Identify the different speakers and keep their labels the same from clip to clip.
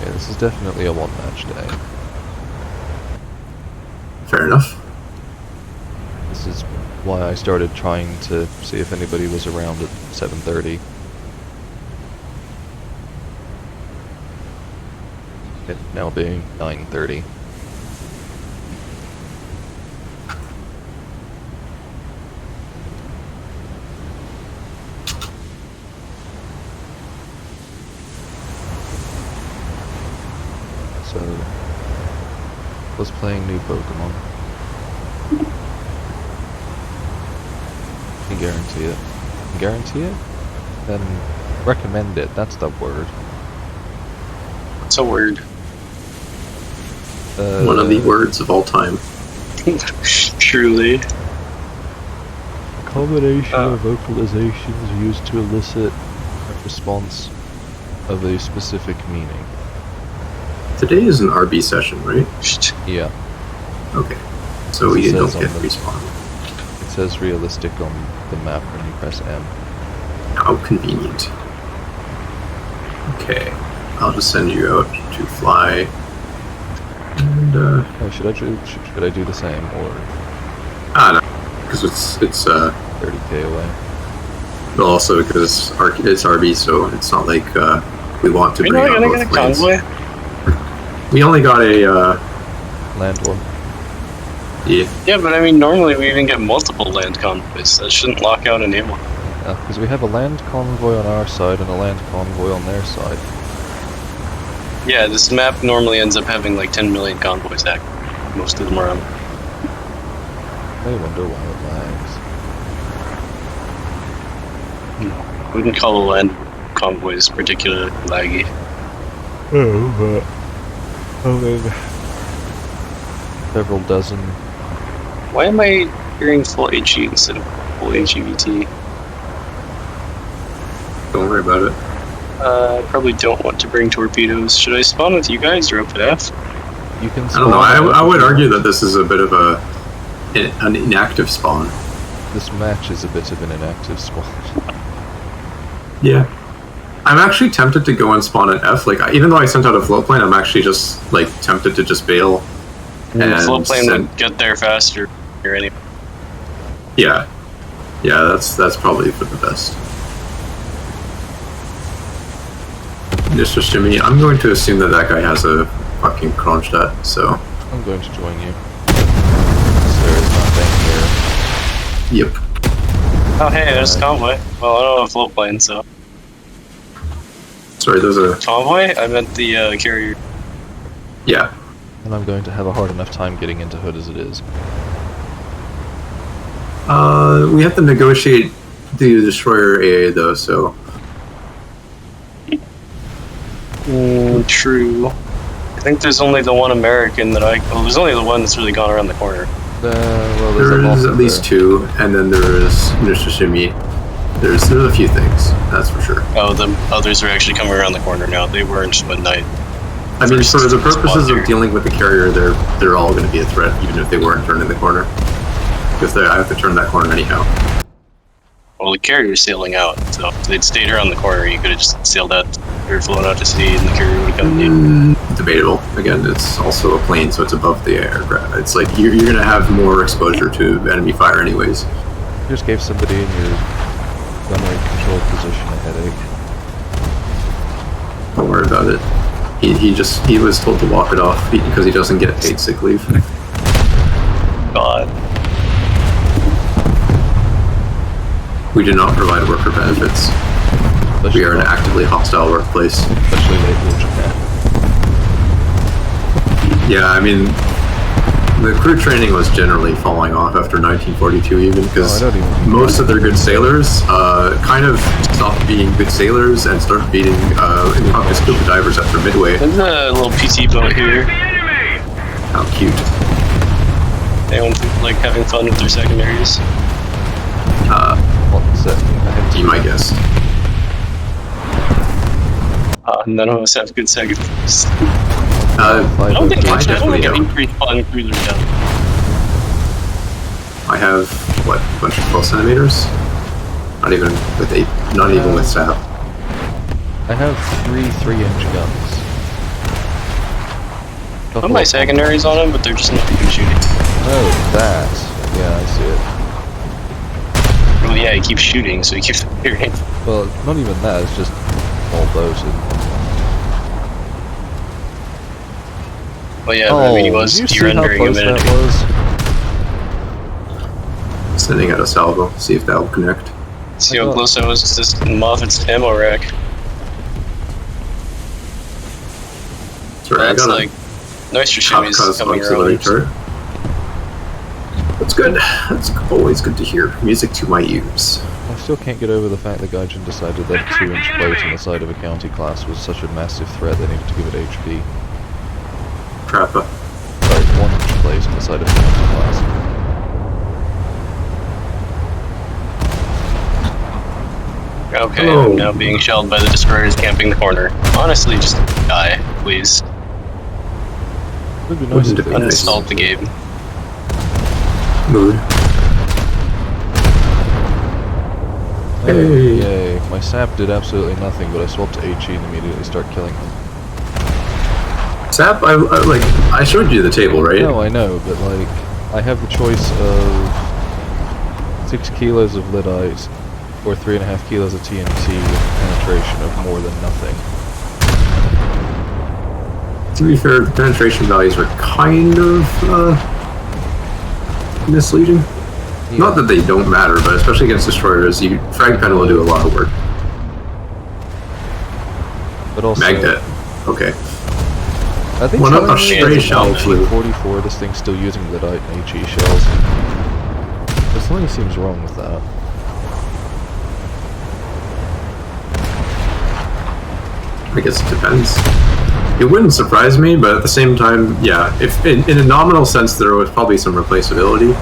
Speaker 1: Yeah, this is definitely a one-match day.
Speaker 2: Fair enough.
Speaker 1: This is why I started trying to see if anybody was around at 7:30. It now being 9:30. So, was playing new Pokemon. Can guarantee it. Guarantee it? Then recommend it. That's the word.
Speaker 3: It's a word.
Speaker 2: One of the words of all time.
Speaker 3: Truly.
Speaker 1: A combination of vocalizations used to elicit a response of a specific meaning.
Speaker 2: Today is an RB session, right?
Speaker 1: Yeah.
Speaker 2: Okay. So we
Speaker 1: It
Speaker 2: don't
Speaker 1: says
Speaker 2: get
Speaker 1: on the-
Speaker 2: respawn.
Speaker 1: It says realistic on the map when you press M.
Speaker 2: How convenient. Okay. I'll just send you out to fly. And,
Speaker 1: Oh, should I do the same or
Speaker 2: no. Because it's
Speaker 1: 30k away?
Speaker 2: well, also because it's RB, so it's not like, we want to
Speaker 3: You're
Speaker 2: bring
Speaker 3: not
Speaker 2: on
Speaker 3: gonna get a
Speaker 2: both lanes.
Speaker 3: convoy?
Speaker 2: We only got a,
Speaker 1: Land one.
Speaker 2: yeah.
Speaker 3: Yeah, but I mean, normally we even get multiple land convoys. That shouldn't lock out anyone.
Speaker 1: Because we have a land convoy on our side and a land convoy on their side.
Speaker 3: Yeah, this map normally ends up having like 10 million convoys active. Most of them are on.
Speaker 1: I wonder why it lags.
Speaker 3: We can call the land convoys particularly laggy.
Speaker 1: Oh, but having several dozen.
Speaker 3: Why am I hearing full HE instead of full HEVT?
Speaker 2: Don't worry about it.
Speaker 3: I probably don't want to bring torpedoes. Should I spawn with you guys or up at F?
Speaker 1: You can.
Speaker 2: I don't know. I would argue that this is a bit of an inactive spawn.
Speaker 1: This match is a bit of an inactive spawn.
Speaker 2: Yeah. I'm actually tempted to go and spawn at F. Like, even though I sent out a float plane, I'm actually just like tempted to just bail.
Speaker 3: The float plane
Speaker 2: send-
Speaker 3: would get there faster or anything.
Speaker 2: Yeah. Yeah, that's probably for the best. Mr. Shimmy, I'm going to assume that that guy has a fucking Kronstadt, so.
Speaker 1: I'm going to join you. There is nothing here.
Speaker 2: Yep.
Speaker 3: Oh hey, there's a convoy. Well, I don't have a float plane, so.
Speaker 2: Sorry, there's a.
Speaker 3: Convoy? I meant the carrier.
Speaker 2: Yeah.
Speaker 1: And I'm going to have a hard enough time getting into Hood as it is.
Speaker 2: We have to negotiate the destroyer AA though, so.
Speaker 3: True. I think there's only the one American that well, there's only the one that's really gone around the corner.
Speaker 1: Well, there's a
Speaker 2: There
Speaker 1: lot
Speaker 2: is at least two, and then there is Mr. Shimmy. There's a few things, that's for sure.
Speaker 3: Oh, the others are actually coming around the corner now. They weren't when night.
Speaker 2: I mean, for the
Speaker 3: First
Speaker 2: purposes
Speaker 3: spot
Speaker 2: of dealing with the carrier, they're all going to be a threat, even if they weren't turning the corner. Because I have to turn that corner anyhow.
Speaker 3: Well, the carrier's sailing out, so if they'd stayed around the corner, you could have just sailed out or flown out to sea, and the carrier would have come to you.
Speaker 2: Debatable. Again, it's also a plane, so it's above the aircraft. It's like you're going to have more exposure to enemy fire, anyways.
Speaker 1: You just gave somebody in your gunnery control position a headache.
Speaker 2: Don't worry about it. He was told to walk it off because he doesn't get paid sick leave.
Speaker 3: God.
Speaker 2: We do not provide worker benefits. We are an actively hostile workplace.
Speaker 1: Especially lately in Japan.
Speaker 2: Yeah, I mean, the crew training was generally falling off after 1942 even, because most of their good sailors kind of stopped being good sailors and started being incompetent scuba divers after Midway.
Speaker 3: There's a little PT boat here.
Speaker 2: How cute.
Speaker 3: Anyone like having fun with their secondaries?
Speaker 1: What's it?
Speaker 2: Be my guest.
Speaker 3: None of us have good secondaries.
Speaker 2: I
Speaker 3: I don't think
Speaker 2: I
Speaker 3: I don't
Speaker 2: definitely
Speaker 3: think
Speaker 2: don't.
Speaker 3: any pre-spawn cruisers have.
Speaker 2: I have, what, a bunch of 12 centimeters? Not even with 8, not even with SAP.
Speaker 1: I have 3 3-inch guns.
Speaker 3: Some of my secondaries on them, but they're just not good shooting.
Speaker 1: Oh, that. Yeah, I see it.
Speaker 3: Well, yeah, he keeps shooting, so he keeps firing.
Speaker 1: Well, not even that, it's just all bloated.
Speaker 3: Well, yeah, but I mean, he was
Speaker 1: did you see how
Speaker 3: de-rendering a
Speaker 1: close
Speaker 3: minute
Speaker 1: that
Speaker 3: ago.
Speaker 1: was?
Speaker 2: Sending out a salvo, see if that'll connect.
Speaker 3: See how close I was to this Moffat's ammo rack.
Speaker 2: Sorry, I
Speaker 3: That's
Speaker 2: got
Speaker 3: like nice
Speaker 2: a
Speaker 3: Shimi's
Speaker 2: Kafka's
Speaker 3: coming
Speaker 2: auxiliary
Speaker 3: around.
Speaker 2: turret. That's good. That's always good to hear. Music to my ears.
Speaker 1: I still can't get over the fact that Gaijin decided that a 2-inch plate on the side of a county class was such a massive threat they needed to give it HP.
Speaker 2: Trappa.
Speaker 1: Like 1-inch plate on the side of a county class.
Speaker 3: Okay,
Speaker 2: Oh.
Speaker 3: I'm now being shelled by the destroyers camping the corner. Honestly, just die, please.
Speaker 1: It would be nice
Speaker 2: Wouldn't
Speaker 1: if
Speaker 2: it
Speaker 1: they
Speaker 2: be nice?
Speaker 3: Uninstall the game.
Speaker 2: Mood. Hey.
Speaker 1: Yay, my sap did absolutely nothing, but I swapped to HE and immediately start killing them.
Speaker 2: Sap, I showed you the table, right?
Speaker 1: No, I know, but like, I have the choice of 6 kilos of Lidite or 3.5 kilos of TNT with penetration of more than nothing.
Speaker 2: To be fair, the penetration values were kind of misleading.
Speaker 1: Yeah.
Speaker 2: Not that they don't matter, but especially against destroyers, frag pen will do a lot of work.
Speaker 1: But also,
Speaker 2: Magnet. Okay.
Speaker 1: I think
Speaker 2: One up a
Speaker 1: telling me
Speaker 2: stray
Speaker 1: that
Speaker 2: shell
Speaker 1: in
Speaker 2: flew.
Speaker 1: 44 this thing's still using Lidite and HE shells. But something seems wrong with that.
Speaker 2: I guess it depends. It wouldn't surprise me, but at the same time, yeah, if in a nominal sense there was probably some replaceability.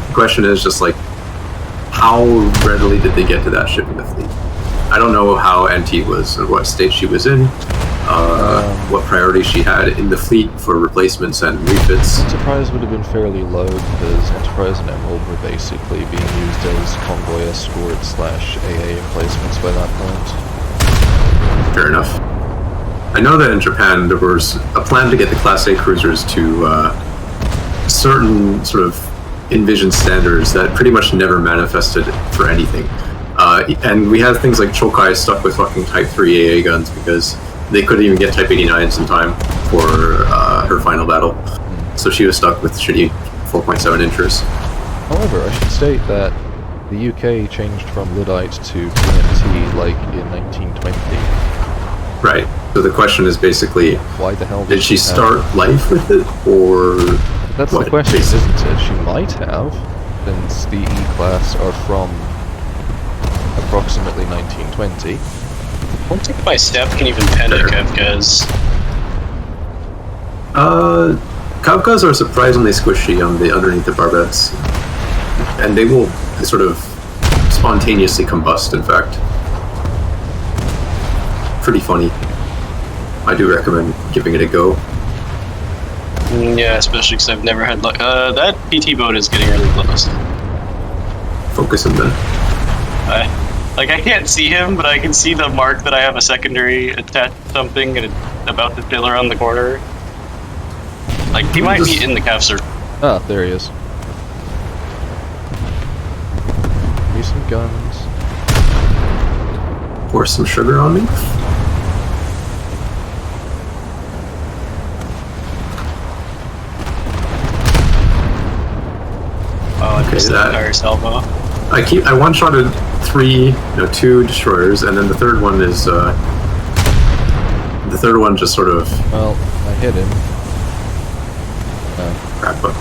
Speaker 2: The question is just like, how readily did they get to that ship in the fleet? I don't know how NT was, or what state she was in, what priority she had in the fleet for replacements and refits.
Speaker 1: Enterprise would have been fairly low because Enterprise and Emerald were basically being used as convoy escort / AA emplacements by that point.
Speaker 2: Fair enough. I know that in Japan there was a plan to get the Class A cruisers to certain sort of envisioned standards that pretty much never manifested for anything. And we had things like Chokai stuck with fucking Type 3 AA guns because they couldn't even get Type 89s in time for her final battle. So she was stuck with shitty 4.7 inchers.
Speaker 1: However, I should state that the UK changed from Lidite to TNT like in 1920.
Speaker 2: Right. So the question is basically,
Speaker 1: Why the hell
Speaker 2: did she
Speaker 1: have-
Speaker 2: start life with it, or
Speaker 1: That's
Speaker 2: what,
Speaker 1: the question,
Speaker 2: basically?
Speaker 1: isn't it? She might have, since the E-Class are from approximately 1920.
Speaker 3: I don't think my staff can even pen a Kafka's.
Speaker 2: Kafkas are surprisingly squishy on the underneath the barbettes, and they will sort of spontaneously combust. In fact, pretty funny. I do recommend giving it a go.
Speaker 3: Yeah, especially because I've never had luck. That PT boat is getting really close.
Speaker 2: Focus him then.
Speaker 3: I can't see him, but I can see the mark that I have a secondary attached to something and it's about to sail around the corner. Like, he might be in the calf circle.
Speaker 1: Ah, there he is. Give me some guns.
Speaker 2: Pour some sugar on me.
Speaker 3: Oh, I missed
Speaker 2: that-
Speaker 3: that entire salvo.
Speaker 2: I one-shotted two destroyers, and then the third one is the third one just sort of
Speaker 1: Well, I hit him.
Speaker 2: crap up.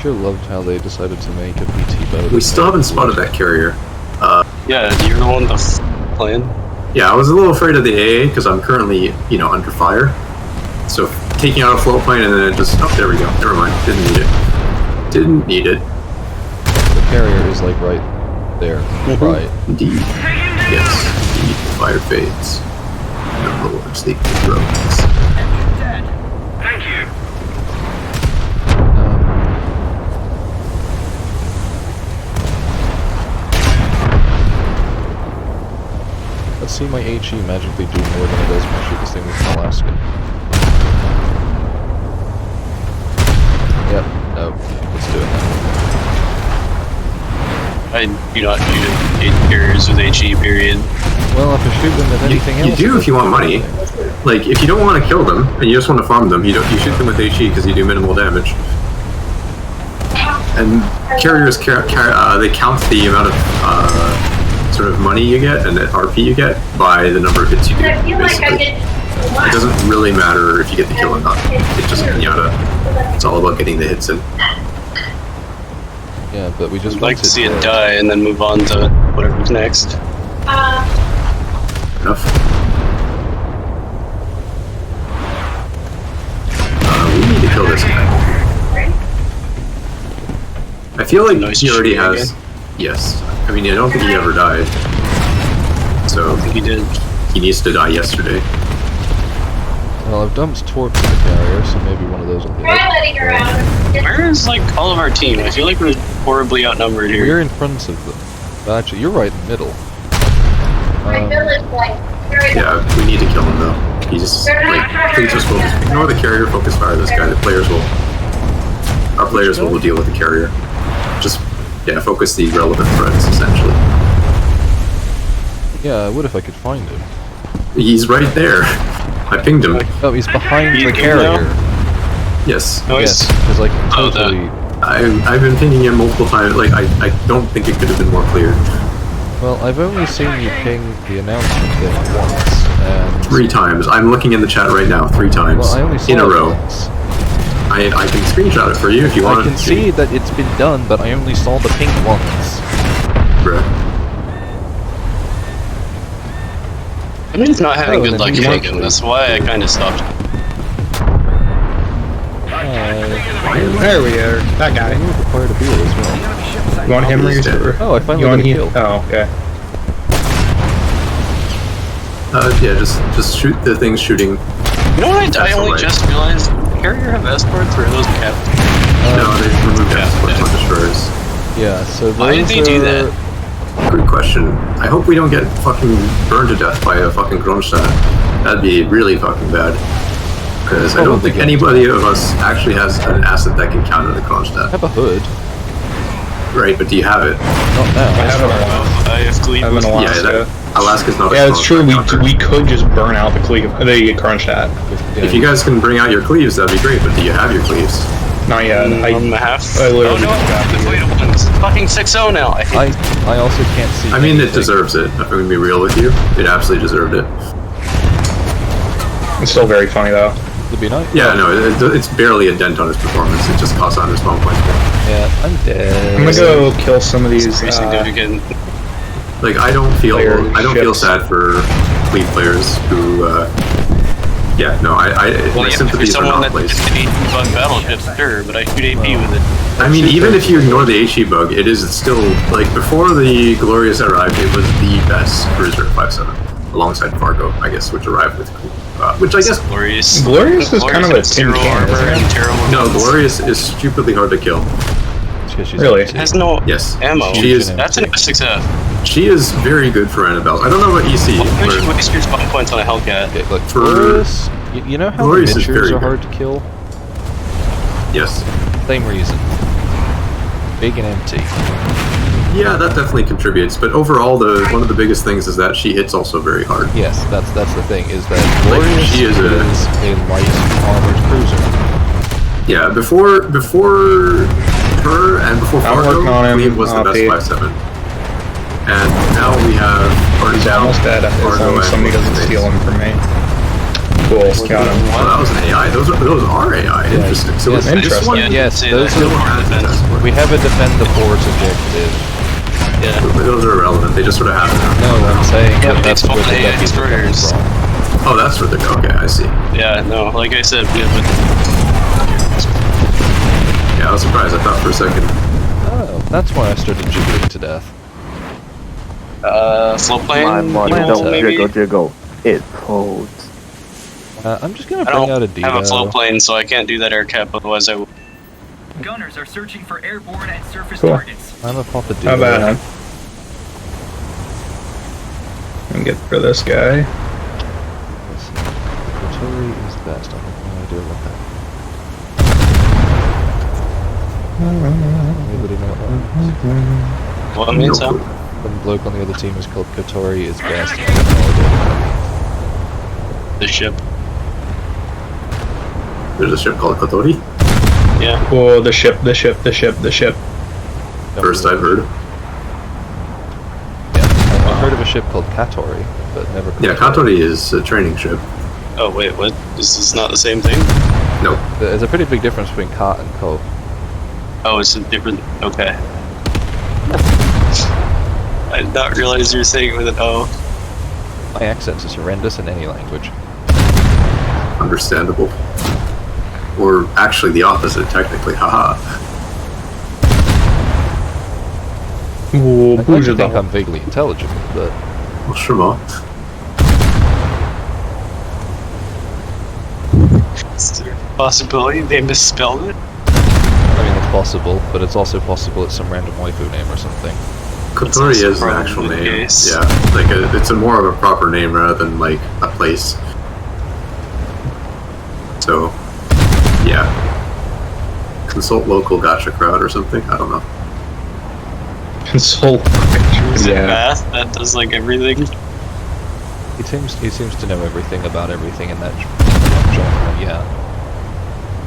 Speaker 1: Sure loved how they decided to make a PT boat.
Speaker 2: We still haven't spotted that carrier.
Speaker 3: Yeah, you're the one that's playing.
Speaker 2: Yeah, I was a little afraid of the AA because I'm currently, under fire. So taking out a float plane and then it just, oh, there we go. Never mind. Didn't need it. Didn't need it.
Speaker 1: The carrier is like right there. Right.
Speaker 2: Indeed. Yes. Indeed. The fire fades. No lords, they grows.
Speaker 4: Thank you.
Speaker 1: see my HE magically do more than it does when I shoot this thing with an Alaska. Yep, no, let's do it now.
Speaker 3: I do not shoot carriers with HE, period.
Speaker 1: Well, if I shoot them with anything else...
Speaker 2: You do if you want money. Like, if you don't want to kill them, and you just want to farm them, you shoot them with HE because you do minimal damage. And carriers, they count the amount of sort of money you get and the RP you get by the number of hits you do, basically. It doesn't really matter if you get the kill or not. It's just yada. It's all about getting the hits in.
Speaker 1: Yeah, but we just
Speaker 3: I'd like to see it die and then move on to whatever's next.
Speaker 2: Enough. We need to kill this guy. I feel like he already has... Yes. I mean, I don't think he ever died. So...
Speaker 3: I think he did.
Speaker 2: He needs to die yesterday.
Speaker 1: Well, I've dumped torque to the carrier, so maybe one of those will hit.
Speaker 3: Where is, like, all of our team? I feel like we're horribly outnumbered here.
Speaker 1: We're in front of them. But actually, you're right in the middle.
Speaker 2: Yeah, we need to kill him, though. He's, like, please just focus. Ignore the carrier, focus fire this guy. The players will... Our players will deal with the carrier. Just, yeah, focus the relevant threats, essentially.
Speaker 1: Yeah, I would if I could find him.
Speaker 2: He's right there. I pinged him.
Speaker 1: Oh, he's behind the carrier.
Speaker 2: Yes.
Speaker 3: No,
Speaker 1: Yes, because I can totally...
Speaker 2: I've been pinging him multiple times. Like, I don't think it could have been more clear.
Speaker 1: Well, I've only seen you ping the announcement thing once, and...
Speaker 2: 3 times. I'm looking in the chat right now. 3 times.
Speaker 1: Well, I only saw
Speaker 2: in a
Speaker 1: it
Speaker 2: row.
Speaker 1: once.
Speaker 2: I can screenshot it for you if you want.
Speaker 1: I can see that it's been done, but I only saw the ping once.
Speaker 2: Bruh.
Speaker 3: I mean, it's not having good
Speaker 1: then
Speaker 3: luck
Speaker 1: he's
Speaker 3: pinging.
Speaker 1: actually-
Speaker 3: That's why I kind of stopped.
Speaker 4: There we are. That
Speaker 1: I
Speaker 4: guy.
Speaker 1: need required a beer as well.
Speaker 4: You want him or
Speaker 2: He's dead.
Speaker 1: Oh, I finally
Speaker 4: you
Speaker 1: got
Speaker 4: want
Speaker 1: a
Speaker 4: him?
Speaker 1: kill.
Speaker 4: Oh, okay.
Speaker 2: Yeah, just shoot the things shooting.
Speaker 3: You know what? I only
Speaker 2: right.
Speaker 3: just realized. Carrier have escorts, or are those kept?
Speaker 2: No, they've removed escorts on destroyers.
Speaker 1: Yeah, so those
Speaker 3: Why did they do that?
Speaker 2: Good question. I hope we don't get fucking burned to death by a fucking Kronstadt. That'd be really fucking bad. Because I don't think anybody of us actually has an asset that can counter the
Speaker 1: I
Speaker 2: Kronstadt.
Speaker 1: have a hood.
Speaker 2: Right, but do you have it?
Speaker 1: Not now.
Speaker 4: I have an Alaska.
Speaker 3: I have Cleveland.
Speaker 4: I have an
Speaker 2: Yeah,
Speaker 4: Alaska.
Speaker 2: Alaska's not a
Speaker 4: Yeah, it's true.
Speaker 2: Kronstadt counter.
Speaker 4: We could just burn out the Kronstadt.
Speaker 2: If you guys can bring out your cleaves, that'd be great, but do you have your cleaves?
Speaker 4: Not yet.
Speaker 3: Half.
Speaker 4: I literally
Speaker 3: oh no! Wait, it's fucking 6-0 now. I hate
Speaker 1: I also can't see.
Speaker 2: I mean, it
Speaker 1: anything.
Speaker 2: deserves it. If I'm gonna be real with you, it absolutely deserved it.
Speaker 4: It's still very funny though.
Speaker 1: It'd be nice.
Speaker 2: Yeah, no, it's barely a dent on his performance. It just costs 100 spawn points more.
Speaker 1: Yeah, I'm dead.
Speaker 4: I'm gonna go kill some of these.
Speaker 3: pretty significant.
Speaker 2: Like, I don't feel
Speaker 4: ships.
Speaker 2: sad for Cleve players who, yeah, no, my
Speaker 3: Well, yeah, if you're
Speaker 2: sympathies are
Speaker 3: someone
Speaker 2: not
Speaker 3: that
Speaker 2: placed.
Speaker 3: gets an 8 bug battleship, sure, but I shoot AP with it.
Speaker 2: I mean, even if you ignore the HE bug, it is still, like, before the Glorious arrived, it was the best cruiser 5.7, alongside Fargo, I guess, which arrived with, which I guess,
Speaker 3: Glorious.
Speaker 4: Glorious is kind of a
Speaker 3: has
Speaker 4: tin
Speaker 3: zero
Speaker 4: can,
Speaker 3: armor
Speaker 4: isn't it?
Speaker 3: and terrible
Speaker 2: no,
Speaker 3: guns.
Speaker 2: Glorious is stupidly hard to kill.
Speaker 1: She's
Speaker 4: Really?
Speaker 3: It has no
Speaker 2: Yes.
Speaker 3: ammo.
Speaker 2: She is-
Speaker 3: That's an F6F.
Speaker 2: She is very good for Annabelle. I don't know about EC,
Speaker 3: Why would you
Speaker 2: but
Speaker 3: waste your spawn points on a Hellcat?
Speaker 1: Okay, look,
Speaker 2: For-
Speaker 1: Glorious, you know how
Speaker 2: Glorious
Speaker 1: the
Speaker 2: is
Speaker 1: miniatures
Speaker 2: very
Speaker 1: are
Speaker 2: good.
Speaker 1: hard to kill?
Speaker 2: yes.
Speaker 1: Same reason. Big and empty.
Speaker 2: Yeah, that definitely contributes, but overall, one of the biggest things is that she hits also very hard.
Speaker 1: Yes, that's the thing, is that
Speaker 2: Like,
Speaker 1: Glorious
Speaker 2: she is a-
Speaker 1: a light armored cruiser.
Speaker 2: Yeah, before her and before
Speaker 4: I'm
Speaker 2: Fargo,
Speaker 4: working on him,
Speaker 2: Cleve was the best
Speaker 4: Pete.
Speaker 2: 5.7. And now we have...
Speaker 4: He's almost dead as long as somebody doesn't steal him from me. Cool, count him.
Speaker 2: Oh, that was an AI. Those are AI. Interesting. So
Speaker 1: Yes,
Speaker 2: this
Speaker 4: interesting.
Speaker 2: one
Speaker 1: Yes,
Speaker 3: say
Speaker 1: those
Speaker 3: that.
Speaker 2: still has
Speaker 3: Defense.
Speaker 2: that.
Speaker 1: We have a defend the force objective.
Speaker 3: Yeah.
Speaker 2: Those are irrelevant. They just sort of have it.
Speaker 1: No, I'm saying
Speaker 3: Yeah,
Speaker 1: that that's
Speaker 3: it's
Speaker 1: where the
Speaker 3: only
Speaker 1: death is coming
Speaker 3: destroyers.
Speaker 1: from.
Speaker 2: Oh, that's where they're... Okay, I see.
Speaker 3: Yeah, no, like I said, yeah,
Speaker 2: Yeah, I was surprised. I thought for a second.
Speaker 1: Oh, that's why I started jiggling to death.
Speaker 3: slow plane.
Speaker 5: My money
Speaker 1: Plane
Speaker 5: don't
Speaker 1: attack.
Speaker 5: jiggle jiggle. It holds.
Speaker 1: I'm just gonna
Speaker 3: I
Speaker 1: bring out a
Speaker 3: don't have a flow
Speaker 1: Dito.
Speaker 3: plane, so I can't do that air cap. Otherwise, I would.
Speaker 6: Gunners are searching for airborne and surface
Speaker 4: Cool.
Speaker 6: targets.
Speaker 1: I'm gonna pop a Dito.
Speaker 4: How about him? I'm get for this guy.
Speaker 1: Artillery is best. I have no idea what that Anybody know what that means?
Speaker 3: What means
Speaker 2: No
Speaker 3: that?
Speaker 1: Some bloke on the other team is called Kotori is best. I have no idea what that
Speaker 3: The ship.
Speaker 2: There's a ship called Kotori.
Speaker 3: Yeah.
Speaker 4: Oh, the ship.
Speaker 1: means.
Speaker 2: First I've heard.
Speaker 1: Yeah, I've heard of a ship called Katori, but never.
Speaker 2: Yeah, Katori is a training ship.
Speaker 3: Oh wait, what? Is this not the same thing?
Speaker 2: No,
Speaker 1: There's a pretty big difference between Ka and Ko.
Speaker 3: Oh, it's a different. Okay. I did not realize you were saying it with an O.
Speaker 1: My accent is horrendous in any language.
Speaker 2: understandable. Or actually the opposite, technically. Haha.
Speaker 4: Oh,
Speaker 1: I'd like to think I'm vaguely intelligent, but
Speaker 2: Well, sûrement.
Speaker 3: Is there a possibility they misspelled it?
Speaker 1: I mean it's possible, but it's also possible it's some random waifu name or something.
Speaker 2: Kotori
Speaker 3: also
Speaker 2: is an
Speaker 3: probably
Speaker 2: actual
Speaker 3: the
Speaker 2: name.
Speaker 3: case.
Speaker 2: Yeah, like it's a more of a proper name rather than like a place. So, yeah. Consult local gacha crowd or something. I don't know.
Speaker 4: Console.
Speaker 3: Is it
Speaker 4: Yeah.
Speaker 3: math that does like everything?
Speaker 1: He seems to know everything about everything in that genre. Yeah,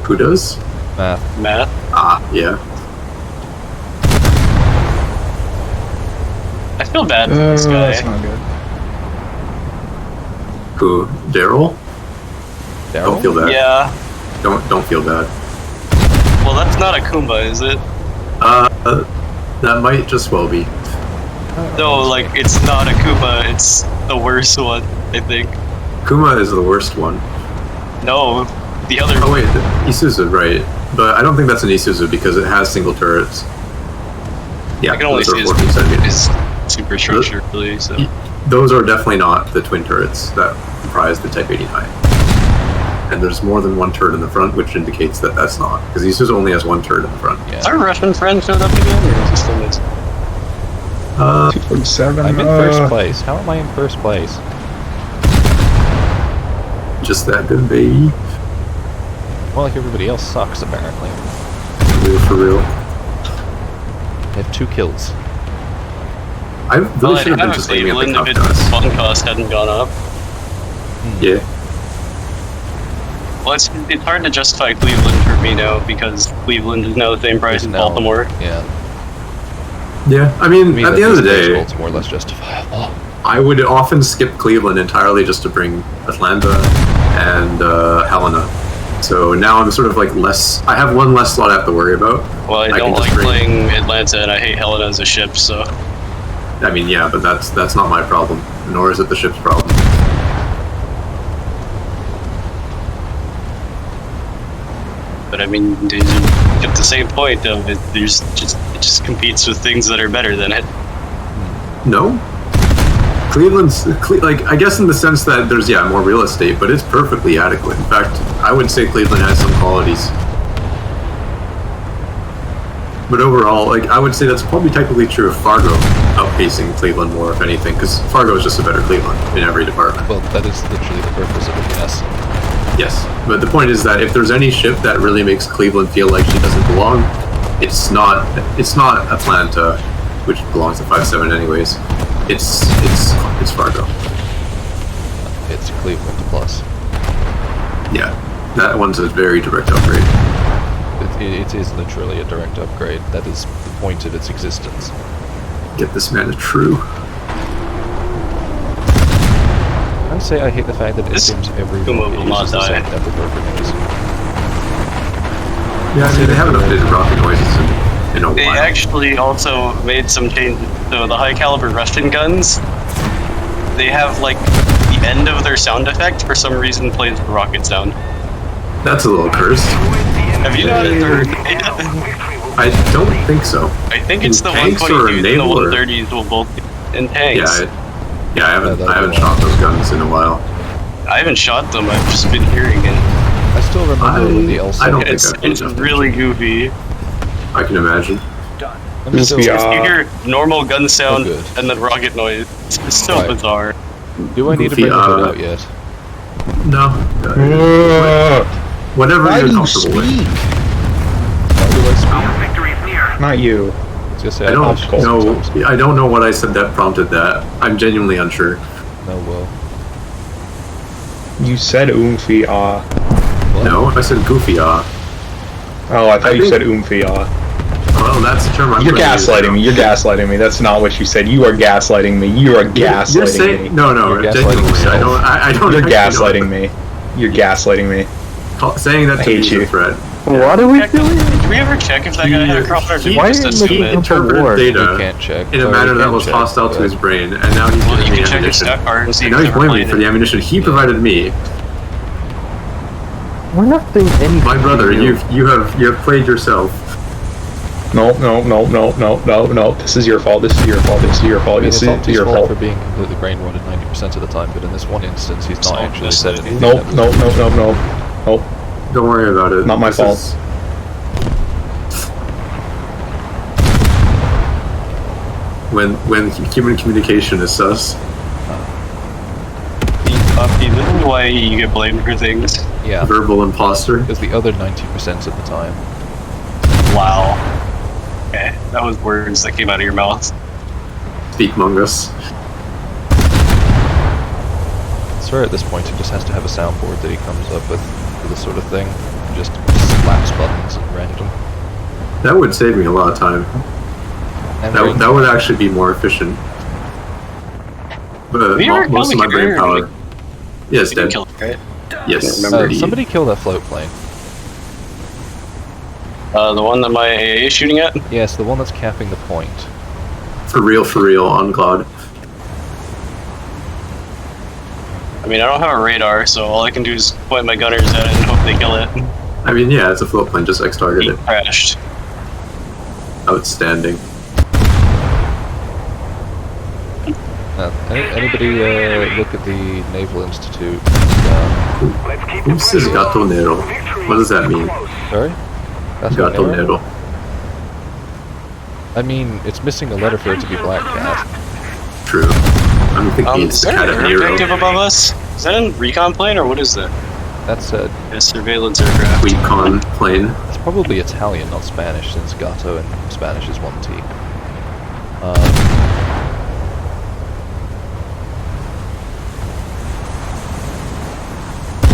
Speaker 2: Who does?
Speaker 1: math.
Speaker 3: Math?
Speaker 2: Ah, yeah.
Speaker 3: I feel bad for this
Speaker 4: That's
Speaker 3: guy.
Speaker 4: not good.
Speaker 2: Who? Daryl? Don't feel
Speaker 1: Daryl?
Speaker 2: bad.
Speaker 3: Yeah.
Speaker 2: Don't feel bad.
Speaker 3: Well, that's not a Kumba, is it?
Speaker 2: That might just well be.
Speaker 3: No, like, it's not a Kuma, it's the worst one, I think.
Speaker 2: Kuma is the worst one.
Speaker 3: No, the other
Speaker 2: Oh wait, Isuzu, right? But I don't think that's an Isuzu because it has single turrets. Yeah,
Speaker 3: I can only
Speaker 2: those
Speaker 3: see
Speaker 2: are 14 centimeters.
Speaker 3: his superstructure, really, so.
Speaker 2: Those are definitely not the twin turrets that comprise the Type 89. And there's more than one turret in the front, which indicates that that's not. Because Isuzu only has one turret in the front.
Speaker 3: Is our Russian friend showed up again, or is he still missing?
Speaker 4: 247.
Speaker 1: I'm in first place. How am I in first place?
Speaker 2: Just that good, baby.
Speaker 1: Well, like everybody else sucks apparently.
Speaker 2: For real.
Speaker 1: I have 2 kills.
Speaker 2: I really
Speaker 3: Well,
Speaker 2: should have
Speaker 3: I
Speaker 2: been
Speaker 3: have
Speaker 2: just
Speaker 3: a
Speaker 2: aiming at the
Speaker 3: Cleveland if
Speaker 2: cuff
Speaker 3: its
Speaker 2: guns.
Speaker 3: fun cost hadn't gone up.
Speaker 2: Yeah.
Speaker 3: Well, it's hard to justify Cleveland for me now, because Cleveland is now the same price
Speaker 1: Is
Speaker 3: as
Speaker 1: now-
Speaker 3: Baltimore.
Speaker 1: Yeah.
Speaker 2: Yeah, I mean,
Speaker 1: I mean,
Speaker 2: at the end of the
Speaker 1: that just makes
Speaker 2: day,
Speaker 1: Baltimore less justifiable.
Speaker 2: I would often skip Cleveland entirely just to bring Atlanta and Helena. So now I'm sort of like less. I have one less slot I have to worry about.
Speaker 3: Well, I
Speaker 2: I
Speaker 3: don't
Speaker 2: can just
Speaker 3: like
Speaker 2: bring-
Speaker 3: playing Atlanta, and I hate Helena as a ship, so.
Speaker 2: I mean, yeah, but that's not my problem, nor is it the ship's problem.
Speaker 3: But I mean, you get the same point of it. It just competes with things that are better than it.
Speaker 2: No. Like, I guess in the sense that there's, more real estate, but it's perfectly adequate. In fact, I would say Cleveland has some qualities. But overall, like, I would say that's probably technically true of Fargo outpacing Cleveland more, if anything, because Fargo is just a better Cleveland in every department.
Speaker 1: Well, that is literally the purpose of it, yes.
Speaker 2: Yes, but the point is that if there's any ship that really makes Cleveland feel like she doesn't belong, it's not Atlanta, which belongs to 5-7 anyways. It's Fargo.
Speaker 1: It's Cleveland plus.
Speaker 2: Yeah, that one's a very direct upgrade.
Speaker 1: It is literally a direct upgrade. That is the point of its existence.
Speaker 2: Get this man a true.
Speaker 1: I say I hate the fact that it
Speaker 3: This
Speaker 1: seems every
Speaker 3: Kuma will
Speaker 1: it
Speaker 3: not
Speaker 1: uses the same
Speaker 3: die.
Speaker 1: type of weapon noise.
Speaker 2: Yeah, I mean, they haven't updated rocket noises in a
Speaker 3: They
Speaker 2: while.
Speaker 3: actually also made some changes. So the high caliber Russian guns, they have like the end of their sound effect for some reason plays the rocket sound.
Speaker 2: That's a little cursed.
Speaker 3: Have you noticed?
Speaker 2: I don't think so.
Speaker 3: I think it's
Speaker 2: In
Speaker 3: the
Speaker 2: tanks or
Speaker 3: 122s and the
Speaker 2: naval or-
Speaker 3: 130s will both be in tanks.
Speaker 2: Yeah, I haven't
Speaker 1: that'll be
Speaker 2: shot those guns in a while.
Speaker 3: I haven't shot them. I've just been hearing it.
Speaker 1: I still remember when the
Speaker 2: I don't think
Speaker 3: It's
Speaker 2: I've paid
Speaker 3: it's
Speaker 2: enough
Speaker 3: really goofy.
Speaker 2: I can imagine.
Speaker 1: I'm still,
Speaker 4: Yeah.
Speaker 3: You hear normal gun sound
Speaker 1: good.
Speaker 3: and then rocket noise. It's so
Speaker 1: Right.
Speaker 3: bizarre.
Speaker 1: Do I need to
Speaker 2: Goofy,
Speaker 1: bring the hood out yet?
Speaker 2: No. Whatever
Speaker 4: Why
Speaker 2: you're
Speaker 4: do you
Speaker 2: comfortable with.
Speaker 4: speak?
Speaker 1: Why do I speak?
Speaker 6: Victory is near.
Speaker 4: Not you.
Speaker 1: I was gonna say,
Speaker 2: I don't
Speaker 1: have called
Speaker 2: know.
Speaker 1: sometimes.
Speaker 2: I don't know what I said that prompted that. I'm genuinely unsure.
Speaker 1: No, well.
Speaker 4: You said oomphy ah.
Speaker 1: What?
Speaker 2: No, I said goofy.
Speaker 4: Oh, I thought you
Speaker 2: think-
Speaker 4: said oomphy ah.
Speaker 2: Well, that's the term I'm
Speaker 4: You're
Speaker 2: gonna use
Speaker 4: gaslighting
Speaker 2: now.
Speaker 4: me. You're gaslighting me. That's not what you said. You are gaslighting me. You are
Speaker 2: You're
Speaker 4: gaslighting
Speaker 2: saying
Speaker 4: me.
Speaker 2: no,
Speaker 1: You're gaslighting
Speaker 2: genuinely.
Speaker 1: yourself.
Speaker 2: I don't.
Speaker 4: You're
Speaker 2: actually know.
Speaker 4: gaslighting me. You're gaslighting me.
Speaker 2: Saying that
Speaker 4: I
Speaker 2: to me
Speaker 4: hate
Speaker 2: is
Speaker 4: you.
Speaker 2: a threat.
Speaker 5: What are we
Speaker 3: Check-
Speaker 5: doing?
Speaker 3: Did we ever check if that guy had a chronometer? Or did we
Speaker 5: Why
Speaker 3: just
Speaker 5: are you
Speaker 3: assume
Speaker 5: making
Speaker 3: it?
Speaker 5: him
Speaker 2: Interpreted
Speaker 5: war?
Speaker 2: data
Speaker 1: We can't check.
Speaker 2: in a
Speaker 1: Sorry,
Speaker 2: manner
Speaker 1: we
Speaker 2: that
Speaker 1: can
Speaker 2: was
Speaker 1: check,
Speaker 2: hostile to
Speaker 1: but-
Speaker 2: his brain, and now he's
Speaker 3: Well,
Speaker 2: giving
Speaker 3: you
Speaker 2: me
Speaker 3: can check his
Speaker 2: ammunition.
Speaker 3: stat card and see
Speaker 2: And
Speaker 3: if
Speaker 2: now
Speaker 3: he's
Speaker 2: he's
Speaker 3: ever
Speaker 2: blaming me
Speaker 3: played
Speaker 2: for the
Speaker 3: it.
Speaker 2: ammunition he provided me.
Speaker 5: We're not doing anything.
Speaker 2: My brother,
Speaker 5: to
Speaker 2: you have played yourself.
Speaker 4: No. This is your fault. This is your fault. This is your
Speaker 1: I
Speaker 4: fault.
Speaker 1: mean,
Speaker 4: This
Speaker 1: it's not
Speaker 4: is
Speaker 1: his
Speaker 4: your
Speaker 1: fault
Speaker 4: fault.
Speaker 1: for being completely brain rotted 90% of the time, but in this one instance, he's not
Speaker 3: So,
Speaker 1: actually
Speaker 3: this
Speaker 1: said
Speaker 3: is-
Speaker 1: anything.
Speaker 4: Nope.
Speaker 1: that was-
Speaker 4: Nope.
Speaker 2: Don't worry about it.
Speaker 4: Not my
Speaker 2: This
Speaker 4: fault.
Speaker 2: is- When human communication is sus.
Speaker 3: This is why you get blamed for things.
Speaker 1: Yeah,
Speaker 2: Verbal imposter.
Speaker 1: because the other 90% of the time.
Speaker 3: Wow. Okay, that was words that came out of your mouth.
Speaker 2: Speak Mungus.
Speaker 1: I swear at this point he just has to have a soundboard that he comes up with for this sort of thing. And just slaps buttons at random.
Speaker 2: That would save me a lot of time.
Speaker 1: And
Speaker 2: That would actually be more efficient. But
Speaker 3: Have you ever
Speaker 2: most of
Speaker 3: killed
Speaker 2: my
Speaker 3: a
Speaker 2: brain
Speaker 3: carrier?
Speaker 2: power. Yes,
Speaker 3: You didn't
Speaker 2: dead.
Speaker 3: kill it, right?
Speaker 2: Yes,
Speaker 3: remember.
Speaker 2: indeed.
Speaker 1: somebody kill that float plane.
Speaker 3: The one that my AA is shooting at?
Speaker 1: Yes, the one that's capping the point.
Speaker 2: For real, on Cloud.
Speaker 3: I mean, I don't have a radar, so all I can do is point my gunners at it and hope they kill it.
Speaker 2: I mean, yeah, it's a float plane, just X-target
Speaker 3: He
Speaker 2: it.
Speaker 3: crashed.
Speaker 2: Outstanding.
Speaker 1: Anybody look at the Naval Institute?
Speaker 2: Who's this Gato Nero? What does that mean?
Speaker 1: Sorry? That's
Speaker 2: Gato
Speaker 1: what
Speaker 2: Nero.
Speaker 1: I mean, it's missing a letter for it to be Black Cat.
Speaker 2: True. I'm thinking it's
Speaker 3: Is
Speaker 2: the
Speaker 3: there
Speaker 2: cat
Speaker 3: an
Speaker 2: of
Speaker 3: air objective
Speaker 2: Nero.
Speaker 3: above us? Is that a recon plane, or what is that?
Speaker 1: That's
Speaker 3: A surveillance aircraft.
Speaker 2: Tweetcon plane.
Speaker 1: it's probably Italian, not Spanish, since Gato in Spanish is one T.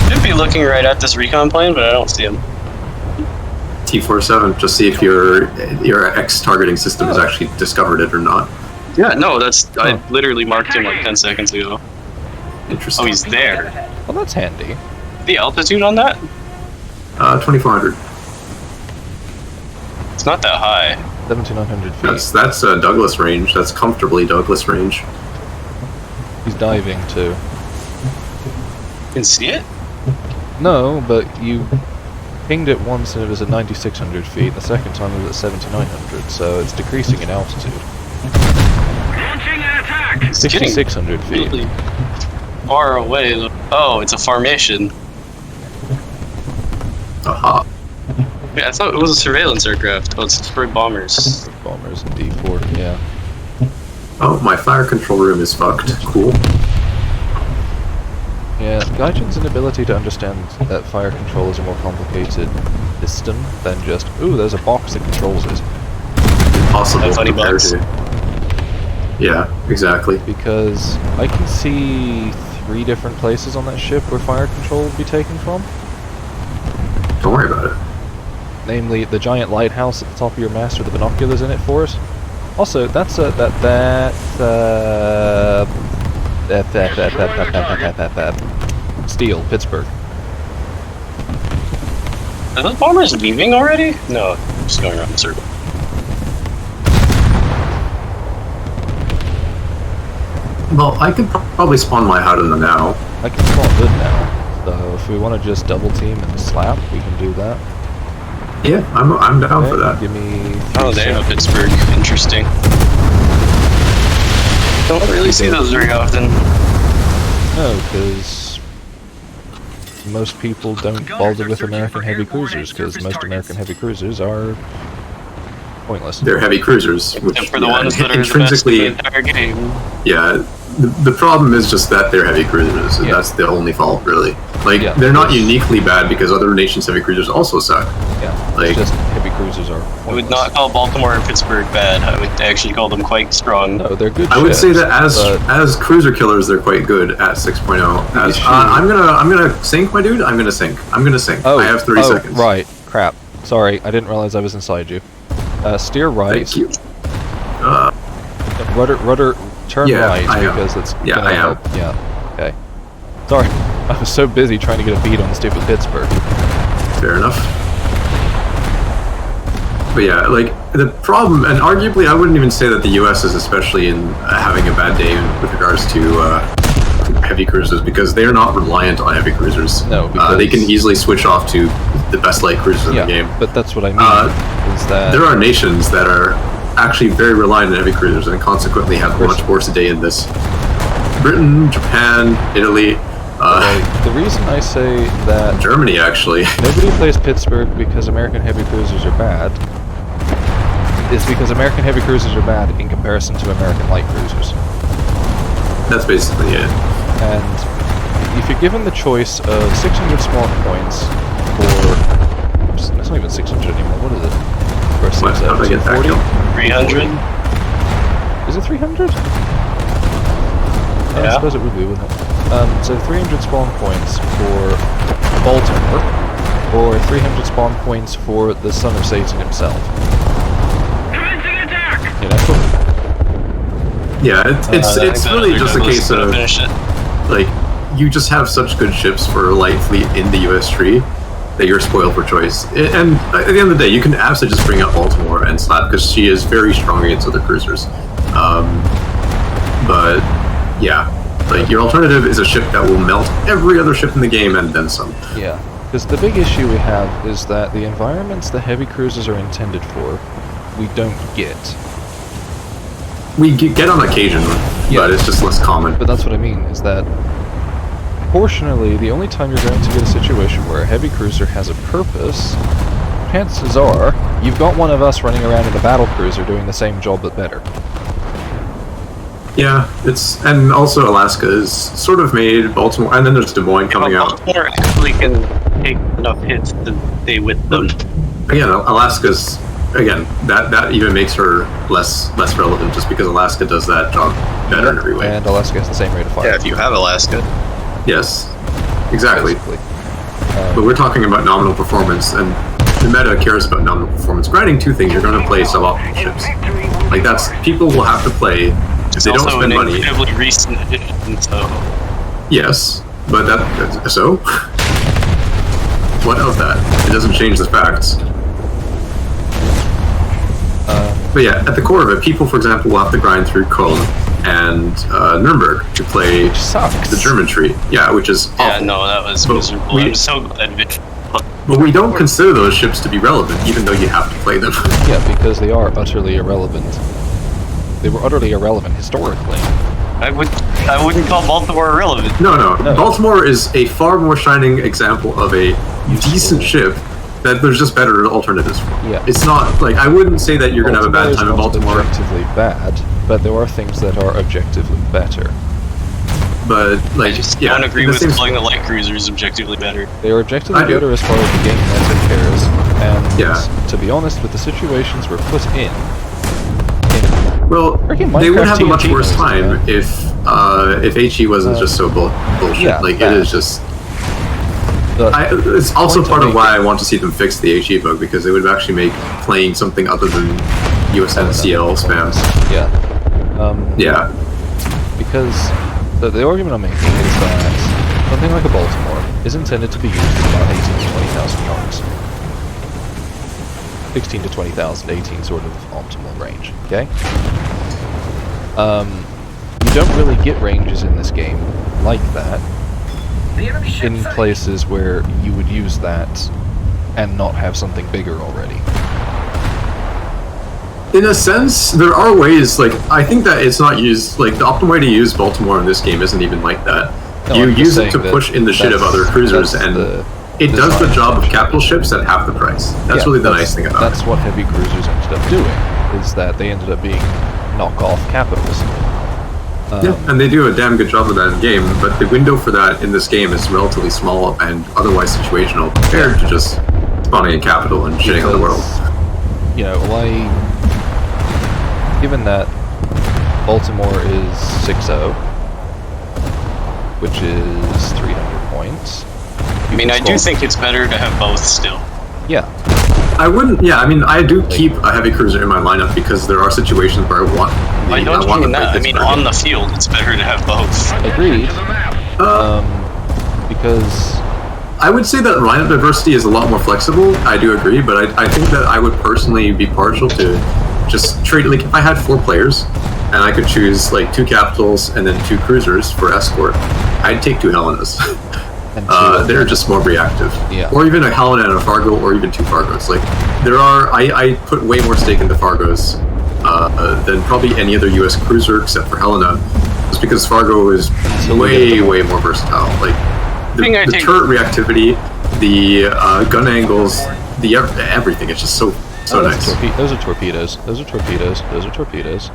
Speaker 3: Should be looking right at this recon plane, but I don't see him.
Speaker 2: T-47, just see if your X-targeting system has actually discovered it or not.
Speaker 3: Yeah, no, I literally marked him like 10 seconds ago.
Speaker 2: Interesting.
Speaker 3: Oh, he's there.
Speaker 1: Well, that's handy.
Speaker 3: The altitude on that?
Speaker 2: 2400.
Speaker 3: It's not that high.
Speaker 1: 7,900 feet.
Speaker 2: That's Douglas range. That's comfortably Douglas range.
Speaker 1: He's diving too.
Speaker 3: You can see it?
Speaker 1: No, but you pinged it once and it was at 9,600 feet. The second time it was at 7,900, so it's decreasing in altitude.
Speaker 6: Launching an attack.
Speaker 3: It's getting
Speaker 1: 6,600 feet.
Speaker 3: really far away. Oh, it's a formation.
Speaker 2: Aha.
Speaker 3: Yeah, I thought it was a surveillance aircraft. Oh, it's for bombers.
Speaker 1: Bombers and D4, yeah.
Speaker 2: Oh, my fire control room is fucked. Cool.
Speaker 1: Yeah, Gaijin's inability to understand that fire control is a more complicated system than just, ooh, there's a box that controls it.
Speaker 2: Impossible
Speaker 3: That's funny
Speaker 2: compared
Speaker 3: bugs.
Speaker 2: to. Yeah, exactly.
Speaker 1: Because I can see 3 different places on that ship where fire control will be taken from.
Speaker 2: Don't worry about it.
Speaker 1: Namely, the giant lighthouse at the top of your mast with the binoculars in it for us. Also, that's Steel, Pittsburgh.
Speaker 3: Are those bombers leaving already? No, just going around the circle.
Speaker 2: Well, I could probably spawn my hut in the now.
Speaker 1: I can spawn hood now, so if we want to just double team and slap, we can do that.
Speaker 2: Yeah, I'm down for that.
Speaker 1: Give me 3
Speaker 3: Oh, they have a
Speaker 1: seconds.
Speaker 3: Pittsburgh. Interesting. Don't really see those very often.
Speaker 1: No, because most people don't bother with American heavy cruisers, because most American heavy cruisers are pointless.
Speaker 2: They're heavy cruisers, which
Speaker 3: Except for the ones that are the best in
Speaker 2: intrinsically,
Speaker 3: the entire game.
Speaker 2: yeah, the problem is just that they're heavy cruisers.
Speaker 1: Yeah.
Speaker 2: That's the only fault, really. Like,
Speaker 1: Yeah,
Speaker 2: they're not
Speaker 1: it's-
Speaker 2: uniquely bad because other nations' heavy cruisers also suck.
Speaker 1: Yeah,
Speaker 2: Like-
Speaker 1: it's just heavy cruisers are
Speaker 3: I would
Speaker 1: pointless.
Speaker 3: not call Baltimore and Pittsburgh bad. I would actually call them quite strong.
Speaker 1: No, they're good
Speaker 2: I would say
Speaker 1: ships,
Speaker 2: that
Speaker 1: but
Speaker 2: as cruiser killers, they're quite good at 6.0. As
Speaker 1: issue-
Speaker 2: I'm gonna sink, my dude. I'm gonna sink. I have 3 seconds.
Speaker 1: Right, crap. Sorry, I didn't realize I was inside you. Steer right.
Speaker 2: Thank you.
Speaker 1: Rudder, turn
Speaker 2: Yeah,
Speaker 1: right
Speaker 2: I am.
Speaker 1: because it's
Speaker 2: Yeah,
Speaker 1: gonna
Speaker 2: I am.
Speaker 1: help. Yeah, okay. Sorry, I was so busy trying to get a beat on the stupid Pittsburgh.
Speaker 2: Fair enough. But yeah, like the problem, and arguably, I wouldn't even say that the U.S. is especially in having a bad day with regards to heavy cruisers because they are not reliant on heavy cruisers.
Speaker 1: No,
Speaker 2: they
Speaker 1: because-
Speaker 2: can easily switch off to the best light cruisers in
Speaker 1: Yeah,
Speaker 2: the game.
Speaker 1: but that's what I mean, is that...
Speaker 2: There are nations that are actually very reliant on heavy cruisers and consequently have a
Speaker 1: course.
Speaker 2: much worse day in this. Britain, Japan, Italy,
Speaker 1: the reason I say that
Speaker 2: Germany actually.
Speaker 1: nobody plays Pittsburgh because American heavy cruisers are bad is because American heavy cruisers are bad in comparison to American light cruisers.
Speaker 2: That's basically it.
Speaker 1: And if you're given the choice of 600 spawn points for... It's not even 600 anymore, what is it? For a
Speaker 2: What, how do I get that
Speaker 1: 240?
Speaker 2: kill?
Speaker 3: 300?
Speaker 1: Is it 300? I
Speaker 3: Yeah.
Speaker 1: suppose it would be, wouldn't it? So 300 spawn points for Baltimore, or 300 spawn points for the son of Satan himself.
Speaker 6: Commencing attack!
Speaker 1: You know?
Speaker 2: Yeah, it's
Speaker 3: I think
Speaker 2: really
Speaker 3: that
Speaker 2: just a
Speaker 3: Douglas
Speaker 2: case
Speaker 3: could have
Speaker 2: of
Speaker 3: finished it.
Speaker 2: like you just have such good ships for light fleet in the US tree that you're spoiled for choice. And at the end of the day, you can absolutely just bring up Baltimore and slap because she is very strong against other cruisers. But yeah, like your alternative is a ship that will melt every other ship in the game and then some.
Speaker 1: Yeah. Because the big issue we have is that the environments the heavy cruisers are intended for, we don't get.
Speaker 2: We get on occasion,
Speaker 1: Yeah.
Speaker 2: but it's just less common.
Speaker 1: But that's what I mean, is that proportionally, the only time you're going to get a situation where a heavy cruiser has a purpose, chances are, you've got one of us running around in a battle cruiser doing the same job but better.
Speaker 2: Yeah, and also Alaska is sort of made Baltimore, and then there's Des Moines coming
Speaker 3: But
Speaker 2: out.
Speaker 3: Baltimore actually can take enough hits to stay with them.
Speaker 2: Again, Alaska's that even makes her less relevant just because Alaska does that job better in every way.
Speaker 1: And Alaska has the same rate of fire.
Speaker 3: Yeah, if you have Alaska.
Speaker 2: Yes, exactly.
Speaker 1: Basically.
Speaker 2: But we're talking about nominal performance, and the meta cares about nominal performance. Granting two things, you're going to play suboptimal ships. Like that's people will have to play. If they don't
Speaker 3: also
Speaker 2: spend
Speaker 3: an
Speaker 2: money.
Speaker 3: incredibly recent addition, so
Speaker 2: Yes, but so. What of that? It doesn't change the facts. But yeah, at the core of it, people, for example, will have to grind through Köln and Nuremberg to play
Speaker 1: Which sucks.
Speaker 2: the German tree. Yeah, which is
Speaker 3: yeah,
Speaker 2: awful.
Speaker 3: no, that was
Speaker 2: But
Speaker 3: miserable.
Speaker 2: we-
Speaker 3: I'm so glad Vitch
Speaker 2: But we don't consider those ships to be relevant, even though you have to play them.
Speaker 1: Yeah, because they are utterly irrelevant. They were utterly irrelevant historically.
Speaker 3: I wouldn't call Baltimore irrelevant.
Speaker 2: No.
Speaker 1: No.
Speaker 2: Baltimore is a far more shining example of a decent ship that there's just better alternatives for.
Speaker 1: Yeah.
Speaker 2: It's not, like, I wouldn't say that you're going to have a bad
Speaker 1: is
Speaker 2: time in
Speaker 1: not
Speaker 2: Baltimore,
Speaker 1: objectively bad, but there are things that are objectively better.
Speaker 2: but, like,
Speaker 3: I just
Speaker 2: yeah,
Speaker 3: don't agree
Speaker 2: in the
Speaker 3: with
Speaker 2: same-
Speaker 3: calling the light cruisers objectively better.
Speaker 1: They are objectively
Speaker 2: I do.
Speaker 1: better as far as the game meta cares, and
Speaker 2: Yeah.
Speaker 1: to be honest, with the situations we're put in
Speaker 2: Well,
Speaker 1: Freaking
Speaker 2: they would
Speaker 1: Minecraft
Speaker 2: have a much
Speaker 1: TNT
Speaker 2: worse
Speaker 1: knows
Speaker 2: time if HE wasn't just so bullshit.
Speaker 1: yeah,
Speaker 2: like
Speaker 1: that.
Speaker 2: it is just.
Speaker 1: the,
Speaker 2: It's also
Speaker 1: point
Speaker 2: part
Speaker 1: I'm
Speaker 2: of why I
Speaker 1: making-
Speaker 2: want to see them fix the HE bug because it would actually make playing something other than USNCL spams.
Speaker 1: yeah,
Speaker 2: Yeah,
Speaker 1: because the argument I'm making is that something like a Baltimore is intended to be used at about 18 to 20,000 yards. 16 to 20,000, 18 sort of optimal range, okay? You don't really get ranges in this game like that in places where you would use that and not have something bigger already.
Speaker 2: in a sense, there are ways. Like I think that it's not used. Like the optimal way to use Baltimore in this game isn't even like that.
Speaker 1: No,
Speaker 2: You
Speaker 1: I'm just
Speaker 2: use it
Speaker 1: saying
Speaker 2: to
Speaker 1: that
Speaker 2: push in the shit of other cruisers,
Speaker 1: that's
Speaker 2: and
Speaker 1: the
Speaker 2: it does the
Speaker 1: design
Speaker 2: job of
Speaker 1: essentially.
Speaker 2: capital ships at half the price. That's
Speaker 1: Yeah,
Speaker 2: really the nice thing about
Speaker 1: That's
Speaker 2: it.
Speaker 1: what heavy cruisers ended up doing, is that they ended up being knockoff capitalism.
Speaker 2: Yeah, and they do a damn good job of that in game, but the window for that in this game is relatively small and otherwise situational compared to just spawning in capital and shitting on the world.
Speaker 1: You know, given that Baltimore is 6-0, which is 300 points.
Speaker 3: I mean, I do think it's better to have both still.
Speaker 1: Yeah.
Speaker 2: I wouldn't. Yeah, I mean, I do keep a heavy cruiser in my lineup because there are situations where I want.
Speaker 3: I don't mean that. I mean, on the field, it's better to have both.
Speaker 1: Agreed. Because
Speaker 2: I would say that lineup diversity is a lot more flexible. I do agree, but I think that I would personally be partial to just trade. Like, if I had 4 players and I could choose like 2 capitals and then 2 cruisers for escort, I'd take 2 Helenas. They're just more reactive.
Speaker 1: Yeah.
Speaker 2: Or even a Helena and a Fargo, or even 2 Fargos. Like, there are, I put way more stake into Fargos than probably any other US cruiser except for Helena, just because Fargo is way more versatile. Like, the turret reactivity, the gun angles, the everything. It's just so nice.
Speaker 1: Those are torpedoes. Those are torpedoes. Those are torpedoes.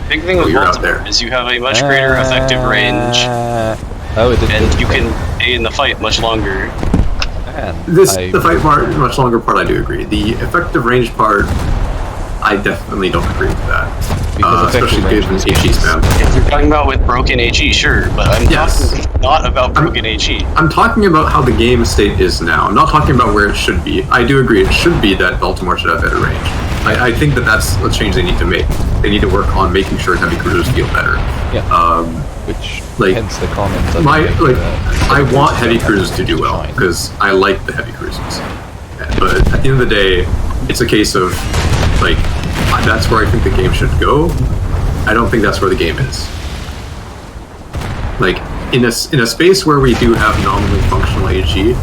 Speaker 3: Big thing with Baltimore is you have a much greater effective range. And you can stay in the fight much longer.
Speaker 2: The fight part, much longer part, I do agree. The effective range part, I definitely don't agree with that. Especially given HE spam.
Speaker 3: If you're talking about with broken HE, sure, but I'm talking not about broken HE.
Speaker 2: I'm talking about how the game state is now. I'm not talking about where it should be. I do agree it should be that Baltimore should have better range. I think that that's a change they need to make. They need to work on making sure heavy cruisers feel better.
Speaker 1: Yeah. Which,
Speaker 2: like,
Speaker 1: hence the comments.
Speaker 2: I want heavy cruisers to do well because I like the heavy cruisers. But at the end of the day, it's a case of like, that's where I think the game should go. I don't think that's where the game is. Like, in a space where we do have nominally functional HE,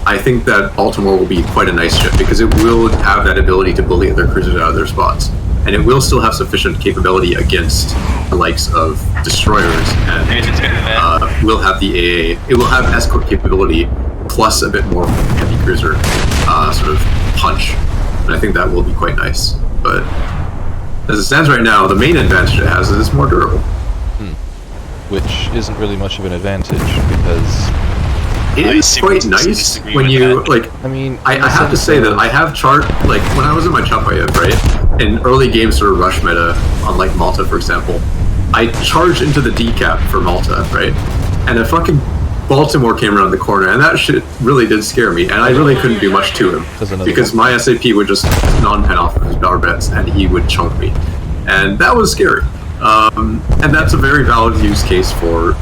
Speaker 2: I think that Baltimore will be quite a nice ship because it will have that ability to bully other cruisers out of their spots. And it will still have sufficient capability against the likes of destroyers, and will have the AA. It will have escort capability plus a bit more heavy cruiser sort of punch, and I think that will be quite nice. But as it stands right now, the main advantage it has is it's more durable.
Speaker 1: Which isn't really much of an advantage because
Speaker 2: it is quite nice when you like.
Speaker 1: I mean,
Speaker 2: I have to say that I have chart like when I was in my Chapayev, right, in early games sort of rush meta on like Malta, for example, I charged into the decap for Malta, right, and a fucking Baltimore came around the corner, and that shit really did scare me, and I really couldn't do much to him because my SAP would just non-pen off of his barbets, and he would chunk me, and that was scary. And that's a very valid use case for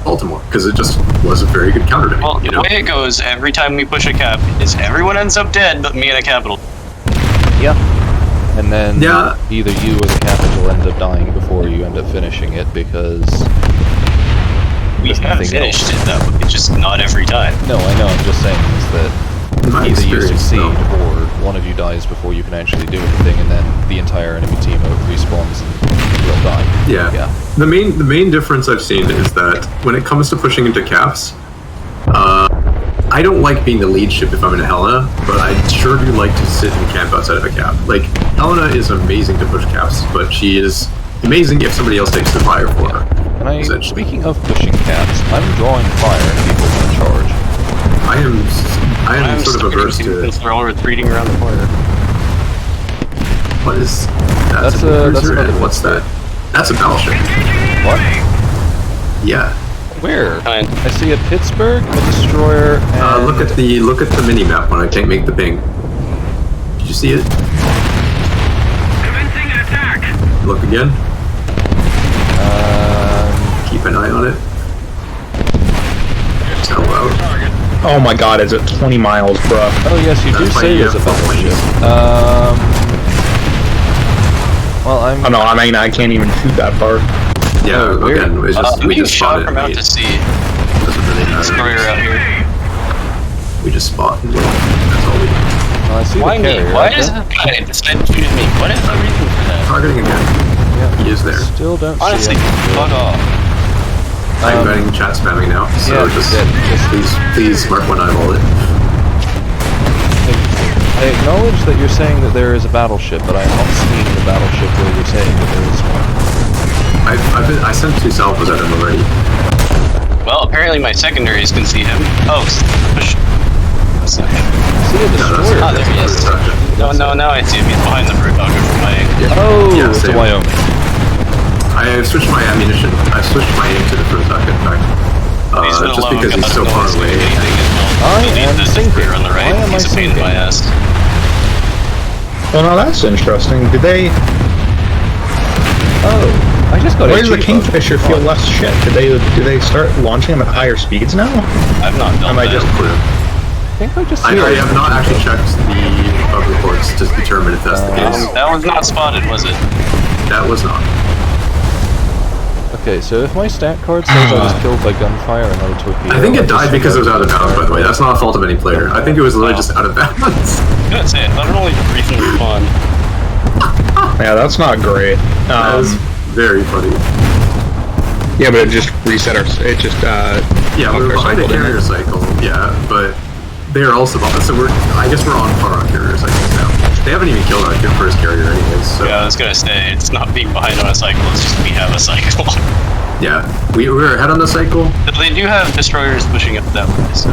Speaker 2: Baltimore because it just was a very good counter to me.
Speaker 3: Well, the way it goes, every time we push a cap, is everyone ends up dead but me and a capital.
Speaker 1: Yeah. And then either you or the capital end up dying before you end up finishing it because
Speaker 3: we have finished it though, it's just not every time.
Speaker 1: No, I know, I'm just saying is that either you succeed or one of you dies before you can actually do anything, and then the entire enemy team respawns and will die.
Speaker 2: Yeah. The main difference I've seen is that when it comes to pushing into caps, I don't like being the lead ship if I'm in a Helena, but I sure do like to sit and camp outside of a cap. Like, Helena is amazing to push caps, but she is amazing if somebody else takes the fire for her.
Speaker 1: And speaking of pushing caps, I'm drawing fire and people want to charge.
Speaker 2: I am sort of averse to it.
Speaker 3: They're all retreating around the corner.
Speaker 2: What is that? That's another what's that? That's a battleship.
Speaker 1: What?
Speaker 2: Yeah.
Speaker 1: Where? I see a Pittsburgh, a destroyer, and
Speaker 2: look at the mini map when I can't make the ping. Did you see it?
Speaker 6: Commencing an attack.
Speaker 2: Look again. Keep an eye on it. Tell out.
Speaker 4: Oh my god, is it 20 miles, bruh?
Speaker 1: Oh yes, you do say there's a battleship. Well,
Speaker 4: Oh no, I mean, I can't even shoot that far.
Speaker 2: Yeah, again, it's just, we just
Speaker 3: shot
Speaker 2: spotted
Speaker 3: from out to sea.
Speaker 2: Doesn't really matter.
Speaker 3: Destroyer out here.
Speaker 2: We just spotted it. That's all we do.
Speaker 1: Well, I see
Speaker 3: Why
Speaker 1: the
Speaker 3: me?
Speaker 1: carrier.
Speaker 3: Why does this guy decide to shoot at me? What is the reason for that?
Speaker 2: Targeting again.
Speaker 1: Yeah.
Speaker 2: He is there.
Speaker 1: Still don't
Speaker 3: Honestly,
Speaker 1: see it.
Speaker 3: fuck off.
Speaker 2: I'm inviting chat spamming now, so just please mark one eyeball it.
Speaker 1: I acknowledge that you're saying that there is a battleship, but I am not seeing the battleship where you're saying that there is one.
Speaker 2: I sent 2 salvos at him already.
Speaker 3: Well, apparently my secondaries can see him. Oh, push.
Speaker 1: See a
Speaker 2: No, that's
Speaker 1: destroyer.
Speaker 3: Oh, there he is. No, now I see him. He's behind the Furtog from my angle.
Speaker 1: Oh,
Speaker 2: Yeah,
Speaker 1: it's a
Speaker 2: same.
Speaker 1: Wyoming.
Speaker 2: I switched my ammunition. I switched my aim to the Furtok, in fact.
Speaker 3: He's been
Speaker 2: Just
Speaker 3: alone,
Speaker 2: because he's
Speaker 3: God,
Speaker 2: so
Speaker 3: no
Speaker 2: far
Speaker 3: one's doing
Speaker 2: away.
Speaker 3: anything as well.
Speaker 1: I
Speaker 3: Delete
Speaker 1: am
Speaker 3: the
Speaker 1: sinking.
Speaker 3: destroyer on the right.
Speaker 1: Why am
Speaker 3: He's
Speaker 1: I
Speaker 3: a pain in my ass.
Speaker 4: Well, now that's interesting. Did they?
Speaker 1: Oh, I just got
Speaker 4: Why does the
Speaker 1: HE bug.
Speaker 4: Kingfisher feel less shit? Do they start launching them at higher speeds now?
Speaker 3: I've not done
Speaker 4: Am I
Speaker 3: that.
Speaker 4: just?
Speaker 1: I think I just
Speaker 2: I
Speaker 1: see it.
Speaker 2: have not actually checked the bug reports to determine if that's the case.
Speaker 3: That one's not spotted, was it?
Speaker 2: That was not.
Speaker 1: Okay, so if my stat card says I was killed by gunfire and not a torpedo...
Speaker 2: I think
Speaker 1: I'll
Speaker 2: it died
Speaker 1: just
Speaker 2: because it was
Speaker 1: go
Speaker 2: out of
Speaker 1: to
Speaker 2: bounds, by the way. That's not a fault of any player. I think it was literally just out of bounds.
Speaker 3: I was gonna say, I thought it only briefly spawned.
Speaker 4: Yeah, that's not great.
Speaker 2: That was very funny.
Speaker 4: Yeah, but it just reset our. It just
Speaker 2: Yeah, we were behind a carrier cycle, yeah, but they're also behind, so I guess we're on par on carrier cycles now. They haven't even killed our first carrier anyways, so
Speaker 3: Yeah, I was gonna say, it's not being behind on a cycle, it's just we have a cycle.
Speaker 2: yeah. We were ahead on the cycle.
Speaker 3: But they do have destroyers pushing up that way, so...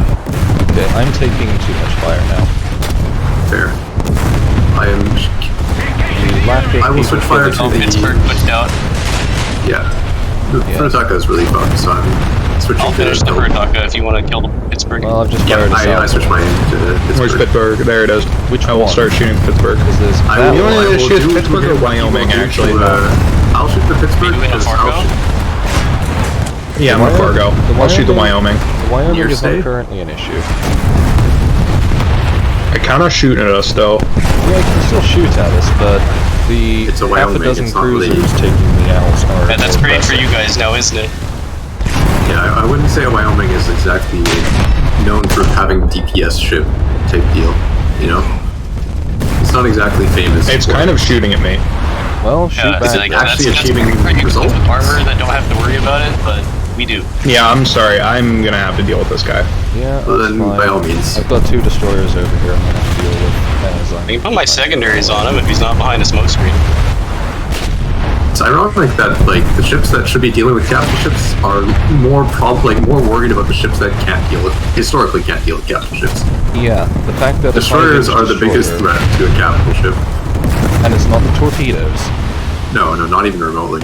Speaker 1: Okay, I'm taking too much fire now.
Speaker 2: Fair. I am...
Speaker 1: The lacking
Speaker 2: I will
Speaker 1: people
Speaker 2: switch fire
Speaker 1: killing
Speaker 2: to the-
Speaker 3: Pittsburgh pushed out.
Speaker 2: Yeah. The
Speaker 1: Yeah.
Speaker 2: Furutaka is really fucked, so I'm switching
Speaker 3: I'll
Speaker 2: to
Speaker 3: finish the
Speaker 2: Hill.
Speaker 3: Furutaka if you want to kill the Pittsburgh.
Speaker 1: Well, I've just
Speaker 2: Yeah,
Speaker 1: fired a
Speaker 2: I
Speaker 1: salvo.
Speaker 2: switched my aim to
Speaker 4: Where's
Speaker 2: Pittsburgh.
Speaker 4: Pittsburgh? There it is.
Speaker 1: Which
Speaker 4: I will
Speaker 1: one?
Speaker 4: start shooting Pittsburgh.
Speaker 1: Is this
Speaker 2: I
Speaker 1: that
Speaker 2: will,
Speaker 4: You want
Speaker 2: I
Speaker 4: to
Speaker 2: will
Speaker 4: shoot
Speaker 2: do
Speaker 4: Pittsburgh or Wyoming, actually?
Speaker 2: I'll shoot the Pittsburgh.
Speaker 3: Are you in a
Speaker 2: because
Speaker 3: Fargo?
Speaker 4: Yeah, I'm a Fargo. I'll shoot the Wyoming.
Speaker 1: The Wyoming
Speaker 2: Your
Speaker 1: is not
Speaker 2: state?
Speaker 1: currently an issue.
Speaker 4: I kind of shooting at us though.
Speaker 1: Yeah, I can still shoot at us, but the
Speaker 2: It's a
Speaker 1: half a
Speaker 2: Wyoming,
Speaker 1: dozen
Speaker 2: it's not really-
Speaker 1: cruisers taking the Owls are
Speaker 3: Yeah, that's
Speaker 1: more
Speaker 3: great for
Speaker 1: aggressive.
Speaker 3: you guys now, isn't it?
Speaker 2: Yeah, I wouldn't say Wyoming is exactly known for having DPS ship type deal, you know? It's not exactly famous.
Speaker 4: It's
Speaker 2: for
Speaker 4: kind
Speaker 2: it.
Speaker 4: of shooting at me.
Speaker 1: Well, shoot
Speaker 3: Yeah,
Speaker 1: back.
Speaker 3: like,
Speaker 2: actually
Speaker 3: that's
Speaker 2: achieving
Speaker 3: great for you with
Speaker 2: results.
Speaker 3: armor that don't have to worry about it, but we do.
Speaker 4: Yeah, I'm sorry. I'm gonna have to deal with this guy.
Speaker 1: Yeah,
Speaker 2: Well,
Speaker 1: that's
Speaker 2: then,
Speaker 1: fine.
Speaker 2: by all means.
Speaker 1: I've got 2 destroyers over here I'm gonna have to deal with.
Speaker 3: I can put my secondaries on him if he's not behind a smoke screen.
Speaker 2: It's ironic that like the ships that should be dealing with capital ships are more more worried about the ships that historically can't deal with capital ships.
Speaker 1: Yeah, the fact that
Speaker 2: Destroyers
Speaker 1: if I
Speaker 2: are
Speaker 1: get a
Speaker 2: the biggest
Speaker 1: destroyer,
Speaker 2: threat to a capital ship.
Speaker 1: and it's not the torpedoes,
Speaker 2: No, not even remotely.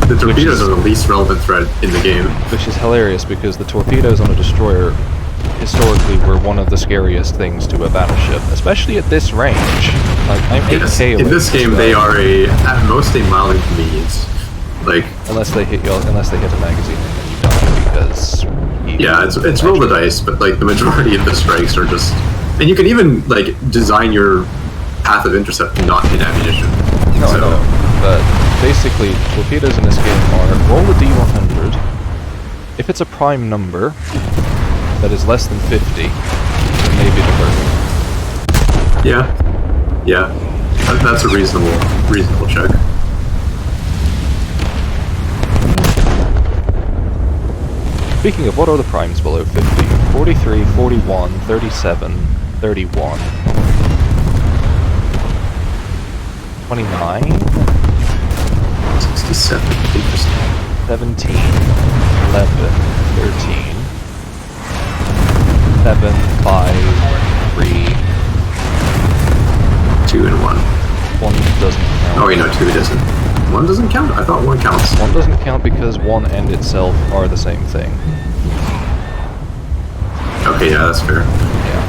Speaker 2: The torpedoes are the least relevant threat in the game.
Speaker 1: which is hilarious because the torpedoes on a destroyer historically were one of the scariest things to a battleship, especially at this range. Like, I'm 8K
Speaker 2: Yes,
Speaker 1: away
Speaker 2: in this
Speaker 1: from
Speaker 2: game
Speaker 1: that.
Speaker 2: they are at most a mild inconvenience. Like,
Speaker 1: Unless they hit a magazine and then you die because...
Speaker 2: yeah, it's roll the dice, but like the majority of the strikes are just, and you can even like design your path of intercept not in ammunition.
Speaker 1: No,
Speaker 2: So,
Speaker 1: I know. But basically, torpedoes in this game are roll a d100. If it's a prime number that is less than 50, then maybe divert.
Speaker 2: yeah, that's a reasonable check.
Speaker 1: Speaking of, what are the primes below 50? 43, 41, 37, 31, 29,
Speaker 2: 67, interesting.
Speaker 1: 17, 11, 13, 7, 5, 3,
Speaker 2: 2 and 1.
Speaker 1: 1 doesn't count.
Speaker 2: Oh wait, no, 2 doesn't. 1 doesn't count? I thought 1 counts.
Speaker 1: 1 doesn't count because 1 and itself are the same thing.
Speaker 2: Okay, yeah, that's fair.
Speaker 1: Yeah.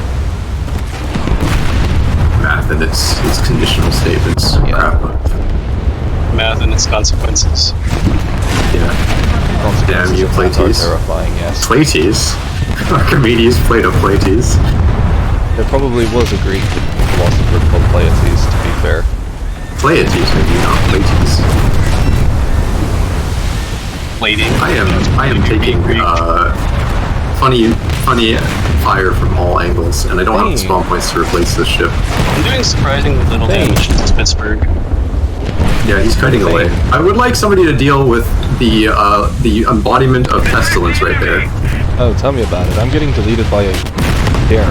Speaker 2: Math and its conditional statements.
Speaker 1: Yeah.
Speaker 2: Crap.
Speaker 3: Math and its consequences.
Speaker 2: Yeah.
Speaker 1: Consequences
Speaker 2: Damn you,
Speaker 1: of math are
Speaker 2: Platies.
Speaker 1: terrifying, yes.
Speaker 2: Platies? Archimedes played a Platies.
Speaker 1: There probably was a Greek philosopher called Plaetes, to be fair.
Speaker 2: Platies, maybe not Platies.
Speaker 3: Plating.
Speaker 2: I am taking funny fire from all angles, and I don't have the
Speaker 1: Hey.
Speaker 2: spawn points to replace this ship.
Speaker 3: I'm doing surprisingly little
Speaker 1: Hey.
Speaker 3: damage to this Pittsburgh.
Speaker 2: Yeah, he's kiting
Speaker 1: Hey.
Speaker 2: away. I would like somebody to deal with the embodiment of pestilence right there.
Speaker 1: Oh, tell me about it. I'm getting deleted by a daring.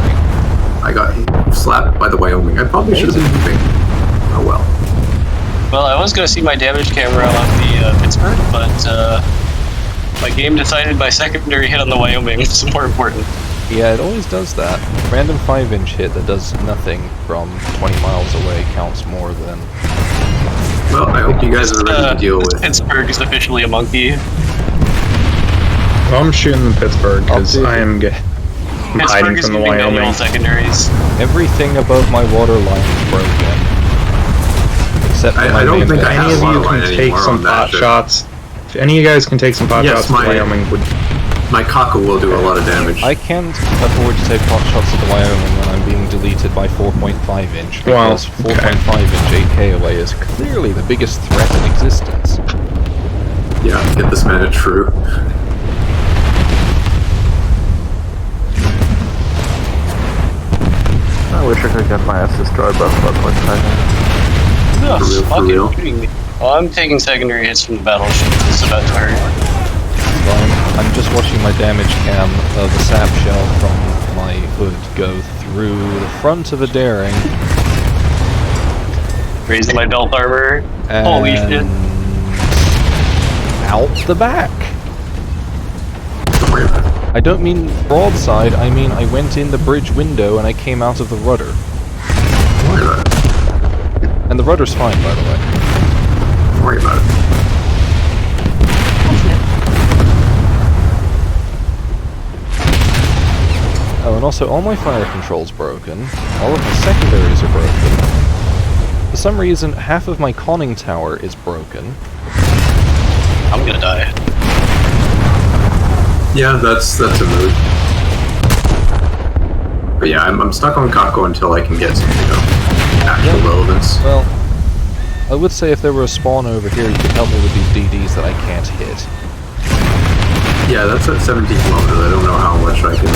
Speaker 2: I got slapped by the Wyoming. I probably should have been moving. Oh well.
Speaker 3: Well, I was gonna see my damage camera on the Pittsburgh, but my game decided my secondary hit on the Wyoming is more important.
Speaker 1: Yeah, it always does that. Random 5-inch hit that does nothing from 20 miles away counts more than...
Speaker 2: Well, I hope you guys are ready to deal with...
Speaker 3: Pittsburgh is officially a monkey.
Speaker 4: Well, I'm shooting the Pittsburgh because I am hiding from the Wyoming.
Speaker 3: Secondaries.
Speaker 1: Everything above my water line is broken. Except for my
Speaker 2: I don't
Speaker 1: main
Speaker 2: think
Speaker 1: base.
Speaker 2: I have
Speaker 4: Any of you
Speaker 2: water line
Speaker 4: can take
Speaker 2: anymore
Speaker 4: some
Speaker 2: on that
Speaker 4: pot
Speaker 2: ship.
Speaker 4: shots. If any of you guys can take some pot
Speaker 2: Yes,
Speaker 4: shots, the Wyoming would.
Speaker 2: My Kaku will do a lot of damage.
Speaker 1: I can't afford to take pot shots at the Wyoming when I'm being deleted by 4.5-inch,
Speaker 4: Well,
Speaker 1: because 4.5-inch 8K away is clearly the biggest threat in existence.
Speaker 2: Yeah, get this man a true.
Speaker 5: I wish I could get my ass destroyed by 4.5.
Speaker 3: No,
Speaker 2: For real, for
Speaker 3: fucking
Speaker 2: real.
Speaker 3: shooting me. Well, I'm taking secondary hits from the battleship. It's about to hurt.
Speaker 1: I'm just watching my damage cam of a sap shell from my hood go through the front of a Daring.
Speaker 3: Raising my belt armor.
Speaker 1: And
Speaker 3: Holy shit.
Speaker 1: out the back.
Speaker 2: Don't worry about it.
Speaker 1: I don't mean broadside, I mean I went in the bridge window and I came out of the rudder.
Speaker 2: Don't worry about it.
Speaker 1: And the rudder's fine, by the way.
Speaker 2: Don't worry about it.
Speaker 1: Oh, and also all my fire control's broken. All of my secondaries are broken. For some reason, half of my conning tower is broken.
Speaker 3: I'm gonna die.
Speaker 2: Yeah, that's a mood. But yeah, I'm stuck on Kako until I can get something of actual relevance.
Speaker 1: Well, I would say if there were a spawn over here, you could help me with these DDs that I can't hit.
Speaker 2: Yeah, that's at 17 kilometers. I don't know how much I can...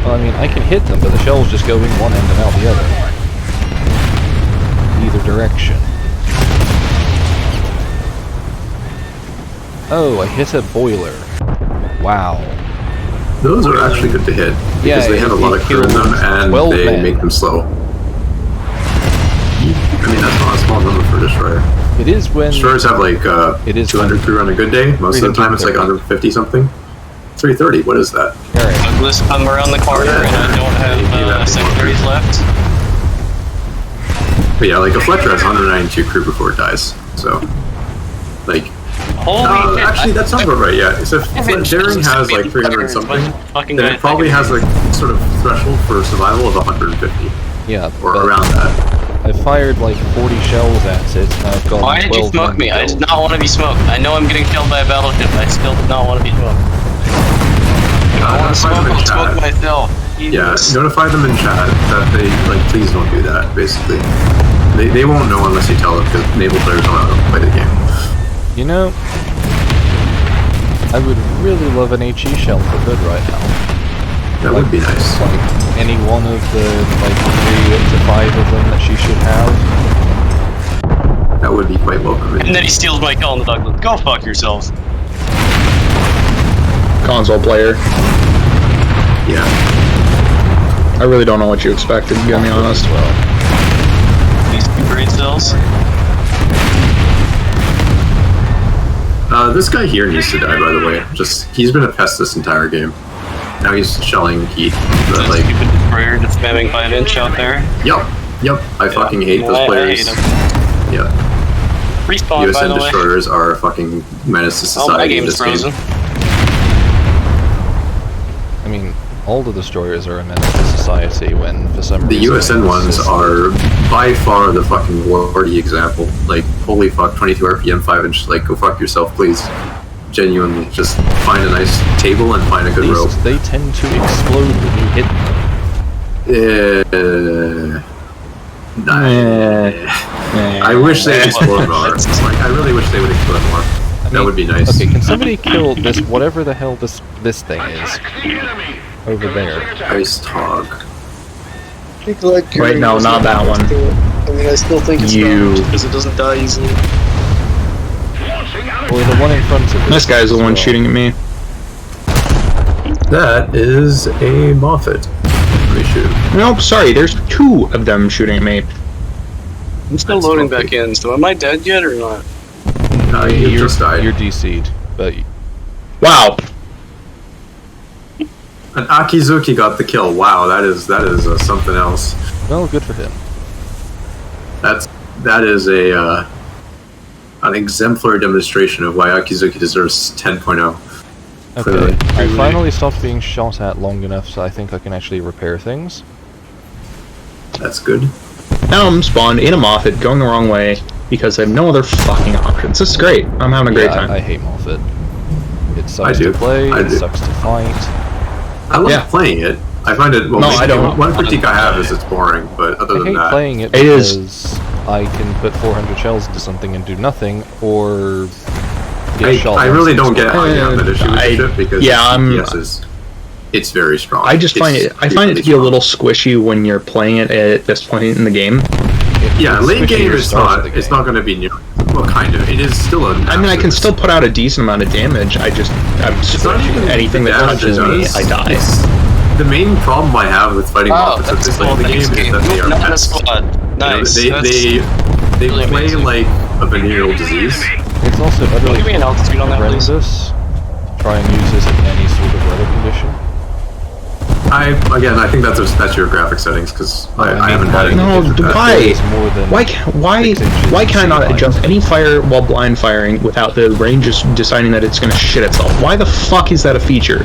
Speaker 1: Well, I mean, I can hit them, but the shells just go in one end and out the other. Either direction. Oh, I hit a boiler. Wow.
Speaker 2: Those are actually good to hit, because
Speaker 1: Yeah,
Speaker 2: they have a
Speaker 1: it
Speaker 2: lot of crew in them,
Speaker 1: kills
Speaker 2: and
Speaker 1: 12
Speaker 2: they
Speaker 1: men.
Speaker 2: make them slow. I mean, that's not a small number for a destroyer.
Speaker 1: It is when...
Speaker 2: Destroyers have like
Speaker 1: It is
Speaker 2: 200 crew on a good day. Most of the time it's like
Speaker 1: 330.
Speaker 2: 150 something. 330, what is that?
Speaker 1: Alright.
Speaker 3: Douglas come around the corner
Speaker 2: yeah.
Speaker 3: and I don't have secondaries left.
Speaker 2: But yeah, like a Fletcher has 192 crew before it dies. So, like,
Speaker 3: Holy shit.
Speaker 2: actually that sounds about right, yeah. So if Daring has like 300 something, then it probably has like sort of threshold for survival of 150.
Speaker 1: Yeah,
Speaker 2: Or
Speaker 1: but
Speaker 2: around that.
Speaker 1: I fired like 40 shells at it, and I've got
Speaker 3: Why did you
Speaker 1: 12
Speaker 3: smoke
Speaker 1: men
Speaker 3: me? I
Speaker 1: killed.
Speaker 3: did not want to be smoked. I know I'm getting killed by a battleship. I still did not want to be smoked. I want to
Speaker 2: Notify them in
Speaker 3: smoke
Speaker 2: chat.
Speaker 3: myself.
Speaker 2: Yeah,
Speaker 3: Jesus.
Speaker 2: notify them in chat that they, like, please don't do that, basically. They won't know unless you tell them, because naval players don't know how to play the game.
Speaker 1: You know, I would really love an HE shell for hood right now.
Speaker 2: That would be nice.
Speaker 1: Like any one of the like 3 to 5 of them that she should have.
Speaker 2: That would be quite welcome.
Speaker 3: And then he steals my kill on the Douglas. Go fuck yourself.
Speaker 4: Console player.
Speaker 2: Yeah.
Speaker 4: I really don't know what you expected, to be honest.
Speaker 3: These two great cells.
Speaker 2: This guy here needs to die, by the way. He's been a pest this entire game. Now he's shelling heat. But,
Speaker 3: That
Speaker 2: like,
Speaker 3: stupid destroyer just spamming 5-inch out there.
Speaker 2: Yep. I fucking hate those
Speaker 3: I
Speaker 2: players.
Speaker 3: hate them.
Speaker 2: Yeah.
Speaker 3: Respawn, by
Speaker 2: USN
Speaker 3: the way.
Speaker 2: destroyers are a fucking menace to
Speaker 3: Oh, my
Speaker 2: society in
Speaker 3: game's
Speaker 2: this game.
Speaker 3: frozen.
Speaker 1: I mean, all the destroyers are a menace to society when, for some
Speaker 2: The
Speaker 1: reason...
Speaker 2: USN ones are by far the fucking wordy example. Like, holy fuck, 22 RPM, 5-inch, like, go fuck yourself, please. Genuinely, just find a nice table and find a good rope.
Speaker 1: They tend to explode when you hit them.
Speaker 2: I wish they'd explode more. Like, I really wish they would explode more. That would be nice.
Speaker 1: Okay, can somebody kill this, whatever the hell this thing is, over there?
Speaker 2: Iced hog.
Speaker 4: Wait, no, not that one.
Speaker 3: I mean, I still think it's
Speaker 4: You.
Speaker 3: because it doesn't die easily.
Speaker 1: Or the one in front of it.
Speaker 4: This guy's the one shooting at me.
Speaker 2: That is a Moffat. Let me shoot him.
Speaker 4: Nope, sorry, there's 2 of them shooting at me.
Speaker 3: I'm still
Speaker 2: That's
Speaker 3: loading
Speaker 2: okay.
Speaker 3: back in, so am I dead yet or not?
Speaker 2: You just died.
Speaker 1: You're DC'd, but
Speaker 4: Wow.
Speaker 2: And Akizuki got the kill. Wow, that is something else.
Speaker 1: well, good for him.
Speaker 2: That is a an exemplary demonstration of why Akizuki deserves 10.0.
Speaker 1: Okay, I finally stopped being shot at long enough so I think I can actually repair things.
Speaker 2: That's good.
Speaker 4: Now I'm spawned in a Moffat, going the wrong way, because I have no other fucking options. This is great. I'm having a great time.
Speaker 1: I hate Moffat. It sucks
Speaker 2: I do.
Speaker 1: to play,
Speaker 2: I
Speaker 1: it
Speaker 2: do.
Speaker 1: sucks to fight.
Speaker 2: I like
Speaker 4: Yeah.
Speaker 2: playing it. I find it. Well,
Speaker 4: No, I don't.
Speaker 2: One critique I have is it's boring, but other
Speaker 1: I
Speaker 2: than
Speaker 1: hate
Speaker 2: that,
Speaker 1: playing it
Speaker 4: It is.
Speaker 1: because I can put 400 shells into something and do nothing, or get shot.
Speaker 2: I
Speaker 1: once
Speaker 2: really
Speaker 1: and
Speaker 2: don't get how you have that issue with
Speaker 4: I-
Speaker 2: the ship because
Speaker 4: yeah, I'm-
Speaker 2: DPS is it's very strong.
Speaker 4: I just find
Speaker 2: It's
Speaker 4: it. I find it to be a
Speaker 2: really
Speaker 4: little squishy when you're playing it at this point in the game.
Speaker 2: Yeah,
Speaker 1: It's
Speaker 2: late
Speaker 1: squishy
Speaker 2: game
Speaker 1: your
Speaker 2: is
Speaker 1: start of
Speaker 2: not.
Speaker 1: the
Speaker 2: It's
Speaker 1: game.
Speaker 2: not going to be near. Well, kind of. It is still a.
Speaker 4: I mean, I can still put out a decent amount of damage. I'm
Speaker 2: It's not
Speaker 4: squishing
Speaker 2: even
Speaker 4: anything
Speaker 2: the
Speaker 4: that
Speaker 2: damage
Speaker 4: touches
Speaker 2: it
Speaker 4: me.
Speaker 2: does.
Speaker 4: I die.
Speaker 2: It's- the main problem I have with fighting
Speaker 3: Oh,
Speaker 2: Moffats at
Speaker 3: that's
Speaker 2: this
Speaker 3: cool.
Speaker 2: late in the game is
Speaker 3: Thanks,
Speaker 2: that they are
Speaker 3: Not in a
Speaker 2: pets.
Speaker 3: squad. Nice.
Speaker 2: You know, they
Speaker 3: Really
Speaker 2: play
Speaker 3: amazing.
Speaker 2: like a venereal disease.
Speaker 1: It's also
Speaker 3: Can you
Speaker 1: utterly
Speaker 3: give me an altitude on that, please?
Speaker 1: horrendous to try and use this in any sort of weather condition.
Speaker 2: I think that's your graphic settings because I haven't had any.
Speaker 4: No,
Speaker 2: issues with that.
Speaker 4: why?
Speaker 1: It's more than
Speaker 4: Why can I not adjust any fire while blind firing without the range just deciding that it's gonna shit itself? Why the fuck is that a feature?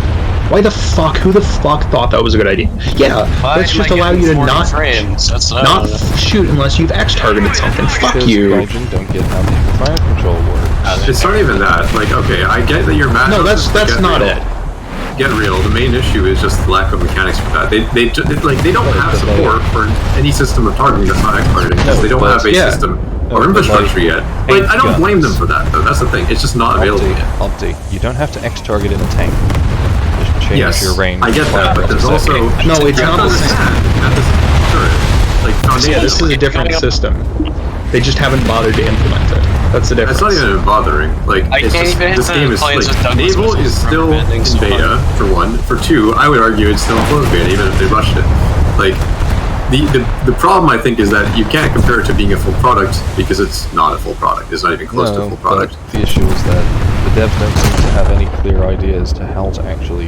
Speaker 4: Why the fuck? Who the fuck thought that was a good idea? Yeah,
Speaker 3: Why
Speaker 4: let's
Speaker 3: am
Speaker 4: just
Speaker 3: I
Speaker 4: allow
Speaker 3: getting
Speaker 4: you to
Speaker 3: 40
Speaker 4: not
Speaker 3: frames? That's what I
Speaker 4: not
Speaker 3: wanna know.
Speaker 4: shoot unless you've X targeted something. Fuck
Speaker 1: because
Speaker 4: you.
Speaker 1: Gaijin don't get how the fire control works.
Speaker 2: It's not even that. Like, okay, I get that you're mad.
Speaker 4: No, that's not it.
Speaker 2: Get real. The main issue is just the lack of mechanics for that. They don't have support for any system of targeting that's not X targeting because they don't have a
Speaker 4: yeah.
Speaker 2: system
Speaker 1: No,
Speaker 2: or
Speaker 1: but
Speaker 2: infrastructure
Speaker 1: like,
Speaker 2: yet. But I don't
Speaker 1: guns.
Speaker 2: blame them for that though. That's the thing. It's just not available yet.
Speaker 1: Opti, you don't have to X target in a tank. Just change
Speaker 2: Yes,
Speaker 1: your range.
Speaker 2: I get that, but there's also
Speaker 4: No, it's
Speaker 2: you have
Speaker 4: not
Speaker 2: to
Speaker 4: the same.
Speaker 2: understand that this is turret. Like foundation.
Speaker 4: Yeah, this is a different system. They just haven't bothered to implement it. That's the difference.
Speaker 2: It's not even bothering. Like,
Speaker 3: I
Speaker 2: it's
Speaker 3: can't
Speaker 2: just,
Speaker 3: even hit
Speaker 2: this
Speaker 3: the
Speaker 2: game is
Speaker 3: planes
Speaker 2: like
Speaker 3: with Douglas
Speaker 2: Naval
Speaker 3: missiles
Speaker 2: is
Speaker 3: from
Speaker 2: still in
Speaker 3: bending so
Speaker 2: beta for one. For two, I would argue it's still in closed beta, even if they rushed it. Like, the problem I think is that you can't compare it to being a full product because it's not a full product. It's not even close to a
Speaker 1: No,
Speaker 2: full product.
Speaker 1: but the issue is that the devs don't seem to have any clear idea as to how to actually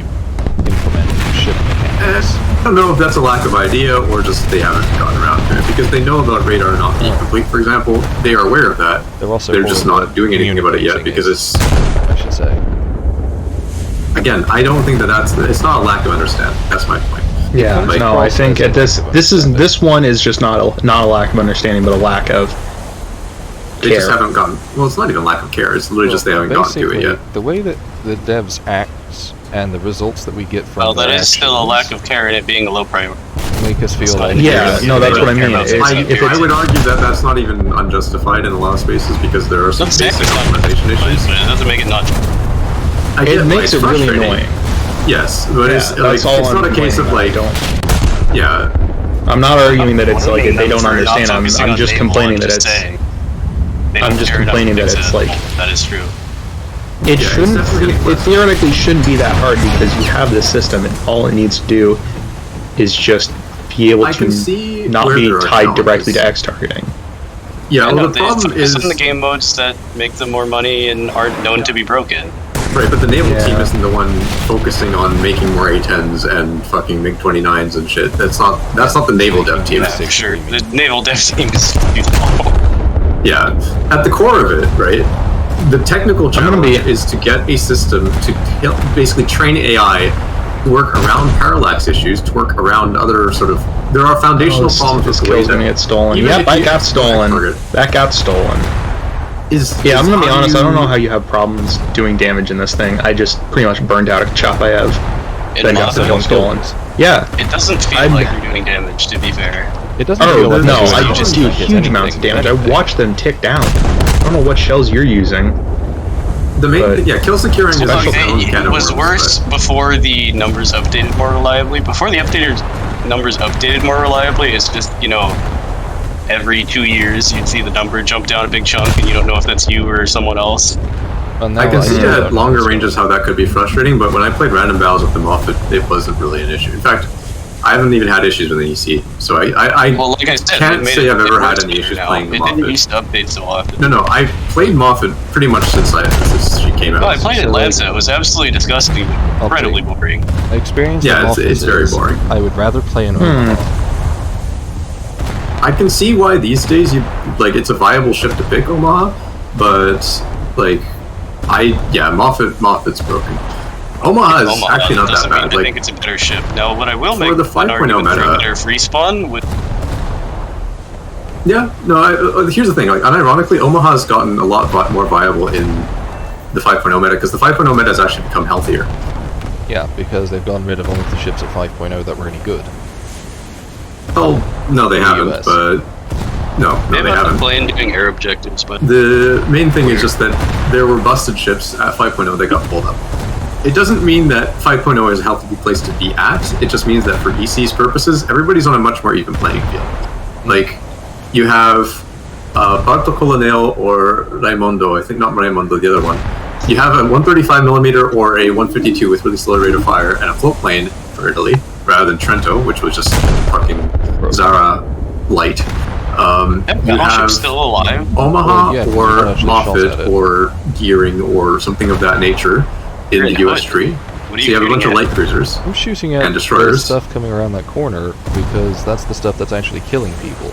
Speaker 1: implement ship mechanics.
Speaker 2: I don't know if that's a lack of idea or just they haven't gotten around to it because they know about radar not being complete. For example, they are aware of that.
Speaker 1: They're also
Speaker 2: They're just
Speaker 1: horrible
Speaker 2: not doing anything about it yet
Speaker 1: communicating
Speaker 2: because
Speaker 1: it,
Speaker 2: it's.
Speaker 1: I should say.
Speaker 2: Again, I don't think that's. It's not a lack of understanding. That's my point.
Speaker 4: Yeah,
Speaker 2: Like,
Speaker 4: no, I think at this one is just not a lack of understanding, but a lack of
Speaker 2: They just
Speaker 4: care.
Speaker 2: haven't gotten. Well, it's not even lack of care. It's literally just they haven't gotten to it
Speaker 1: Basically,
Speaker 2: yet.
Speaker 1: the way that the devs act and the results that we get from
Speaker 3: Well, that
Speaker 1: their
Speaker 3: is still a
Speaker 1: actions
Speaker 3: lack of care in it being a low priority.
Speaker 1: make us feel like
Speaker 4: Yeah, no, that's what I mean.
Speaker 3: About
Speaker 4: It's-
Speaker 3: safety.
Speaker 4: if it's-
Speaker 2: I would argue that that's not even unjustified in a lot of spaces because there are some
Speaker 3: Let's say
Speaker 2: basic
Speaker 3: it's not
Speaker 2: implementation issues.
Speaker 3: but it doesn't make it not.
Speaker 2: I get
Speaker 4: It
Speaker 2: why
Speaker 4: makes
Speaker 2: it's
Speaker 4: it really
Speaker 2: frustrating.
Speaker 4: annoying.
Speaker 2: Yes, but
Speaker 4: Yeah,
Speaker 2: it's like
Speaker 4: that's all
Speaker 2: it's
Speaker 4: I'm
Speaker 2: not a case of
Speaker 4: complaining
Speaker 2: like
Speaker 4: about. I don't.
Speaker 2: yeah.
Speaker 4: I'm not arguing that it's
Speaker 3: What
Speaker 4: like
Speaker 3: do you
Speaker 4: they
Speaker 3: mean
Speaker 4: don't
Speaker 3: for not
Speaker 4: understand.
Speaker 3: focusing
Speaker 4: I'm
Speaker 3: on
Speaker 4: just
Speaker 3: naval
Speaker 4: complaining
Speaker 3: and
Speaker 4: that
Speaker 3: just
Speaker 4: it's.
Speaker 3: saying they
Speaker 4: I'm
Speaker 3: don't
Speaker 4: just
Speaker 3: care enough
Speaker 4: complaining
Speaker 3: to
Speaker 4: that
Speaker 3: fix
Speaker 4: it's
Speaker 3: it.
Speaker 4: like
Speaker 3: That is true.
Speaker 4: it
Speaker 2: Yeah, it's
Speaker 4: shouldn't.
Speaker 2: definitely
Speaker 4: It theoretically shouldn't be that hard because you have this system, and all it needs to do is just be able
Speaker 2: I
Speaker 4: to
Speaker 2: can see
Speaker 4: not
Speaker 2: where
Speaker 4: be
Speaker 2: there are
Speaker 4: tied directly
Speaker 2: challenges.
Speaker 4: to X targeting.
Speaker 2: Yeah,
Speaker 3: I know,
Speaker 2: well, the problem is
Speaker 3: in the game modes that make them more money and aren't known to be broken.
Speaker 2: right, but the naval
Speaker 4: Yeah.
Speaker 2: team isn't the one focusing on making more A-10s and fucking MiG-29s and shit. That's not the naval dev team.
Speaker 3: Yeah, for sure. The naval dev team is too small.
Speaker 2: Yeah, at the core of it, right? The technical
Speaker 4: gonna
Speaker 2: challenge
Speaker 4: be-
Speaker 2: is to get a system to basically train AI to work around parallax issues, to work around other sort of. There are foundational problems
Speaker 4: This
Speaker 2: with the way
Speaker 4: kill's gonna
Speaker 2: that
Speaker 4: get stolen.
Speaker 2: even
Speaker 4: Yep,
Speaker 2: if
Speaker 4: that
Speaker 2: you-
Speaker 4: got stolen.
Speaker 2: target
Speaker 4: That got stolen.
Speaker 2: is.
Speaker 4: Yeah, I'm
Speaker 2: is
Speaker 4: gonna be
Speaker 2: how
Speaker 4: honest. I don't
Speaker 2: you-
Speaker 4: know how you have problems doing damage in this thing. I just pretty much burned out a chop I have.
Speaker 3: It
Speaker 4: Then got
Speaker 3: also
Speaker 4: the kill
Speaker 3: don't-
Speaker 4: stolen. Yeah.
Speaker 3: It doesn't feel
Speaker 4: I'm-
Speaker 3: like you're doing damage, to be fair.
Speaker 1: It doesn't
Speaker 4: Oh
Speaker 1: feel like
Speaker 4: no,
Speaker 1: they're doing
Speaker 4: I
Speaker 1: anything
Speaker 4: just do
Speaker 1: like it's
Speaker 4: huge amounts of
Speaker 1: anything,
Speaker 4: damage. I
Speaker 1: anything.
Speaker 4: watch them tick down. I don't know what shells you're using.
Speaker 2: The main,
Speaker 4: but-
Speaker 2: yeah, kill securing is
Speaker 4: Special-
Speaker 2: its own can
Speaker 3: It
Speaker 2: of
Speaker 3: was
Speaker 2: worms,
Speaker 3: worse before the numbers updated more reliably. Before the numbers updated more reliably, it's just, every 2 years you'd see the number jump down a big chunk and you don't know if that's you or someone else.
Speaker 1: Well, now
Speaker 2: I can see
Speaker 1: still
Speaker 2: at
Speaker 1: don't
Speaker 2: longer
Speaker 1: know.
Speaker 2: ranges how that could be frustrating, but when I played random battles with the Moffat, it wasn't really an issue. In fact, I haven't even had issues with an EC, so I
Speaker 3: Well, like I said,
Speaker 2: can't
Speaker 3: they made
Speaker 2: say
Speaker 3: it-
Speaker 2: I've
Speaker 3: it
Speaker 2: ever had
Speaker 3: works
Speaker 2: any
Speaker 3: better
Speaker 2: issues
Speaker 3: now.
Speaker 2: playing the
Speaker 3: It didn't
Speaker 2: Moffat.
Speaker 3: used to update so often.
Speaker 2: No, I've played Moffat pretty much since she came out.
Speaker 3: No, I played
Speaker 1: So,
Speaker 3: it
Speaker 1: like-
Speaker 3: Lancet. It was absolutely disgusting, incredibly boring.
Speaker 1: My experience
Speaker 2: Yeah,
Speaker 1: with
Speaker 2: it's-
Speaker 1: Moffat
Speaker 2: it's very
Speaker 1: is
Speaker 2: boring.
Speaker 1: I would rather play an Omaha.
Speaker 2: I can see why these days it's a viable ship to pick, Omaha, but Moffat's broken. Omaha is
Speaker 3: Omaha
Speaker 2: actually not that
Speaker 3: doesn't mean
Speaker 2: bad.
Speaker 3: I think it's a better ship. Now, what I will
Speaker 2: for
Speaker 3: make
Speaker 2: the
Speaker 3: an
Speaker 2: 5.0
Speaker 3: argument for
Speaker 2: meta-
Speaker 3: a better free spawn with
Speaker 2: here's the thing. Unironically, Omaha's gotten a lot more viable in the 5.0 meta because the 5.0 meta has actually become healthier.
Speaker 1: Yeah, because they've gotten rid of all of the ships at 5.0 that were any good.
Speaker 2: Oh, no, they
Speaker 1: In the
Speaker 2: haven't.
Speaker 1: US.
Speaker 2: But no,
Speaker 3: they
Speaker 2: they
Speaker 3: have
Speaker 2: haven't.
Speaker 3: a plane doing air objectives, but
Speaker 2: The main thing is just that there were busted ships at 5.0 that got pulled up. It doesn't mean that 5.0 is a healthy place to be at. It just means that for EC's purposes, everybody's on a much more even playing field. Like, you have Barto Colonel or Raimondo, I think not Raimondo, the other one. You have a 135mm or a 152 with really slow rate of fire and a float plane for Italy, rather than Trento, which was just fucking Zara light. You
Speaker 3: Battleship's
Speaker 2: have
Speaker 3: still alive.
Speaker 2: Omaha
Speaker 1: Well, yeah,
Speaker 2: or
Speaker 1: someone actually shot
Speaker 2: Moffat
Speaker 1: at it.
Speaker 2: or Gearing or something of that nature in
Speaker 3: You're
Speaker 2: the
Speaker 3: in
Speaker 2: US
Speaker 3: Hood.
Speaker 2: tree.
Speaker 3: What are
Speaker 2: So you have a bunch of
Speaker 3: shooting
Speaker 2: light cruisers.
Speaker 1: I'm shooting at
Speaker 2: And
Speaker 1: the
Speaker 2: destroyers.
Speaker 1: stuff coming around that corner because that's the stuff that's actually killing people.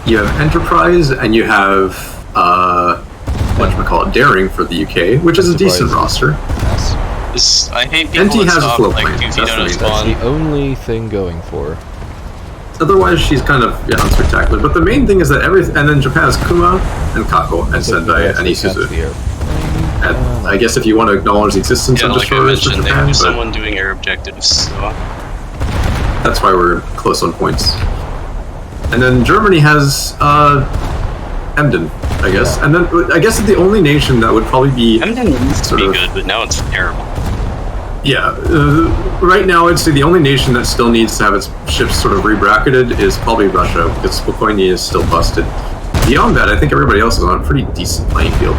Speaker 2: You have Enterprise and you have whatchamacallit, Daring for the UK, which is a decent
Speaker 1: Enterprise.
Speaker 2: roster.
Speaker 1: Yes.
Speaker 3: I hate people
Speaker 2: NT
Speaker 3: that
Speaker 2: has a
Speaker 3: stop
Speaker 2: float
Speaker 3: like
Speaker 2: plane,
Speaker 3: 2 feet
Speaker 2: that's
Speaker 3: out
Speaker 2: the
Speaker 3: of
Speaker 2: main-
Speaker 1: That's
Speaker 3: spawn.
Speaker 1: the only thing going for.
Speaker 2: Otherwise, she's kind of unspectacular. But the main thing is that and then Japan has Kuma and Kako and Sendai and
Speaker 1: Actually catch
Speaker 2: Isuzu.
Speaker 1: the air.
Speaker 2: And I guess if you want to acknowledge the existence
Speaker 3: Yeah,
Speaker 2: of
Speaker 3: like I
Speaker 2: destroyers for
Speaker 3: mentioned, they
Speaker 2: Japan,
Speaker 3: have
Speaker 2: but
Speaker 3: someone doing air objectives, so
Speaker 2: that's why we're close on points. And then Germany has Emden, I guess. And then I guess the only nation that would probably be
Speaker 3: Emden used to
Speaker 2: sort
Speaker 3: be
Speaker 2: of-
Speaker 3: good, but now it's terrible.
Speaker 2: Yeah, right now I'd say the only nation that still needs to have its ships sort of re-bracketed is probably Russia, because Spokojny is still busted. Beyond that, I think everybody else is on a pretty decent playing field.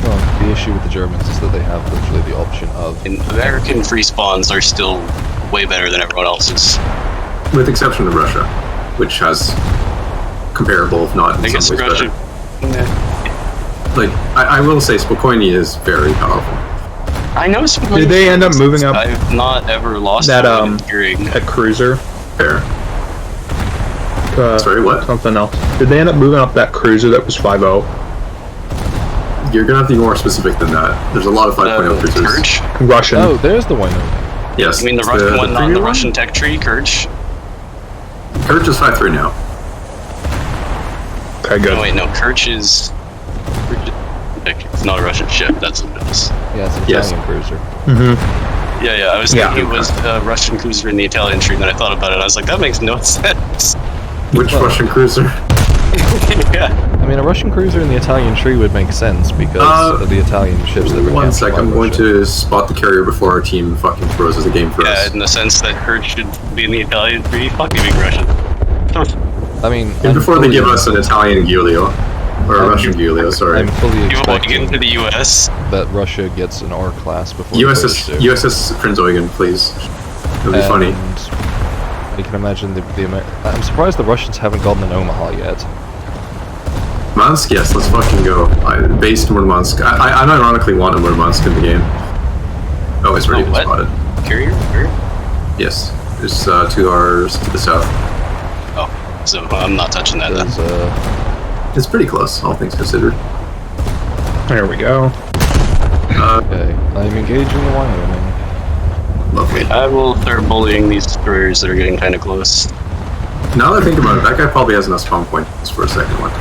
Speaker 1: Well, the issue with the Germans is that they have literally the option of
Speaker 3: And American free spawns are still way better than everyone else's.
Speaker 2: With exception of Russia, which has comparable, if not
Speaker 3: I
Speaker 2: in
Speaker 3: guess
Speaker 2: some ways
Speaker 3: Russia.
Speaker 2: better. Like, I will say Spokojny is very powerful.
Speaker 3: I know.
Speaker 4: Did they end up moving up
Speaker 3: I've not ever lost
Speaker 4: that,
Speaker 3: one in hearing.
Speaker 4: That cruiser?
Speaker 2: Fair.
Speaker 4: Uh,
Speaker 2: Sorry, what?
Speaker 4: Something else. Did they end up moving up that cruiser that was 5.0?
Speaker 2: You're gonna have to be more specific than that. There's a lot of 5.0 cruisers.
Speaker 3: Kirch?
Speaker 4: Russian.
Speaker 1: Oh, there's the one.
Speaker 2: Yes.
Speaker 3: I mean the
Speaker 2: it's
Speaker 3: Russian one, not
Speaker 2: premium
Speaker 3: the Russian tech tree, Kirch.
Speaker 2: Kirch is 5.3 now.
Speaker 4: Okay, good.
Speaker 3: No, wait, no, Kirch is. It's not a Russian ship. That's what it is.
Speaker 1: Yeah, it's an
Speaker 2: Yes.
Speaker 1: Italian cruiser.
Speaker 4: Mm-hmm.
Speaker 3: Yeah. I was
Speaker 4: Yeah.
Speaker 3: thinking it was a Russian cruiser in the Italian tree, and then I thought about it. And I was like, that makes no sense.
Speaker 2: Which
Speaker 1: Well-
Speaker 2: Russian cruiser?
Speaker 3: Yeah.
Speaker 1: I mean, a Russian cruiser in the Italian tree would make sense because of the Italian ships that were
Speaker 2: One
Speaker 1: captured
Speaker 2: sec,
Speaker 1: by
Speaker 2: I'm going
Speaker 1: Russia.
Speaker 2: to spot the carrier before our team fucking throws us a game for
Speaker 3: Yeah,
Speaker 2: us.
Speaker 3: in the sense that Kirch should be in the Italian tree. Fuck you, being Russian.
Speaker 1: I mean,
Speaker 2: And before they
Speaker 1: fully-
Speaker 2: give us an Italian Giulio. Or a
Speaker 1: I'm-
Speaker 2: Russian Giulio, sorry.
Speaker 1: I'm fully
Speaker 3: You want to get into
Speaker 1: expecting
Speaker 3: the U.S.?
Speaker 1: that Russia gets an R class before the
Speaker 2: USS
Speaker 1: British do.
Speaker 2: USS Prince Eugen, please. It'll be funny.
Speaker 1: And I can imagine I'm surprised the Russians haven't gotten an Omaha yet.
Speaker 2: Murmansk, yes, let's fucking go. Based Murmansk. I unironically want a Murmansk in the game. Oh, it's already been
Speaker 3: what?
Speaker 2: spotted.
Speaker 3: Carrier? Where?
Speaker 2: Yes. There's 2 hours to the south.
Speaker 3: Oh, so I'm not touching that then.
Speaker 1: There's
Speaker 2: It's pretty close, all things considered.
Speaker 4: There we go.
Speaker 1: okay. I'm engaging the Wyoming.
Speaker 2: Lovely.
Speaker 3: I will start bullying these destroyers that are getting kind of close.
Speaker 2: Now that I think about it, that guy probably has enough spawn points for a second one.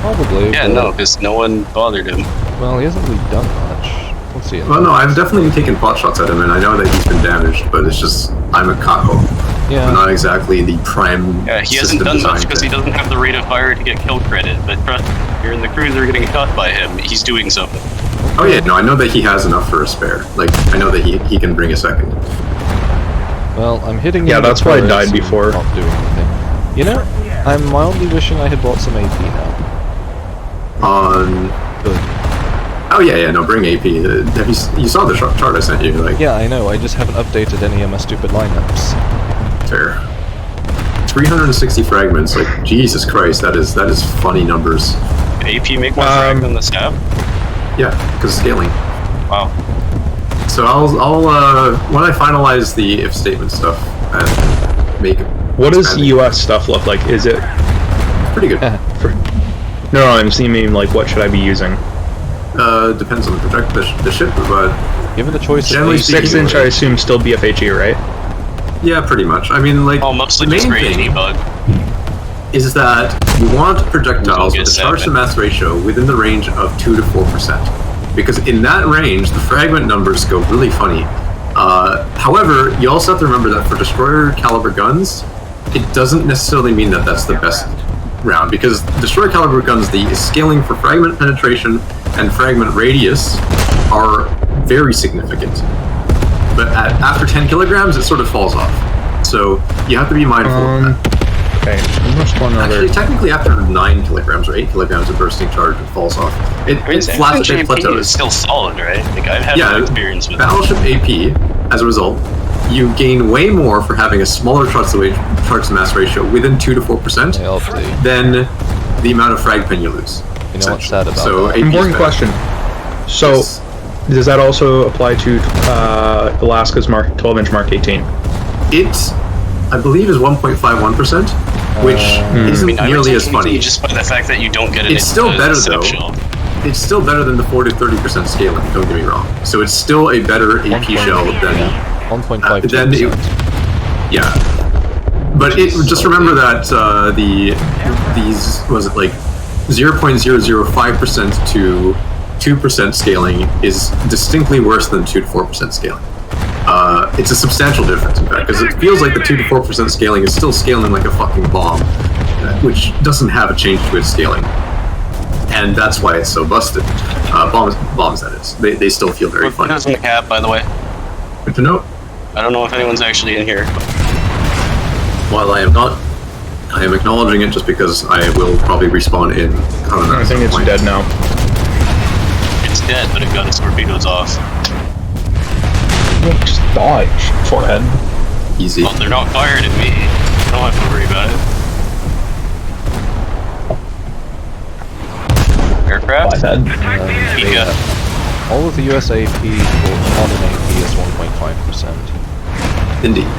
Speaker 1: Probably.
Speaker 3: Yeah,
Speaker 1: but-
Speaker 3: no, because no one bothered him.
Speaker 1: Well, he hasn't really done much. Let's see.
Speaker 2: Well, no, I've definitely taken pot shots at him, and I know that he's been damaged, but it's just, I'm a Kako.
Speaker 1: Yeah.
Speaker 2: I'm not exactly the prime
Speaker 3: Yeah, he hasn't
Speaker 2: system
Speaker 3: done
Speaker 2: design
Speaker 3: much because he
Speaker 2: thing.
Speaker 3: doesn't have the rate of fire to get kill credit. But trust me, you're in the cruiser getting shot by him. He's doing something.
Speaker 2: Oh yeah, no, I know that he has enough for a spare. Like, I know that he can bring a second.
Speaker 1: Well, I'm hitting.
Speaker 4: Yeah,
Speaker 1: the
Speaker 4: that's why I
Speaker 1: turrets
Speaker 4: died
Speaker 1: and
Speaker 4: before.
Speaker 1: Not doing anything. You know, I'm mildly wishing I had bought some AP now.
Speaker 2: On
Speaker 1: Good.
Speaker 2: Oh yeah, no, bring AP. You saw the chart I sent you, like.
Speaker 1: Yeah, I know. I just haven't updated any of my stupid lineups.
Speaker 2: Fair. 360 fragments, like Jesus Christ, that is funny numbers.
Speaker 3: AP make more frag than the stab?
Speaker 2: Yeah, because scaling.
Speaker 3: Wow.
Speaker 2: So I'll when I finalize the if statement stuff and make it.
Speaker 4: What does US stuff look like? Is it
Speaker 2: pretty good?
Speaker 4: No, I'm seeing like what should I be using?
Speaker 2: Depends on the project, the ship, but
Speaker 1: given the choice,
Speaker 2: generally
Speaker 1: of
Speaker 4: 6-inch, I assume still BFHE, right?
Speaker 2: Yeah, pretty much. I mean, like,
Speaker 3: mostly
Speaker 2: the
Speaker 3: just
Speaker 2: main
Speaker 3: great
Speaker 2: thing
Speaker 3: debug.
Speaker 2: is that you want projectiles with a charge to
Speaker 3: 7.
Speaker 2: mass ratio within the range of 2 to 4%. Because in that range, the fragment numbers go really funny. However, you also have to remember that for destroyer caliber guns, it doesn't necessarily mean that that's the best round, because destroyer caliber guns, the scaling for fragment penetration and fragment radius are very significant. But after 10 kilograms, it sort of falls off. So you have to be mindful of that.
Speaker 4: Okay,
Speaker 2: Actually, technically after 9 kilograms or 8 kilograms of bursting charge, it falls off. It plateaus.
Speaker 3: It's still solid, right? Like, I've had no experience with
Speaker 2: Battleship AP, as a result, you gain way more for having a smaller charge to mass ratio within 2 to 4% than the amount of frag pen you lose.
Speaker 1: You know what's sad about that?
Speaker 4: Important question. So, does that also apply to Alaska's 12-inch Mark 18?
Speaker 2: It, I believe, is 1.51%, which isn't nearly as funny.
Speaker 3: Just by the fact that you don't get it.
Speaker 2: It's still better though. It's still better than the 4 to 30% scaling. Don't get me wrong. So it's still a better AP shell than
Speaker 1: 1.52%.
Speaker 2: Yeah, but just remember that these was it like 0.005% to 2% scaling is distinctly worse than 2 to 4% scaling. It's a substantial difference, in fact, because it feels like the 2 to 4% scaling is still scaling like a fucking bomb, which doesn't have a change to its scaling, and that's why it's so busted. Bombs, that is. They still feel very funny.
Speaker 3: Who's in the cab, by the way?
Speaker 2: Good to know.
Speaker 3: I don't know if anyone's actually in here.
Speaker 2: While I am not, I am acknowledging it just because I will probably respawn in.
Speaker 4: I think it's dead now.
Speaker 3: It's dead, but it got its torpedoes off.
Speaker 4: Just dodge, forehead.
Speaker 2: Easy.
Speaker 3: Well, they're not fired at me. I don't have to worry about it. Aircraft?
Speaker 1: All of the US AP for modern AP is 1.5%.
Speaker 2: Indeed.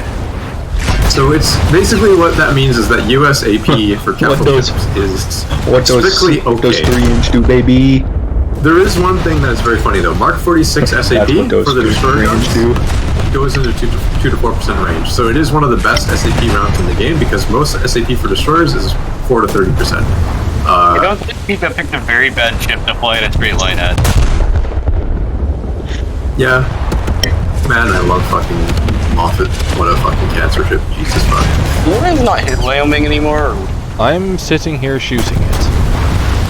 Speaker 2: So it's basically what that means is that US AP for capital ships is strictly okay.
Speaker 4: What those 3-inch do, baby?
Speaker 2: There is one thing that is very funny though. Mark 46 SAP for the destroyer guns goes into 2 to 4% range. So it is one of the best SAP rounds in the game because most SAP for destroyers is 4 to 30%.
Speaker 3: I don't think I picked a very bad ship to fly in a straight line at.
Speaker 2: Yeah. Man, I love fucking Moffat. What a fucking cancer ship. Jesus fuck.
Speaker 3: Lauren's not hit Wyoming anymore?
Speaker 1: I'm sitting here shooting it.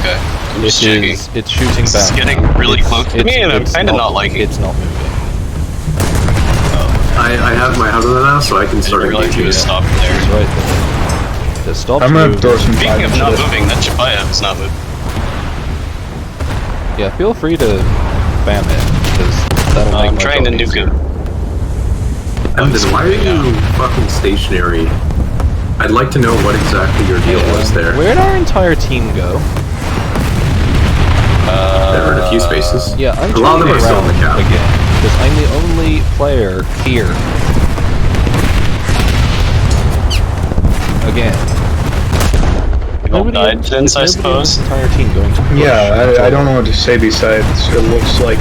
Speaker 3: Okay.
Speaker 1: It's shooting back.
Speaker 3: It's getting really close to me and I'm kind of not liking it.
Speaker 1: It's not moving.
Speaker 2: I have my Hazard now, so I can start engaging it.
Speaker 3: Stop there.
Speaker 1: It's right there. Stop.
Speaker 4: I'm gonna throw some
Speaker 3: Speaking of not moving, that Chipaya is not moving.
Speaker 1: Yeah, feel free to spam it, because that'll make
Speaker 3: I'm trying to nuke it.
Speaker 2: Emden, why are you fucking stationary? I'd like to know what exactly your deal was there.
Speaker 1: Where'd our entire team go?
Speaker 2: There were in a few spaces.
Speaker 1: Yeah, I'm
Speaker 2: a lot of them are still in the cab.
Speaker 1: Again, because I'm the only player here. Again.
Speaker 3: All died since, I suppose.
Speaker 1: Entire team going to
Speaker 4: yeah, I don't know what to say besides it looks like.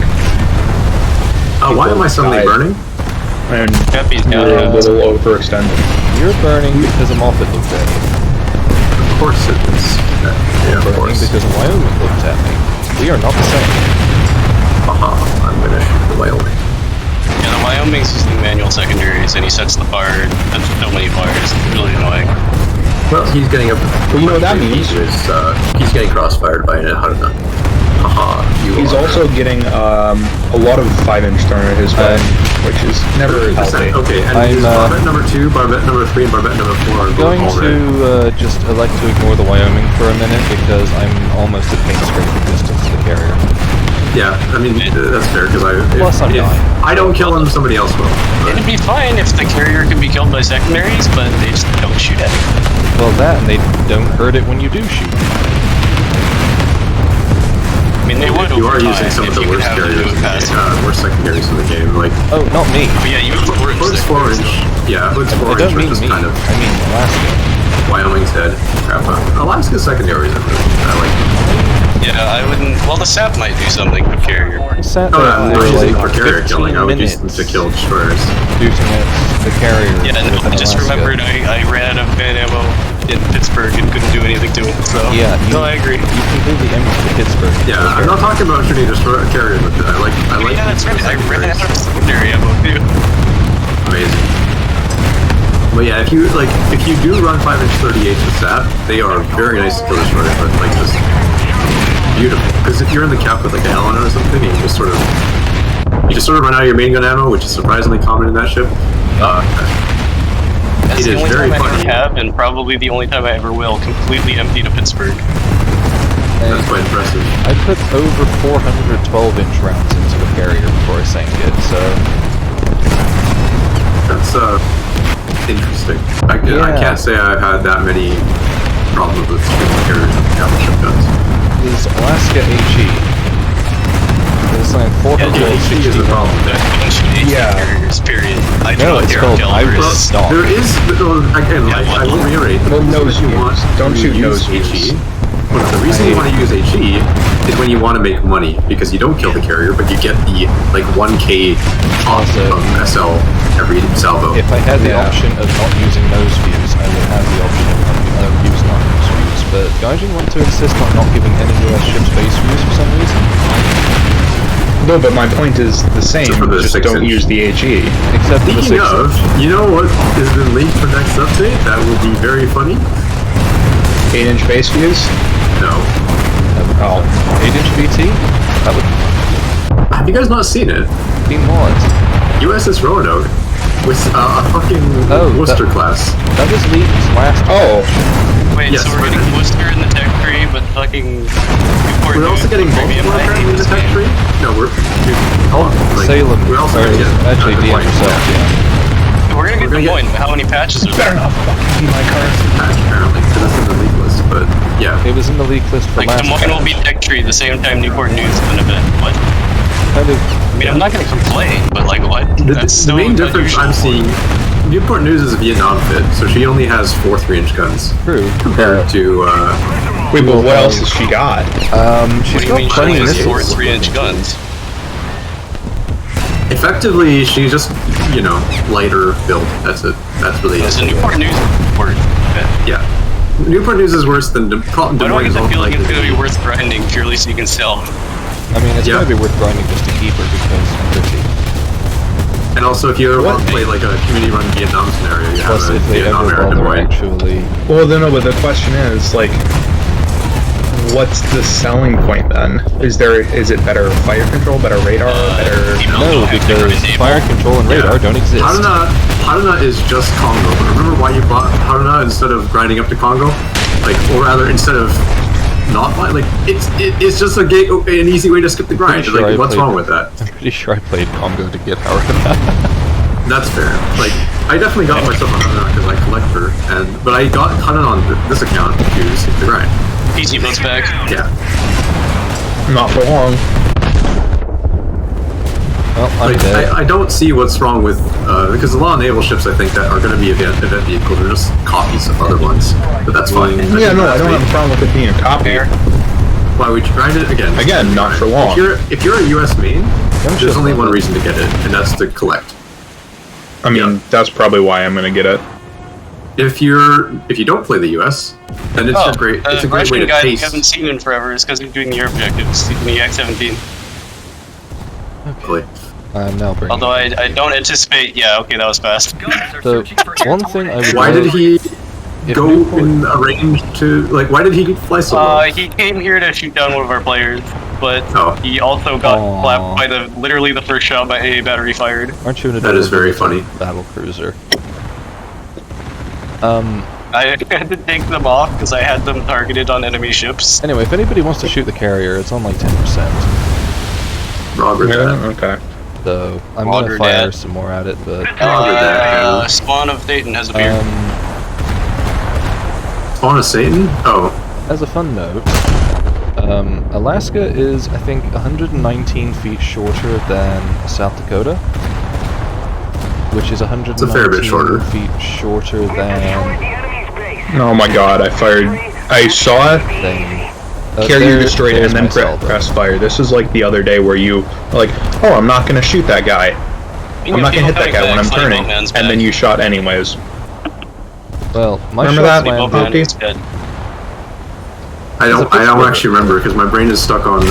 Speaker 2: Why am I suddenly burning?
Speaker 4: And
Speaker 3: Peppy's
Speaker 4: you're a little overextended.
Speaker 1: You're burning because of Moffat looked at me.
Speaker 2: Of course it is. Yeah, of course.
Speaker 1: Because Wyoming looked at me. We are not the same.
Speaker 2: Haha, I'm gonna shoot the Wyoming.
Speaker 3: Yeah, the Wyoming's using manual secondaries and he sets the fire. That's so many fires. It's really annoying.
Speaker 2: Well, he's getting up.
Speaker 4: Well, you know what that means?
Speaker 2: He's getting crossfired by a Haruna. Haha,
Speaker 4: he's also getting a lot of 5-inch thrown at his head, which is never healthy.
Speaker 2: Okay, and is Barbette number 2, Barbette number 3, and Barbette number 4 are
Speaker 1: I'm going to just elect to ignore the Wyoming for a minute because I'm almost at paint scraping distance to the carrier.
Speaker 2: Yeah, I mean, that's fair, because
Speaker 1: Plus I'm
Speaker 2: if
Speaker 1: dying.
Speaker 2: I don't kill him, somebody else will. But,
Speaker 3: It'd be fine if the carrier could be killed by secondaries, but they just don't shoot at it.
Speaker 1: Well, that, and they don't hurt it when you do shoot.
Speaker 3: I mean, they would.
Speaker 2: you are
Speaker 3: over
Speaker 2: using
Speaker 3: time
Speaker 2: some of
Speaker 3: if
Speaker 2: the
Speaker 3: you could
Speaker 2: worst
Speaker 3: have them
Speaker 2: carriers,
Speaker 3: do it fast.
Speaker 2: worst secondaries in the game. Like,
Speaker 1: Oh, not me.
Speaker 3: But yeah, you were
Speaker 2: Hood's 4-inch. Yeah, Hood's
Speaker 1: I
Speaker 2: 4-inch,
Speaker 1: don't
Speaker 2: which
Speaker 1: mean
Speaker 2: is
Speaker 1: me.
Speaker 2: kind of
Speaker 1: I mean Alaska.
Speaker 2: Wyoming's head. Crap. Alaska's secondaries are really, I like.
Speaker 3: Yeah, I wouldn't. Well, the sap might do something to carrier.
Speaker 1: Sat
Speaker 2: Oh,
Speaker 1: there
Speaker 2: I'm
Speaker 1: for
Speaker 2: using
Speaker 1: like
Speaker 2: for carrier
Speaker 1: 15
Speaker 2: killing. I would use
Speaker 1: minutes
Speaker 2: them to kill destroyers.
Speaker 1: shooting at the carrier.
Speaker 3: Yeah, and
Speaker 1: within
Speaker 3: I just
Speaker 1: Alaska.
Speaker 3: remembered I ran out of fan ammo in Pittsburgh and couldn't do anything to it. So
Speaker 1: Yeah,
Speaker 3: no, I agree.
Speaker 1: You completely emptied the Pittsburgh.
Speaker 2: Yeah, I'm not talking about shooting destroyer carrier with it. I like.
Speaker 3: Yeah, that's right. I ran
Speaker 2: secondaries.
Speaker 3: out of secondary ammo too.
Speaker 2: Amazing. But yeah, if you do run 5-inch 38 with SAP, they are very nice to kill destroyers, but like just beautiful. Because if you're in the cap with like a Helena or something, and you just sort of run out of your main gun ammo, which is surprisingly common in that ship.
Speaker 3: That's
Speaker 2: It
Speaker 3: the
Speaker 2: is
Speaker 3: only
Speaker 2: very
Speaker 3: time I ever
Speaker 2: funny.
Speaker 3: have, and probably the only time I ever will, completely empty to Pittsburgh.
Speaker 2: That's quite impressive.
Speaker 1: I put over 412-inch rounds into the carrier before I sank it, so
Speaker 2: That's interesting. I
Speaker 1: Yeah.
Speaker 2: can't say I've had that many problems with shooting carriers with capital ship guns.
Speaker 1: is Alaska HE. It's like
Speaker 2: HE is a
Speaker 1: 460.
Speaker 2: problem.
Speaker 4: Yeah.
Speaker 3: Carriers, period. I do
Speaker 1: No,
Speaker 3: not
Speaker 1: it's
Speaker 3: care
Speaker 1: called
Speaker 3: calibers.
Speaker 1: Iris Stalk.
Speaker 2: There is, again, I will reiterate.
Speaker 4: Well, nose
Speaker 2: if you
Speaker 4: use.
Speaker 2: want
Speaker 4: Don't
Speaker 2: to
Speaker 4: shoot
Speaker 2: use
Speaker 4: nose use.
Speaker 2: HE. Well, the reason you want to use HE is when you want to make money, because you don't kill the carrier, but you get the like 1k off
Speaker 1: Also,
Speaker 2: of SL every salvo.
Speaker 1: If I had the
Speaker 4: Yeah.
Speaker 1: option of not using nose views, I would have the option of using not nose views. But Gaijin want to insist on not giving any US ships base views for some reason.
Speaker 4: No, but my point is the same.
Speaker 2: Except for the
Speaker 4: Just
Speaker 2: 6
Speaker 4: don't
Speaker 2: inch.
Speaker 4: use the HE.
Speaker 1: Except for the
Speaker 2: Speaking
Speaker 1: 6
Speaker 2: of, you know what has been linked for next update? That will be very funny.
Speaker 4: 8-inch base views.
Speaker 2: No.
Speaker 4: Oh,
Speaker 1: 8-inch VT? That would
Speaker 2: Have you guys not seen it?
Speaker 1: be what?
Speaker 2: USS Roanoke with a fucking
Speaker 1: Oh,
Speaker 2: Worcester class.
Speaker 1: That was leaked last
Speaker 4: oh,
Speaker 3: Wait,
Speaker 2: Yes,
Speaker 3: so we're
Speaker 2: but-
Speaker 3: getting Worcester in the tech tree, but fucking...
Speaker 2: We're also getting multiple apparently in the tech tree. No, we're
Speaker 1: Salem.
Speaker 2: We're also
Speaker 1: or
Speaker 2: gonna get
Speaker 1: actually
Speaker 2: the
Speaker 1: DM
Speaker 2: point.
Speaker 1: yourself, yeah.
Speaker 3: We're gonna get
Speaker 2: We're
Speaker 3: the
Speaker 2: gonna
Speaker 3: point, but how many patches are there?
Speaker 4: better not fucking be my card.
Speaker 2: Patch, apparently, because it's in the leak list. But yeah,
Speaker 1: It was in the leak list for
Speaker 3: Like,
Speaker 1: last
Speaker 3: Des Moines will
Speaker 1: patch.
Speaker 3: be tech tree the same time Newport News is an event. What?
Speaker 1: Kind of,
Speaker 3: I mean, I'm not gonna complain, but like, what?
Speaker 2: the
Speaker 3: That's so
Speaker 2: main difference
Speaker 3: unusual
Speaker 2: I'm
Speaker 3: for
Speaker 2: seeing. Newport News is a Vietnam fit, so she only has 4 3-inch guns
Speaker 1: true.
Speaker 2: compared to.
Speaker 4: Wait, but what else has she got?
Speaker 1: She's
Speaker 3: What do you
Speaker 1: got
Speaker 3: mean she
Speaker 1: plenty of
Speaker 3: only has four
Speaker 1: missiles.
Speaker 3: 3-inch guns?
Speaker 2: Effectively, she's just lighter build. That's it. That's really
Speaker 3: So
Speaker 2: it.
Speaker 3: Newport News is worth it.
Speaker 2: Yeah. Newport News is worse than Des
Speaker 3: Why do I
Speaker 2: Moines.
Speaker 3: get the feeling it's
Speaker 2: Like,
Speaker 3: gonna be worth grinding purely so you can sell?
Speaker 1: I mean, it's
Speaker 2: Yeah.
Speaker 1: going to be worth grinding just to keep her because I'm pretty.
Speaker 2: and also, if you ever want to play like a community-run Vietnam scenario, you have
Speaker 1: Plus,
Speaker 2: a
Speaker 1: if they
Speaker 2: Vietnam
Speaker 1: ever
Speaker 2: era
Speaker 1: bother
Speaker 2: deployed.
Speaker 1: actually...
Speaker 4: Well, no, but the question is, like, what's the selling point then? Is it better fire control, better radar, better...
Speaker 1: No, because fire control and radar don't exist.
Speaker 2: Haruna is just Congo. But remember why you bought Haruna instead of grinding up to Congo? Like, or rather, instead of not buying, like, it's just an easy way to skip the grind.
Speaker 1: Pretty sure
Speaker 2: Like,
Speaker 1: I
Speaker 2: what's
Speaker 1: played-
Speaker 2: wrong with that?
Speaker 1: I'm pretty sure I played Congo to get Haruna.
Speaker 2: That's fair. Like, I definitely got myself a Haruna because I collect her, but I got Haruna on this account to skip the grind.
Speaker 3: PC bus back.
Speaker 2: Yeah.
Speaker 4: Not for long.
Speaker 1: Well, I'm
Speaker 2: Like,
Speaker 1: dead.
Speaker 2: I don't see what's wrong with because a lot of naval ships I think that are going to be event vehicles are just copies of other ones, but that's fine.
Speaker 4: Yeah, no, I don't have a problem with it being a copy.
Speaker 2: Why would you grind it again?
Speaker 4: Again, not for long.
Speaker 2: If you're a U.S. main,
Speaker 1: ship
Speaker 2: there's only
Speaker 1: love
Speaker 2: one
Speaker 1: it.
Speaker 2: reason to get it, and that's to collect.
Speaker 4: I mean,
Speaker 2: Yeah.
Speaker 4: that's probably why I'm gonna get it.
Speaker 2: If you don't play the U.S., then it's a great way
Speaker 3: Russian
Speaker 2: to
Speaker 3: guy you
Speaker 2: taste.
Speaker 3: haven't seen in forever is because he's doing the objectives. He's in the X-17.
Speaker 2: Play.
Speaker 1: I'm now bringing...
Speaker 3: Although I don't anticipate. Yeah, okay, that was fast.
Speaker 1: So, one thing I would
Speaker 2: Why
Speaker 1: love
Speaker 2: did he
Speaker 1: if
Speaker 2: go
Speaker 1: Newport-
Speaker 2: in a range to like? Why did he fly so low?
Speaker 3: He came here to shoot down one of our players, but
Speaker 2: Oh.
Speaker 3: he also got
Speaker 1: Aw.
Speaker 3: clapped by literally the first shot by a battery fired.
Speaker 1: Aren't you in a
Speaker 2: That is very
Speaker 1: deliberate
Speaker 2: funny.
Speaker 1: battle cruiser?
Speaker 3: I had to take them off because I had them targeted on enemy ships.
Speaker 1: Anyway, if anybody wants to shoot the carrier, it's on like 10%.
Speaker 2: Roger that.
Speaker 4: Okay.
Speaker 1: So I'm
Speaker 3: Roger
Speaker 1: gonna fire
Speaker 3: that.
Speaker 1: some more at it, but
Speaker 2: Roger that.
Speaker 3: Spawn of Dayton has a beard.
Speaker 2: Spawn of Satan? Oh,
Speaker 1: as a fun note, Alaska is, I think, 119 feet shorter than South Dakota, which is 119
Speaker 2: a fair bit shorter.
Speaker 1: feet shorter
Speaker 6: Destroyed
Speaker 1: than
Speaker 6: the enemy's base.
Speaker 4: Oh my god, I saw it. Carrier destroyed it and then press fire. This is like the other day where you are like, oh, I'm not gonna shoot that guy. I'm not gonna hit that guy when I'm turning, and then you shot anyways.
Speaker 1: Well, my
Speaker 4: Remember
Speaker 1: shots
Speaker 4: that,
Speaker 1: landed.
Speaker 4: Pokey?
Speaker 2: I don't actually remember because my brain is stuck on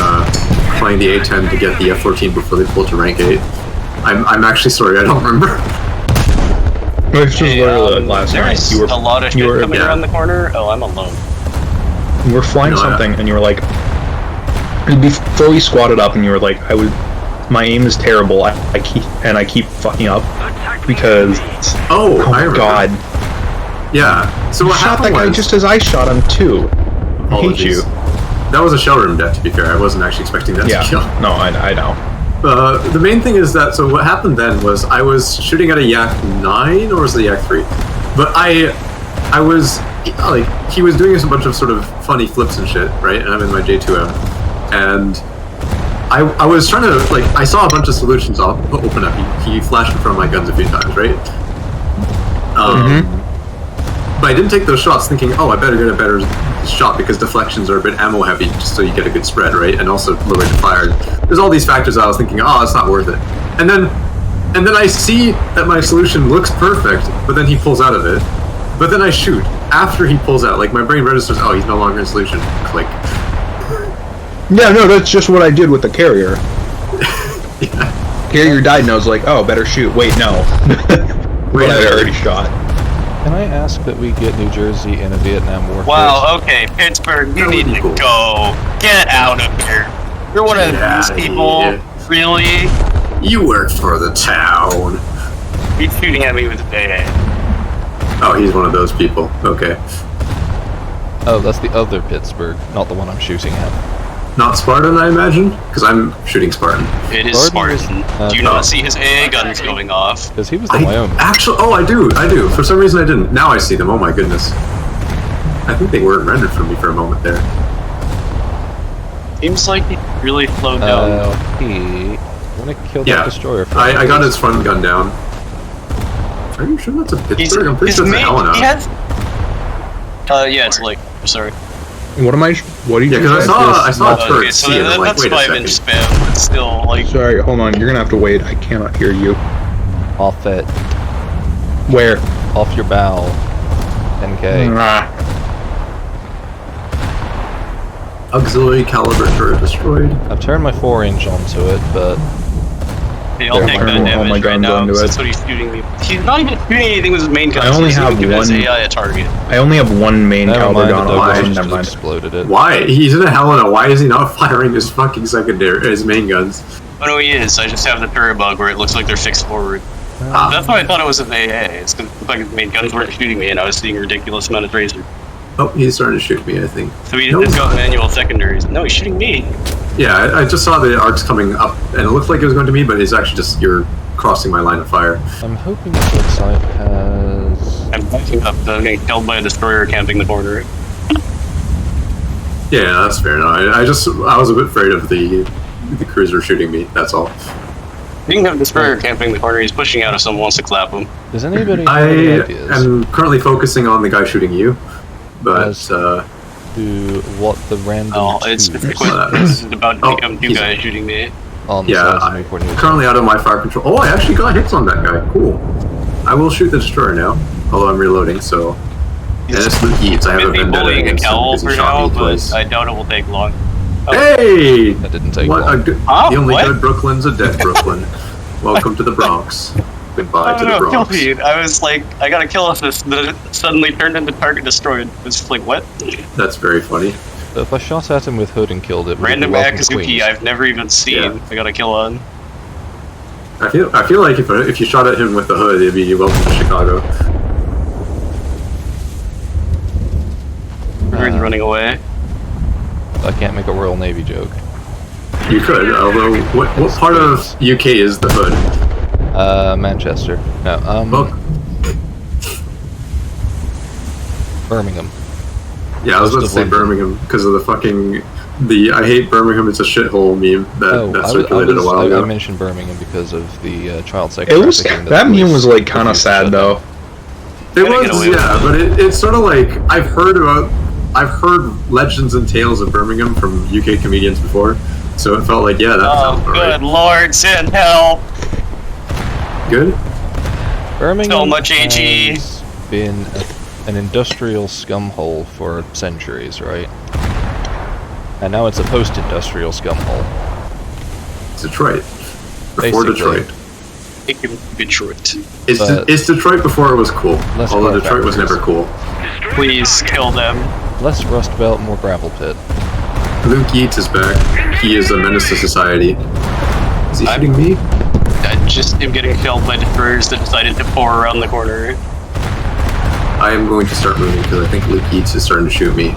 Speaker 2: playing the A10 to get the F14 before they pull to rank 8. I'm actually sorry, I don't remember.
Speaker 4: Which was literally last night.
Speaker 3: There's
Speaker 4: You were
Speaker 3: a lot of shit coming
Speaker 2: yeah.
Speaker 3: around the corner. Oh, I'm alone.
Speaker 4: you were flying
Speaker 2: No,
Speaker 4: something and you were like, you'd be fully squatted up and you were like, my aim is terrible. I keep fucking up because
Speaker 2: Oh, I
Speaker 4: my
Speaker 2: remember.
Speaker 4: god,
Speaker 2: Yeah. So
Speaker 4: you
Speaker 2: what
Speaker 4: shot that
Speaker 2: happened
Speaker 4: guy
Speaker 2: was,
Speaker 4: just as I shot him too. I hate
Speaker 2: apologies.
Speaker 4: you.
Speaker 2: That was a shell room death, to be fair. I wasn't actually expecting that
Speaker 4: Yeah,
Speaker 2: to kill.
Speaker 4: no, I know.
Speaker 2: The main thing is that, so what happened then was I was shooting at a Yak 9, or was it a Yak 3? But I was, like, he was doing a bunch of sort of funny flips and shit, right? And I'm in my J2M. And I was trying to, like, I saw a bunch of solutions open up. He flashed in front of my guns a few times, right? But I didn't take those shots thinking, oh, I better get a better shot because deflections are a bit ammo heavy just so you get a good spread, right? And also lower the fire. There's all these factors I was thinking, oh, it's not worth it. And then I see that my solution looks perfect, but then he pulls out of it. But then I shoot. After he pulls out, like my brain registers, oh, he's no longer in solution. Click.
Speaker 4: Yeah, no, that's just what I did with the carrier. Carrier died and I was like, oh, better shoot. Wait, no. Wait, I already shot.
Speaker 1: Can I ask that we get New Jersey in a Vietnam War?
Speaker 3: Wow, okay, Pittsburgh, you
Speaker 2: That would
Speaker 3: need
Speaker 2: be
Speaker 3: to
Speaker 2: cool.
Speaker 3: go. Get out of here. You're one of these people.
Speaker 2: Yeah.
Speaker 3: Really?
Speaker 2: You work for the town.
Speaker 3: He's shooting at me with a AA.
Speaker 2: Oh, he's one of those people. Okay.
Speaker 1: Oh, that's the other Pittsburgh, not the one I'm shooting at.
Speaker 2: Not Spartan, I imagine? Because I'm shooting Spartan.
Speaker 3: It is
Speaker 1: Spartan
Speaker 3: Spartan.
Speaker 1: is-
Speaker 3: Do you not see his AA guns going off?
Speaker 1: Because he was the Wyoming.
Speaker 2: Actually, oh, I do. For some reason, I didn't. Now I see them. Oh my goodness. I think they weren't rendered for me for a moment there.
Speaker 3: Seems like he really slowed down.
Speaker 1: I'm gonna kill
Speaker 2: Yeah,
Speaker 1: that destroyer. For
Speaker 2: I got his front gun down. Are you sure that's a Pittsburgh? I'm pretty sure it's a Helena.
Speaker 3: He has. Yeah, it's like. Sorry.
Speaker 4: What am I? What are you?
Speaker 2: Yeah, because I saw a
Speaker 3: Okay,
Speaker 2: turret
Speaker 3: so
Speaker 2: see it. I'm like,
Speaker 3: that's
Speaker 2: wait a
Speaker 3: 5-inch
Speaker 2: second.
Speaker 3: spam, but still, like.
Speaker 4: Sorry, hold on. You're gonna have to wait. I cannot hear you.
Speaker 1: off it,
Speaker 4: Where?
Speaker 1: off your bow. NK.
Speaker 2: Auxiliary caliber turret destroyed.
Speaker 1: I've turned my 4-inch onto it, but
Speaker 3: Okay, I'll
Speaker 1: There,
Speaker 3: take
Speaker 1: I
Speaker 3: that
Speaker 4: turned all my
Speaker 3: damage right
Speaker 4: guns
Speaker 3: now,
Speaker 4: onto
Speaker 3: because
Speaker 4: it.
Speaker 3: that's what he's shooting me. He's not even shooting anything with his main gun.
Speaker 4: I only
Speaker 3: he's
Speaker 4: have
Speaker 3: even giving his
Speaker 4: one-
Speaker 3: AI a target.
Speaker 4: I only have one main
Speaker 1: never
Speaker 4: caliber
Speaker 1: mind.
Speaker 4: gun
Speaker 1: The
Speaker 4: on
Speaker 2: Why?
Speaker 1: Douglas
Speaker 4: mine.
Speaker 1: just
Speaker 4: Never mind.
Speaker 1: exploded it.
Speaker 2: Why? He's in a Helena. Why is he not firing his fucking secondary, his main guns?
Speaker 3: Oh no, he is. I just have the turret bug where it looks like they're fixed forward.
Speaker 2: Ah.
Speaker 3: That's why I thought it was an AA. It's because it looked like his main guns weren't shooting me, and I was seeing a ridiculous amount of tracer.
Speaker 2: Oh, he's starting to shoot me, I think.
Speaker 3: So he
Speaker 2: No.
Speaker 3: just got manual secondaries. No, he's shooting me.
Speaker 2: Yeah, I just saw the arcs coming up, and it looked like it was going to me, but it's actually just you're crossing my line of fire.
Speaker 1: I'm hoping this website has.
Speaker 3: I'm backing up. I'm getting killed by a destroyer camping the corner.
Speaker 2: Yeah, that's fair. No, I was a bit afraid of the cruiser shooting me. That's all.
Speaker 3: You can have a destroyer camping the corner. He's pushing out if someone wants to clap him.
Speaker 1: Does anybody have
Speaker 2: I
Speaker 1: any ideas
Speaker 2: am currently focusing on the guy shooting you, but
Speaker 1: As- to what the random
Speaker 3: Oh, it's
Speaker 1: twos
Speaker 3: quick. This is about to
Speaker 2: Oh,
Speaker 3: become two
Speaker 2: he's-
Speaker 3: guys shooting me.
Speaker 1: on the
Speaker 2: yeah,
Speaker 1: sides of
Speaker 2: I'm
Speaker 1: the coordinates?
Speaker 2: currently out of my fire control. Oh, I actually got hits on that guy. Cool. I will shoot the destroyer now, although I'm reloading. So, and it's Luke Eats. I have a
Speaker 3: Maybe
Speaker 2: vendetta
Speaker 3: bullying a
Speaker 2: against him
Speaker 3: cowl
Speaker 2: because he
Speaker 3: for
Speaker 2: shot
Speaker 3: now,
Speaker 2: me
Speaker 3: but
Speaker 2: twice.
Speaker 3: I doubt it will take long.
Speaker 2: Hey!
Speaker 1: That didn't take
Speaker 2: What
Speaker 1: long.
Speaker 3: Huh?
Speaker 2: The only
Speaker 3: What?
Speaker 2: good Brooklyn's a dead Brooklyn. Welcome to the Bronx. Goodbye to the
Speaker 3: kill
Speaker 2: Bronx.
Speaker 3: feed. I was like, I gotta kill us. This suddenly turned into target destroyed. It's just like, what?
Speaker 2: That's very funny.
Speaker 1: So if I shot at him with hood and killed it, would it be
Speaker 3: Random
Speaker 1: welcome
Speaker 3: Akazuki
Speaker 1: queens?
Speaker 3: I've never even seen.
Speaker 2: Yeah.
Speaker 3: I got a kill on.
Speaker 2: I feel like if you shot at him with the hood, it'd be welcome to Chicago.
Speaker 3: Everyone's running away.
Speaker 1: I can't make a Royal Navy joke.
Speaker 2: You could, although what part of UK is the hood?
Speaker 1: Manchester. No,
Speaker 2: Well,
Speaker 1: Birmingham.
Speaker 2: yeah, I was about to
Speaker 1: Most
Speaker 2: say
Speaker 1: of London.
Speaker 2: Birmingham because of the fucking I hate Birmingham. It's a shithole meme that circulated a while
Speaker 1: I
Speaker 2: ago.
Speaker 1: mentioned Birmingham because of the child sex
Speaker 4: It was
Speaker 1: trafficking
Speaker 4: that meme
Speaker 1: police
Speaker 4: was like kind of
Speaker 1: refused to
Speaker 4: sad
Speaker 1: shut
Speaker 4: though.
Speaker 2: It
Speaker 3: Gotta get
Speaker 2: was,
Speaker 3: away with
Speaker 2: yeah, but it's sort of like I've heard legends and tales of Birmingham from UK comedians before, so it felt like, yeah, that
Speaker 3: Oh,
Speaker 2: sounds
Speaker 3: good
Speaker 2: alright.
Speaker 3: lord, send help!
Speaker 2: Good.
Speaker 1: Birmingham
Speaker 3: So much AG.
Speaker 1: has been an industrial scumhole for centuries, right? And now it's a post-industrial scumhole.
Speaker 2: Detroit. Before
Speaker 1: Basically.
Speaker 2: Detroit.
Speaker 3: Take him to Detroit.
Speaker 2: It's Detroit before it was cool.
Speaker 1: Less
Speaker 2: Although
Speaker 1: car
Speaker 2: Detroit was
Speaker 1: factories.
Speaker 2: never cool.
Speaker 3: Please kill them.
Speaker 1: Less Rust Belt, more gravel pit.
Speaker 2: Luke Yeats is back. He is a menace to society. Is he
Speaker 3: I'm-
Speaker 2: shooting me?
Speaker 3: I just am getting killed by destroyers that decided to pour around the corner.
Speaker 2: I am going to start moving because I think Luke Yeats is starting to shoot me.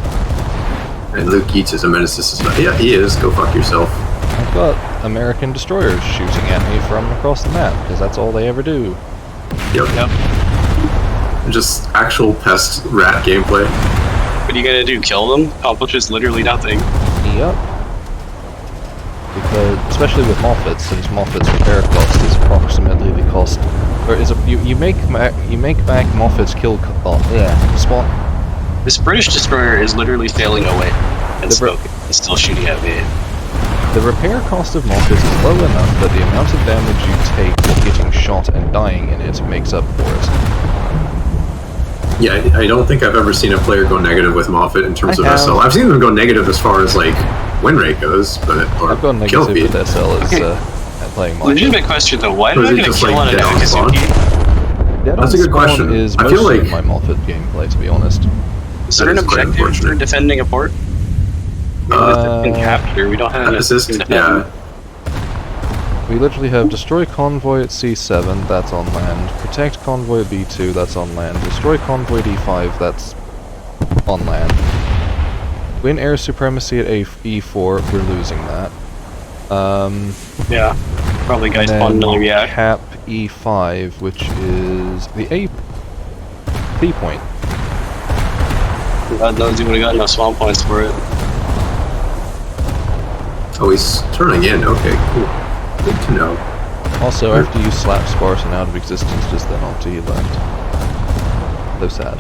Speaker 2: And Luke Yeats is a menace to society. Yeah, he is. Go fuck yourself.
Speaker 1: I've got American destroyers shooting at me from across the map, because that's all they ever do.
Speaker 2: Yep.
Speaker 3: Yep.
Speaker 2: Just actual pest rat gameplay.
Speaker 3: What are you gonna do? Kill them? Accomplishes literally nothing.
Speaker 1: Yep. Because, especially with Moffat, since Moffat's repair cost is approximately the cost, or is you make back Moffat's kill spot.
Speaker 3: This British destroyer is literally sailing away and
Speaker 1: The Brit-
Speaker 3: smoking and still shooting at me.
Speaker 1: The repair cost of Moffat is low enough that the amount of damage you take while getting shot and dying in it makes up for it.
Speaker 2: Yeah, I don't think I've ever seen a player go negative with Moffat in terms
Speaker 1: I
Speaker 2: of
Speaker 1: have.
Speaker 2: SL. I've seen them go negative as far as like win rate goes, but or
Speaker 1: I've gone
Speaker 2: kill
Speaker 1: negative
Speaker 2: feed.
Speaker 1: with SL as
Speaker 3: Okay.
Speaker 1: at playing Moffat.
Speaker 3: Legitimate question though, why
Speaker 2: Was
Speaker 3: am I
Speaker 2: it
Speaker 3: gonna
Speaker 2: just,
Speaker 3: kill
Speaker 2: like,
Speaker 3: on a
Speaker 2: dead on spawn?
Speaker 3: Nakatsuki?
Speaker 1: Dead
Speaker 2: That's
Speaker 1: on
Speaker 2: a good
Speaker 1: Spawn
Speaker 2: question.
Speaker 1: is
Speaker 2: I
Speaker 1: most
Speaker 2: feel
Speaker 1: of
Speaker 2: like-
Speaker 1: my Moffat gameplay, to be honest.
Speaker 3: Is there an
Speaker 2: That is quite
Speaker 3: objective for
Speaker 2: unfortunate.
Speaker 3: defending a port? We can capture, we don't have an
Speaker 2: Assist,
Speaker 3: assist.
Speaker 2: yeah.
Speaker 1: We literally have Destroy Convoy at C7, that's on land. Protect Convoy at B2, that's on land. Destroy Convoy at E5, that's on land. Win Air Supremacy at E4, we're losing that.
Speaker 3: Yeah. Probably guys
Speaker 1: And
Speaker 3: spawn
Speaker 1: then
Speaker 3: another react.
Speaker 1: Cap E5, which is the A point.
Speaker 3: God knows you would have got enough spawn points for it.
Speaker 2: Oh, he's turning in. Okay, cool. Good to know.
Speaker 1: Also, after you slap Spartan out of existence, just then on T left. So sad.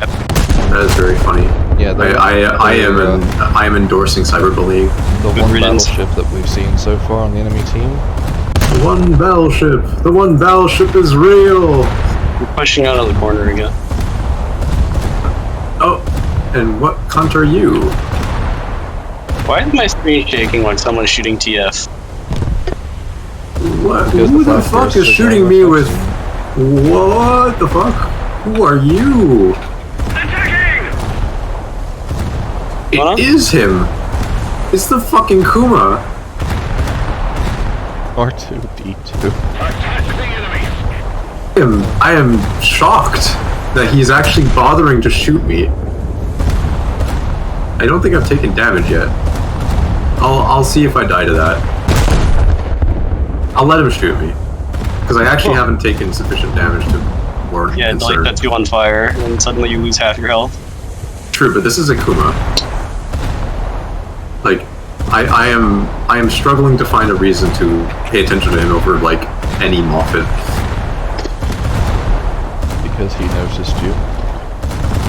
Speaker 2: That is very funny.
Speaker 1: Yeah,
Speaker 2: I am endorsing cyberbullying.
Speaker 1: the
Speaker 3: Good
Speaker 1: one
Speaker 3: riddance.
Speaker 1: battleship that we've seen so far on the enemy team.
Speaker 2: The one battleship is real.
Speaker 3: We're pushing out of the corner again.
Speaker 2: Oh, and what cunt are you?
Speaker 3: Why is my screen shaking when someone's shooting TF?
Speaker 2: What?
Speaker 1: Because
Speaker 2: Who
Speaker 1: the
Speaker 2: the
Speaker 1: flash
Speaker 2: fuck
Speaker 1: bursts
Speaker 2: is
Speaker 1: are
Speaker 2: shooting
Speaker 1: going
Speaker 2: me
Speaker 1: up
Speaker 2: with? What the fuck? Who are you?
Speaker 6: Attacking!
Speaker 3: Huh?
Speaker 2: It is him. It's the fucking Kuma.
Speaker 1: R2D2.
Speaker 6: Attack the enemy!
Speaker 2: I am shocked that he's actually bothering to shoot me. I don't think I've taken damage yet. I'll see if I die to that. I'll let him shoot me. Because I actually haven't taken sufficient damage to warrant
Speaker 3: Yeah, it's like
Speaker 2: concern.
Speaker 3: that's you on fire, and then suddenly you lose half your health.
Speaker 2: True, but this is a Kuma. Like, I am struggling to find a reason to pay attention to him over like any Moffat.
Speaker 1: Because he noticed you.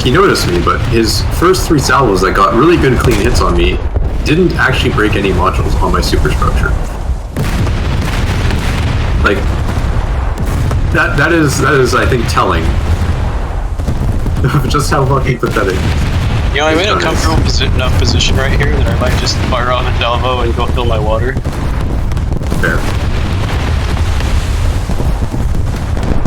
Speaker 2: He noticed me, but his first 3 salvos that got really good clean hits on me didn't actually break any modules on my superstructure. Like, that is I think telling of just how fucking pathetic.
Speaker 3: You know, I'm in a comfortable enough position right here that I might just fire off a salvo and go fill my water.
Speaker 2: Fair.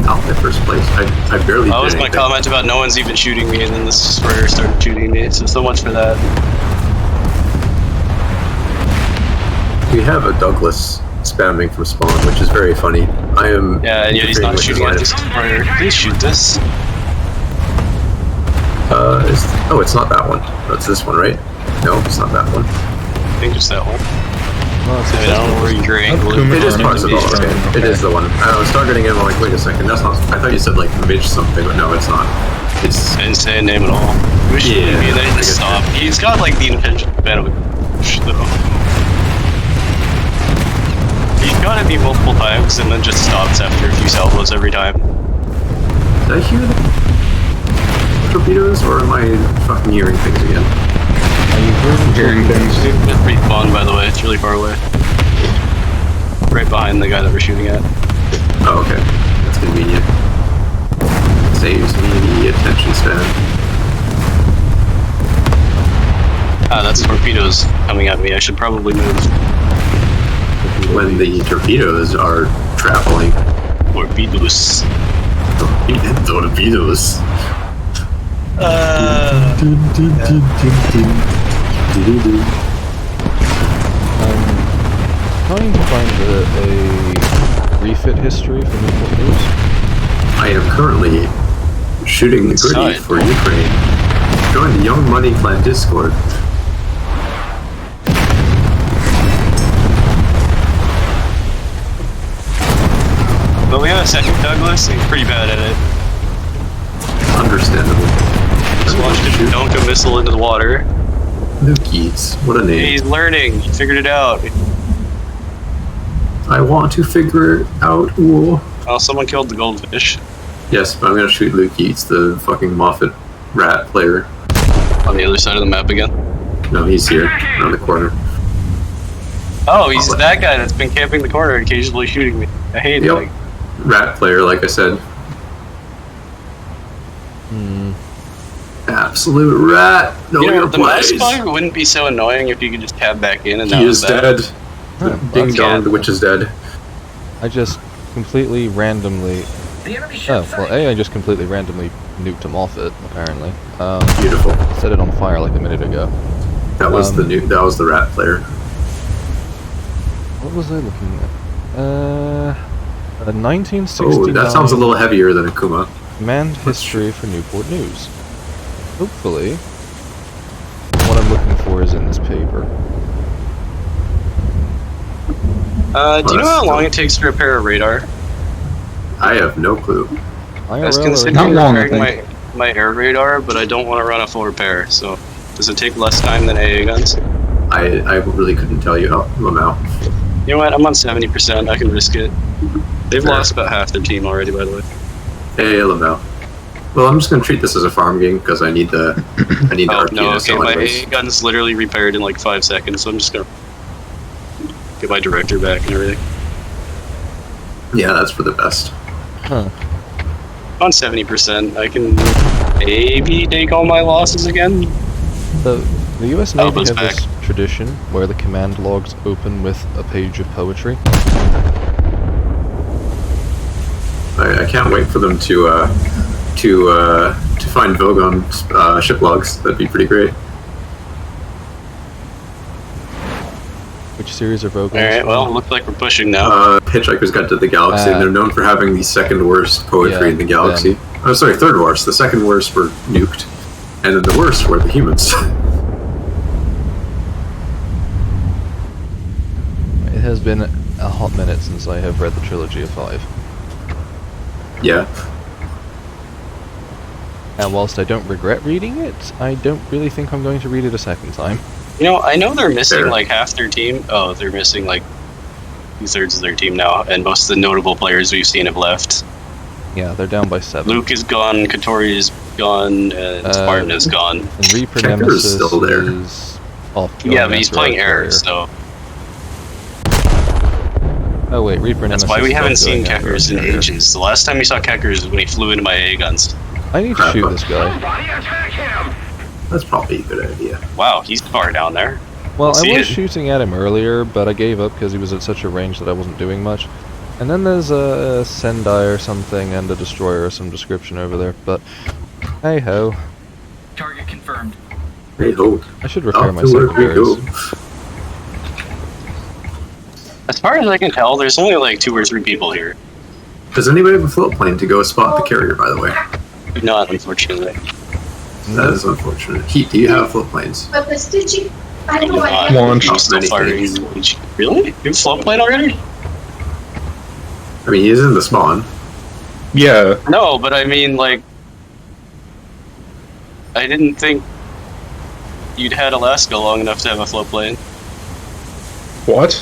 Speaker 2: Out in first place. I barely
Speaker 3: That
Speaker 2: did
Speaker 3: was my
Speaker 2: anything.
Speaker 3: comment about no one's even shooting me, and then this destroyer started shooting me, so much for that.
Speaker 2: We have a Douglas spamming from spawn, which is very funny. I am.
Speaker 3: Yeah, and yet he's not
Speaker 2: interfering with his
Speaker 3: shooting at
Speaker 2: line
Speaker 3: this
Speaker 2: of-
Speaker 3: destroyer. Please shoot this.
Speaker 2: it's not that one. That's this one, right? No, it's not that one.
Speaker 3: I think it's that one.
Speaker 1: Well, it's
Speaker 3: I mean, I don't know where your angle is.
Speaker 4: Kuma-
Speaker 2: It is Parsifal,
Speaker 4: Okay.
Speaker 2: okay. It is the one. I was targeting him, I'm like, wait a second, that's not... I thought you said, like, Mitch something, but no, it's not. It's...
Speaker 3: I didn't say a name at all. Wish
Speaker 2: Yeah,
Speaker 3: me, and then
Speaker 2: I
Speaker 3: he
Speaker 2: guess-
Speaker 3: just stopped. He's got like the intention of though. He's got it be multiple times and then just stops after a few salvos every time.
Speaker 2: Did I hear the torpedoes, or am I fucking hearing things again?
Speaker 4: Hearing things.
Speaker 3: It's pretty fun, by the way. It's really far away. Right behind the guy that we're shooting at.
Speaker 2: Oh, okay. That's convenient. Saves me the attention span.
Speaker 3: Ah, that's torpedoes coming at me. I should probably move.
Speaker 2: When the torpedoes are traveling.
Speaker 3: Torpedoes.
Speaker 2: Torpedoes.
Speaker 1: Trying to find a refit history for Newport News.
Speaker 2: I am currently shooting the gritty
Speaker 3: Inside.
Speaker 2: for Ukraine. Join the Young Money Clan Discord.
Speaker 3: But we have a second Douglas. He's pretty bad at it.
Speaker 2: Understandable.
Speaker 3: Just launched a dunk a missile into the water.
Speaker 2: Luke Yeats. What a
Speaker 3: Hey,
Speaker 2: name.
Speaker 3: he's learning. He figured it out.
Speaker 2: I want to figure it out. Ooh.
Speaker 3: Oh, someone killed the goldfish
Speaker 2: Yes, but I'm gonna shoot Luke Yeats, the fucking Moffat rat player.
Speaker 3: on the other side of the map again.
Speaker 2: No, he's here, around the corner.
Speaker 3: Oh, he's that guy that's been camping the corner and occasionally shooting me. I hate it.
Speaker 2: Yep.
Speaker 3: Like,
Speaker 2: Rat player, like I said. Absolute rat. Know
Speaker 3: you know,
Speaker 2: your
Speaker 3: the mouse
Speaker 2: place.
Speaker 3: bug wouldn't be so annoying if you could just tab back in and
Speaker 2: He
Speaker 3: that
Speaker 2: is
Speaker 3: was that.
Speaker 2: dead.
Speaker 1: Huh,
Speaker 2: Ding
Speaker 3: well,
Speaker 2: dong,
Speaker 3: yeah.
Speaker 2: the witch is dead.
Speaker 1: I just completely randomly...
Speaker 6: The enemy
Speaker 1: Oh,
Speaker 6: ship's
Speaker 1: well, I just completely randomly nuked him off it, apparently.
Speaker 2: Beautiful.
Speaker 1: Set it on fire like a minute ago.
Speaker 2: That was
Speaker 1: Um,
Speaker 2: that was the rat player.
Speaker 1: What was I looking at? A 1969
Speaker 2: Oh, that sounds a little heavier than Akuma.
Speaker 1: command history for Newport News. Hopefully, what I'm looking for is in this paper.
Speaker 3: Do you know how long it takes to repair a radar?
Speaker 2: I have no clue.
Speaker 3: I was
Speaker 1: IRL
Speaker 3: considering
Speaker 4: Not long, I
Speaker 3: repairing my air radar, but I don't want to run a full repair, so does it take less time than AA guns?
Speaker 2: I really couldn't tell you how Lamau.
Speaker 3: You know what, I'm on 70%, I can risk it. They've
Speaker 2: Fair.
Speaker 3: lost about half their team already, by the way.
Speaker 2: Hey Lamau. Well, I'm just gonna treat this as a farm game because I need the
Speaker 3: Oh,
Speaker 2: RP
Speaker 3: no,
Speaker 2: to
Speaker 3: okay,
Speaker 2: sell
Speaker 3: my
Speaker 2: anyways.
Speaker 3: AA gun's literally repaired in like 5 seconds, so I'm just gonna get my director back and everything.
Speaker 2: Yeah, that's for the best.
Speaker 1: Huh.
Speaker 3: On 70%, I can maybe take all my losses again.
Speaker 1: The US Navy
Speaker 3: Alba's
Speaker 1: have this
Speaker 3: back.
Speaker 1: tradition where the command logs open with a page of poetry.
Speaker 2: I can't wait for them to find Vogon ship logs. That'd be pretty great.
Speaker 1: Which series are Vogons?
Speaker 3: Alright, well, it looks like we're pushing now.
Speaker 2: Hitchhiker's Guide to the Galaxy, and they're known for having the second worst poetry
Speaker 1: Yeah,
Speaker 2: in the galaxy. Oh, sorry, third worst. The second worst were nuked, and then the worst were the humans.
Speaker 1: It has been a hot minute since I have read the Trilogy of Five.
Speaker 2: Yeah.
Speaker 1: And whilst I don't regret reading it, I don't really think I'm going to read it a second time.
Speaker 3: You know, I know they're missing
Speaker 2: Fair.
Speaker 3: like half their team. Oh, they're missing like 2/3 of their team now, and most of the notable players we've seen have left.
Speaker 1: Yeah, they're down by 7.
Speaker 3: Luke is gone, Katori is gone, and Spartan is gone.
Speaker 1: And Reaper
Speaker 2: Checker is
Speaker 1: Nemesis
Speaker 2: still there.
Speaker 1: is off.
Speaker 3: Yeah,
Speaker 1: going
Speaker 3: but he's
Speaker 1: after
Speaker 3: playing
Speaker 1: our
Speaker 3: air,
Speaker 1: carrier.
Speaker 3: so
Speaker 1: Oh wait, Reaper
Speaker 3: that's
Speaker 1: Nemesis.
Speaker 3: why we
Speaker 1: is
Speaker 3: haven't
Speaker 1: off
Speaker 3: seen
Speaker 1: going after
Speaker 3: Keckers
Speaker 1: our
Speaker 3: in
Speaker 1: carrier.
Speaker 3: ages. The last time we saw Keckers is when he flew into my AA guns.
Speaker 1: I need to shoot this guy.
Speaker 6: Somebody attack him!
Speaker 2: That's probably a good idea.
Speaker 3: Wow, he's far down there.
Speaker 1: Well,
Speaker 3: See
Speaker 1: I was
Speaker 3: it.
Speaker 1: shooting at him earlier, but I gave up because he was at such a range that I wasn't doing much. And then there's a Sendai or something and a destroyer of some description over there, but hey ho.
Speaker 6: Target confirmed.
Speaker 2: Hey ho.
Speaker 1: I should repair
Speaker 2: Off
Speaker 1: my
Speaker 2: to work we go.
Speaker 1: secondaries.
Speaker 3: As far as I can tell, there's only like 2 or 3 people here.
Speaker 2: Does anybody have a float plane to go spot the carrier, by the way?
Speaker 3: Not, unfortunately.
Speaker 2: That is unfortunate. Heat, do you have float planes?
Speaker 4: Launch.
Speaker 3: I'm still firing. Really? You're floatplane already?
Speaker 2: I mean, he's in the spawn.
Speaker 4: Yeah.
Speaker 3: No, but I mean, like, I didn't think you'd had Alaska long enough to have a floatplane.
Speaker 4: What?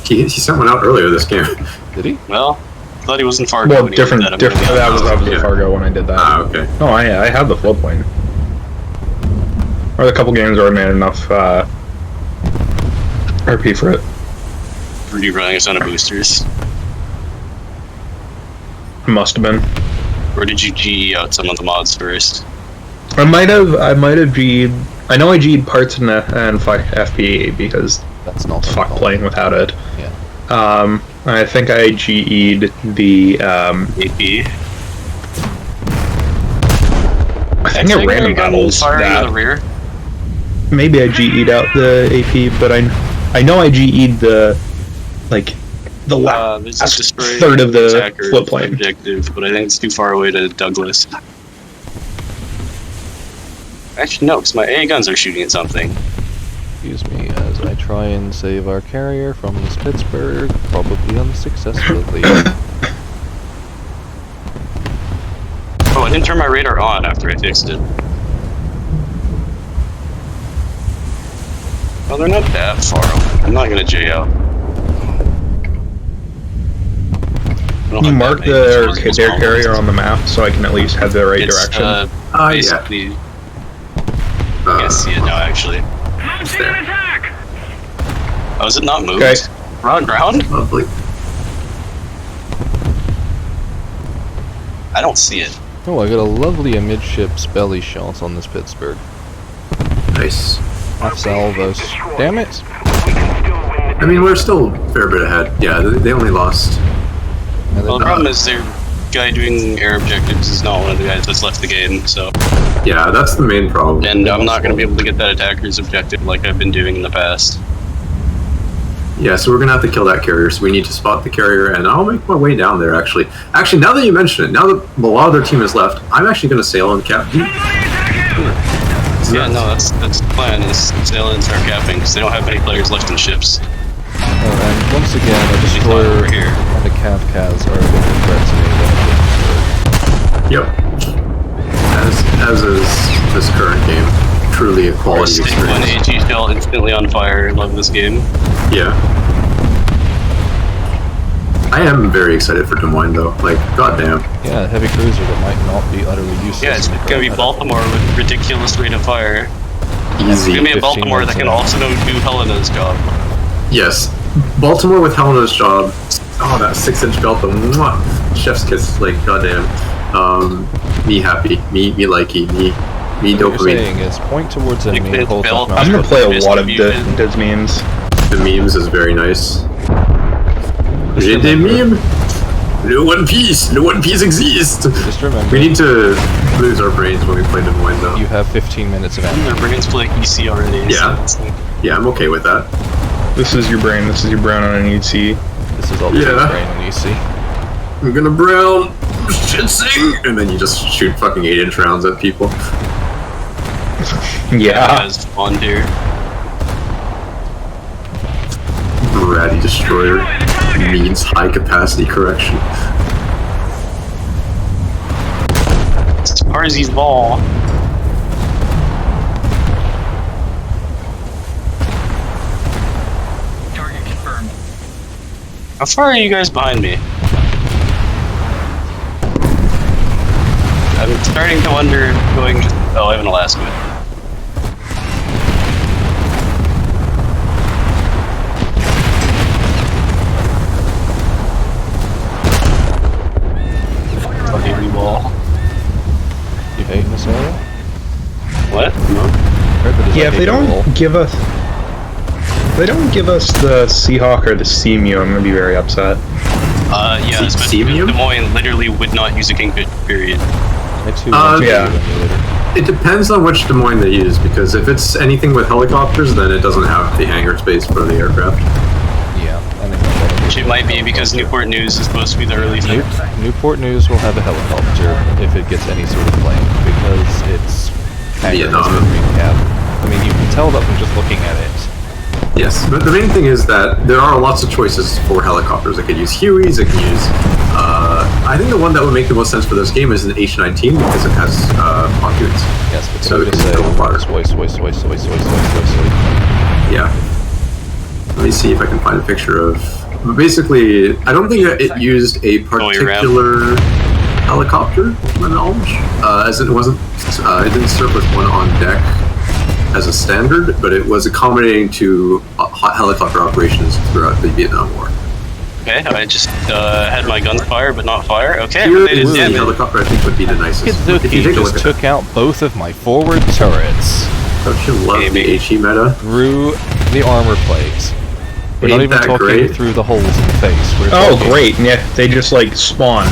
Speaker 2: He sent one out earlier this game.
Speaker 1: Did he?
Speaker 3: Well, I thought he was in Fargo.
Speaker 4: Well,
Speaker 3: when he did
Speaker 4: different.
Speaker 3: that. I'm
Speaker 4: Different.
Speaker 3: gonna be
Speaker 4: That was
Speaker 3: honest.
Speaker 4: in Fargo when I did that.
Speaker 2: Ah, okay.
Speaker 4: No, I had the floatplane. Or a couple games where I made enough RP for it.
Speaker 3: Were you running a ton of boosters?
Speaker 4: Must have been.
Speaker 3: Or did you GE out some of the mods first?
Speaker 4: I might have G'd. I know I G'd parts and FP because
Speaker 1: That's not
Speaker 4: fuck
Speaker 1: difficult.
Speaker 4: playing without it.
Speaker 1: Yeah.
Speaker 4: I think I GE'd the
Speaker 3: AP.
Speaker 4: I think I random battles
Speaker 3: firing in the
Speaker 4: that.
Speaker 3: rear.
Speaker 4: Maybe I GE'd out the AP, but I know I GE'd the the
Speaker 3: There's a
Speaker 4: last
Speaker 3: destroy
Speaker 4: third of the
Speaker 3: attacker
Speaker 4: flip plane.
Speaker 3: objective, but I think it's too far away to Douglas. Actually, no, because my AA guns are shooting at something.
Speaker 1: Excuse me, as I try and save our carrier from this Pittsburgh, probably unsuccessfully.
Speaker 3: Oh, I didn't turn my radar on after I fixed it. Well, they're not that far away. I'm not gonna J out. I don't
Speaker 4: You
Speaker 3: have
Speaker 4: mark
Speaker 3: that many
Speaker 4: their
Speaker 3: disposable
Speaker 4: carrier
Speaker 3: bullets.
Speaker 4: on the map so I can at least have the right
Speaker 3: It's,
Speaker 4: direction.
Speaker 2: Yeah.
Speaker 3: basically, I can't see it now, actually.
Speaker 6: Launching an attack!
Speaker 3: Oh, is it not moved?
Speaker 4: Okay.
Speaker 3: We're on ground?
Speaker 2: Lovely.
Speaker 3: I don't see it.
Speaker 1: Oh, I got a lovely amidships belly shot on this Pittsburgh.
Speaker 2: Nice.
Speaker 1: Off salvos. Damn it!
Speaker 6: We can still win the
Speaker 2: I mean, we're still a fair bit ahead. Yeah, they only lost.
Speaker 1: And
Speaker 3: Well, the
Speaker 1: then,
Speaker 3: problem is their guy doing air objectives is not one of the guys that's left the game, so...
Speaker 2: Yeah, that's the main problem.
Speaker 3: And I'm not going to be able to get that attacker's objective like I've been doing in the past.
Speaker 2: Yeah, so we're gonna have to kill that carrier. So we need to spot the carrier, and I'll make my way down there. Actually, now that you mention it, now that a lot of their team is left, I'm actually gonna sail and cap deep.
Speaker 3: Yeah, no, that's the plan, is sail and start capping, because they don't have many players left in ships.
Speaker 1: and once again, a
Speaker 3: She's
Speaker 1: destroyer
Speaker 3: lying over here.
Speaker 1: and a Kaz are a bigger threat to me than a Pittsburgh.
Speaker 2: Yep. As is this current game, truly a quality
Speaker 3: Stick one
Speaker 2: experience.
Speaker 3: AG shell instantly on fire. Love this game.
Speaker 2: Yeah. I am very excited for Des Moines, though. Like, goddamn.
Speaker 1: Yeah, a heavy cruiser that might not be utterly useless.
Speaker 3: Yeah, it's
Speaker 1: in the
Speaker 3: gonna be
Speaker 1: current
Speaker 3: Baltimore with ridiculous rate of fire. It's
Speaker 2: Easy.
Speaker 3: gonna be a
Speaker 1: 15
Speaker 3: Baltimore that
Speaker 1: minutes
Speaker 3: can
Speaker 1: in.
Speaker 3: also do Helena's job.
Speaker 2: Yes. Baltimore with Helena's job. Oh, that 6-inch belt, though. Mwah. Chef's kiss. Like, goddamn. Me happy. Me likey. Me
Speaker 1: What you're
Speaker 2: dopamine.
Speaker 1: saying is point towards
Speaker 3: Nick
Speaker 1: enemy and hold
Speaker 3: Bell-
Speaker 1: off mouse
Speaker 4: I'm gonna
Speaker 1: button.
Speaker 4: play a lot of
Speaker 3: Distributed.
Speaker 4: Diz memes.
Speaker 2: The memes is very nice.
Speaker 1: Just
Speaker 2: J'ai des
Speaker 1: remember-
Speaker 2: memes. Le One Piece exists.
Speaker 1: Just remember,
Speaker 2: We need to lose our brains when we play Des Moines, though.
Speaker 1: you have 15 minutes of ammo.
Speaker 3: Their brains play EC already.
Speaker 2: Yeah.
Speaker 3: So it's like,
Speaker 2: Yeah, I'm okay with that.
Speaker 4: This is your brain. This is your brown on an EC.
Speaker 1: This is all the
Speaker 2: Yeah.
Speaker 1: brain and EC.
Speaker 2: I'm gonna brown shit sing, and then you just shoot fucking 8-inch rounds at people.
Speaker 4: Yeah.
Speaker 3: Has fun here.
Speaker 2: Bratty destroyer means high capacity correction.
Speaker 3: It's Parzy's ball.
Speaker 6: target confirmed.
Speaker 3: How far are you guys behind me? I'm starting to wonder going just... Oh, I have an Alaska. Okay, reball.
Speaker 1: You hate this area?
Speaker 3: What? No?
Speaker 1: Heard that it's
Speaker 4: Yeah,
Speaker 1: like
Speaker 4: if they
Speaker 1: a wall.
Speaker 4: don't give us, the Seahawk or the Seamew, I'm gonna be very upset.
Speaker 3: Yeah, especially
Speaker 2: Seamew?
Speaker 3: Des Moines literally would not use a Kingfish, period.
Speaker 1: Next two
Speaker 4: yeah.
Speaker 2: It depends on which Des Moines they use, because if it's anything with helicopters, then it doesn't have the hangar space for the aircraft.
Speaker 1: Yeah, I think that's
Speaker 3: Which it might be because Newport News is supposed to be the early thing.
Speaker 1: Newport News will have a helicopter if it gets any sort of plane, because it's hangar
Speaker 2: Vietnam.
Speaker 1: has been recapped. I mean, you can tell that from just looking at it.
Speaker 2: Yes, but the main thing is that there are lots of choices for helicopters. I could use Hueys, I could use... I think the one that would make the most sense for this game is an H-19 because it has pontoons.
Speaker 1: Yes, but
Speaker 2: So
Speaker 1: can
Speaker 2: it
Speaker 1: I
Speaker 2: can
Speaker 1: just
Speaker 2: go farther.
Speaker 1: say,
Speaker 2: Yeah. Let me see if I can find a picture of... Basically, I don't think that it used a particular helicopter, to my knowledge. As it wasn't... it didn't serve with one on deck as a standard, but it was accommodating to helicopter operations throughout the Vietnam War.
Speaker 3: Okay, I just had my guns fire, but not fire. Okay,
Speaker 2: Here
Speaker 3: they did
Speaker 2: is the
Speaker 3: damage.
Speaker 2: helicopter I think would be the nicest. If
Speaker 1: Kizuki
Speaker 2: you take a look
Speaker 1: just
Speaker 2: at
Speaker 1: took out both of my forward turrets
Speaker 2: that. Don't you love the
Speaker 3: Maybe.
Speaker 2: HE meta?
Speaker 1: through the armor plate. We're not
Speaker 2: Ain't
Speaker 1: even
Speaker 2: that
Speaker 1: talking
Speaker 2: great?
Speaker 1: through the holes in the face. We're
Speaker 4: Oh,
Speaker 1: talking-
Speaker 4: great. Yeah, they just like spawn.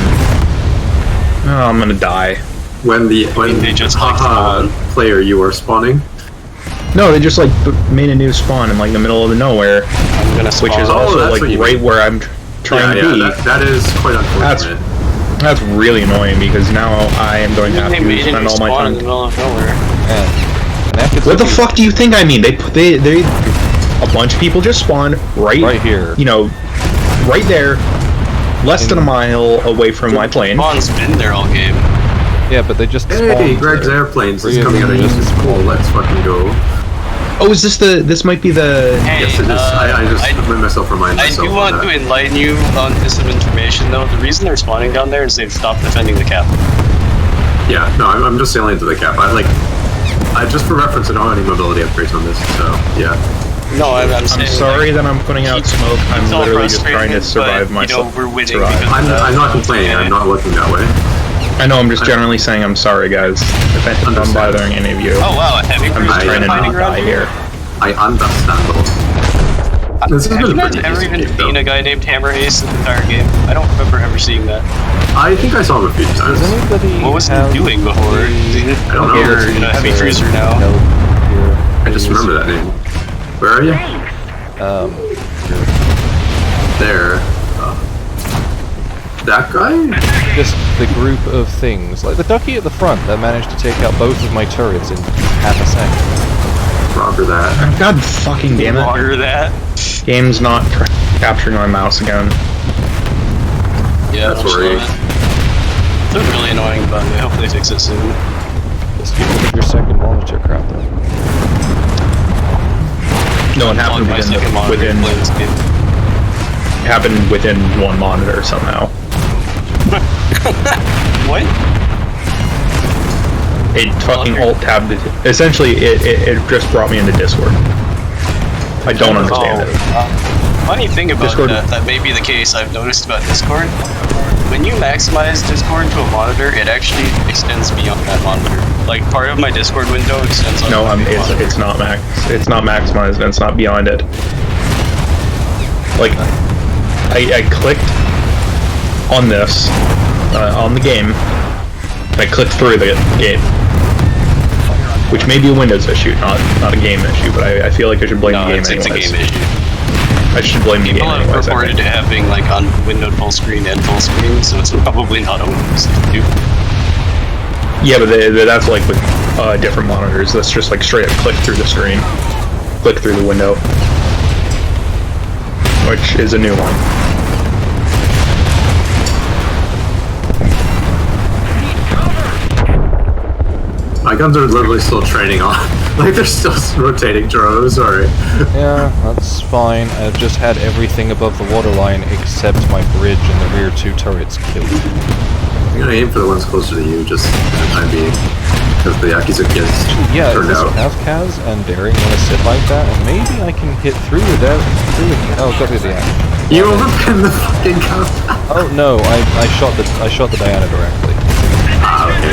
Speaker 4: Oh, I'm gonna die.
Speaker 2: When
Speaker 3: They just, like,
Speaker 2: haha
Speaker 3: spawn.
Speaker 2: player you are spawning.
Speaker 4: No, they just like made a new spawn in like the middle of the nowhere,
Speaker 3: I'm gonna spawn.
Speaker 4: which is
Speaker 2: Oh,
Speaker 4: also
Speaker 2: that's
Speaker 4: like
Speaker 2: what you
Speaker 4: right
Speaker 2: mean.
Speaker 4: where I'm trying to be.
Speaker 2: that is quite unfortunate.
Speaker 4: That's really annoying because now I am going to have
Speaker 3: They
Speaker 4: to
Speaker 3: made a
Speaker 4: spend
Speaker 3: new
Speaker 4: all my
Speaker 3: spawn in the
Speaker 4: time.
Speaker 3: middle of nowhere.
Speaker 1: And
Speaker 4: What the fuck do you think I mean? They a bunch of people just spawned
Speaker 1: Right here.
Speaker 4: You know, right there, less than a mile away from my plane.
Speaker 3: Spawn's been there all game.
Speaker 1: Yeah, but they just
Speaker 2: Hey,
Speaker 1: spawned
Speaker 2: Greg's
Speaker 1: there.
Speaker 2: airplanes is
Speaker 1: Three of
Speaker 2: coming out
Speaker 1: them
Speaker 2: of
Speaker 1: just
Speaker 2: East. Cool, let's fucking go.
Speaker 4: Oh, is this might be the?
Speaker 3: Hey,
Speaker 2: Yes, it is. I just
Speaker 3: I
Speaker 2: made myself remind
Speaker 3: I
Speaker 2: myself
Speaker 3: do
Speaker 2: of
Speaker 3: want
Speaker 2: that.
Speaker 3: to enlighten you on this of information, though. The reason they're spawning down there is they've stopped defending the cap.
Speaker 2: Yeah, no, I'm just sailing into the cap. I just for reference, I don't have any mobility upgrades on this, so yeah.
Speaker 3: No, I'm
Speaker 4: I'm
Speaker 3: saying,
Speaker 4: sorry that I'm putting out smoke. I'm
Speaker 3: it's all
Speaker 4: literally just trying to
Speaker 3: frustrating,
Speaker 4: survive
Speaker 3: but, you know,
Speaker 4: myself.
Speaker 3: we're winning
Speaker 4: survive.
Speaker 3: because-
Speaker 2: I'm not complaining. I'm not looking that way.
Speaker 4: I know. I'm just generally saying I'm sorry, guys. If I'm
Speaker 2: Understand.
Speaker 4: bothering any of you,
Speaker 3: Oh wow, a heavy
Speaker 4: I'm
Speaker 3: cruiser
Speaker 4: just trying to
Speaker 3: fighting
Speaker 4: not
Speaker 3: around
Speaker 4: die here.
Speaker 2: I understand. This has
Speaker 3: Have
Speaker 2: been
Speaker 3: you
Speaker 2: a
Speaker 3: guys
Speaker 2: pretty
Speaker 3: ever
Speaker 2: decent
Speaker 3: even
Speaker 2: game,
Speaker 3: seen
Speaker 2: though.
Speaker 3: a guy named Hammer Ace in the entire game? I don't remember ever seeing that.
Speaker 2: I think I saw him a few times.
Speaker 1: Does anybody
Speaker 3: What was
Speaker 1: have
Speaker 3: he doing before?
Speaker 2: I don't know.
Speaker 3: Here in a heavy cruiser now.
Speaker 1: help here,
Speaker 2: I just
Speaker 1: please?
Speaker 2: remember that name. Where are you? There. That guy?
Speaker 1: Just the group of things, like the ducky at the front that managed to take out both of my turrets in half a second.
Speaker 2: Roger that.
Speaker 4: God fucking damn it!
Speaker 3: Water that.
Speaker 4: Game's not capturing my mouse again.
Speaker 3: Yeah,
Speaker 2: That's
Speaker 3: I'm sure
Speaker 2: worrying.
Speaker 3: It's been really annoying, but I hope they fix it soon.
Speaker 1: Just get rid of your second monitor crap though.
Speaker 4: No, it happened
Speaker 3: My second monitor
Speaker 4: within
Speaker 3: playing this game.
Speaker 4: it happened within one monitor somehow.
Speaker 3: What?
Speaker 4: It fucking alt tabbed it. Essentially, it just brought me into Discord. I don't understand it.
Speaker 3: Funny thing about
Speaker 4: Discord-
Speaker 3: that may be the case I've noticed about Discord. When you maximize Discord to a monitor, it actually extends beyond that monitor. Like, part of my Discord window extends on
Speaker 4: No,
Speaker 3: the big monitor.
Speaker 4: it's not max. It's not maximized, and it's not beyond it. Like, I clicked on this on the game. And I clicked through the game, which may be a Windows issue, not a game issue. But I feel like I should blame
Speaker 3: No,
Speaker 4: the game
Speaker 3: it's a
Speaker 4: anyways.
Speaker 3: game issue.
Speaker 4: I should blame the game
Speaker 3: People have
Speaker 4: anyways. I
Speaker 3: reported
Speaker 4: think.
Speaker 3: it having, like, unwindowed full screen and full screen, so it's probably not a Windows issue.
Speaker 4: Yeah, but that's like with different monitors. That's just like straight up click through the screen, click through the window, which is a new one.
Speaker 2: My guns are literally still training on. Like, they're still rotating, Jaro. I'm sorry.
Speaker 1: Yeah, that's fine. I've just had everything above the waterline except my bridge and the rear two turrets killed.
Speaker 2: I'm gonna aim for the ones closer to you, just for the time being. Because the Yakizuki has
Speaker 1: Yeah,
Speaker 2: turned
Speaker 1: this
Speaker 2: out.
Speaker 1: Kaz and Daring wanna sit like that, and maybe I can hit through the oh, got through the Diana.
Speaker 2: You overpinned the fucking cup.
Speaker 1: Oh no, I shot the Diana directly.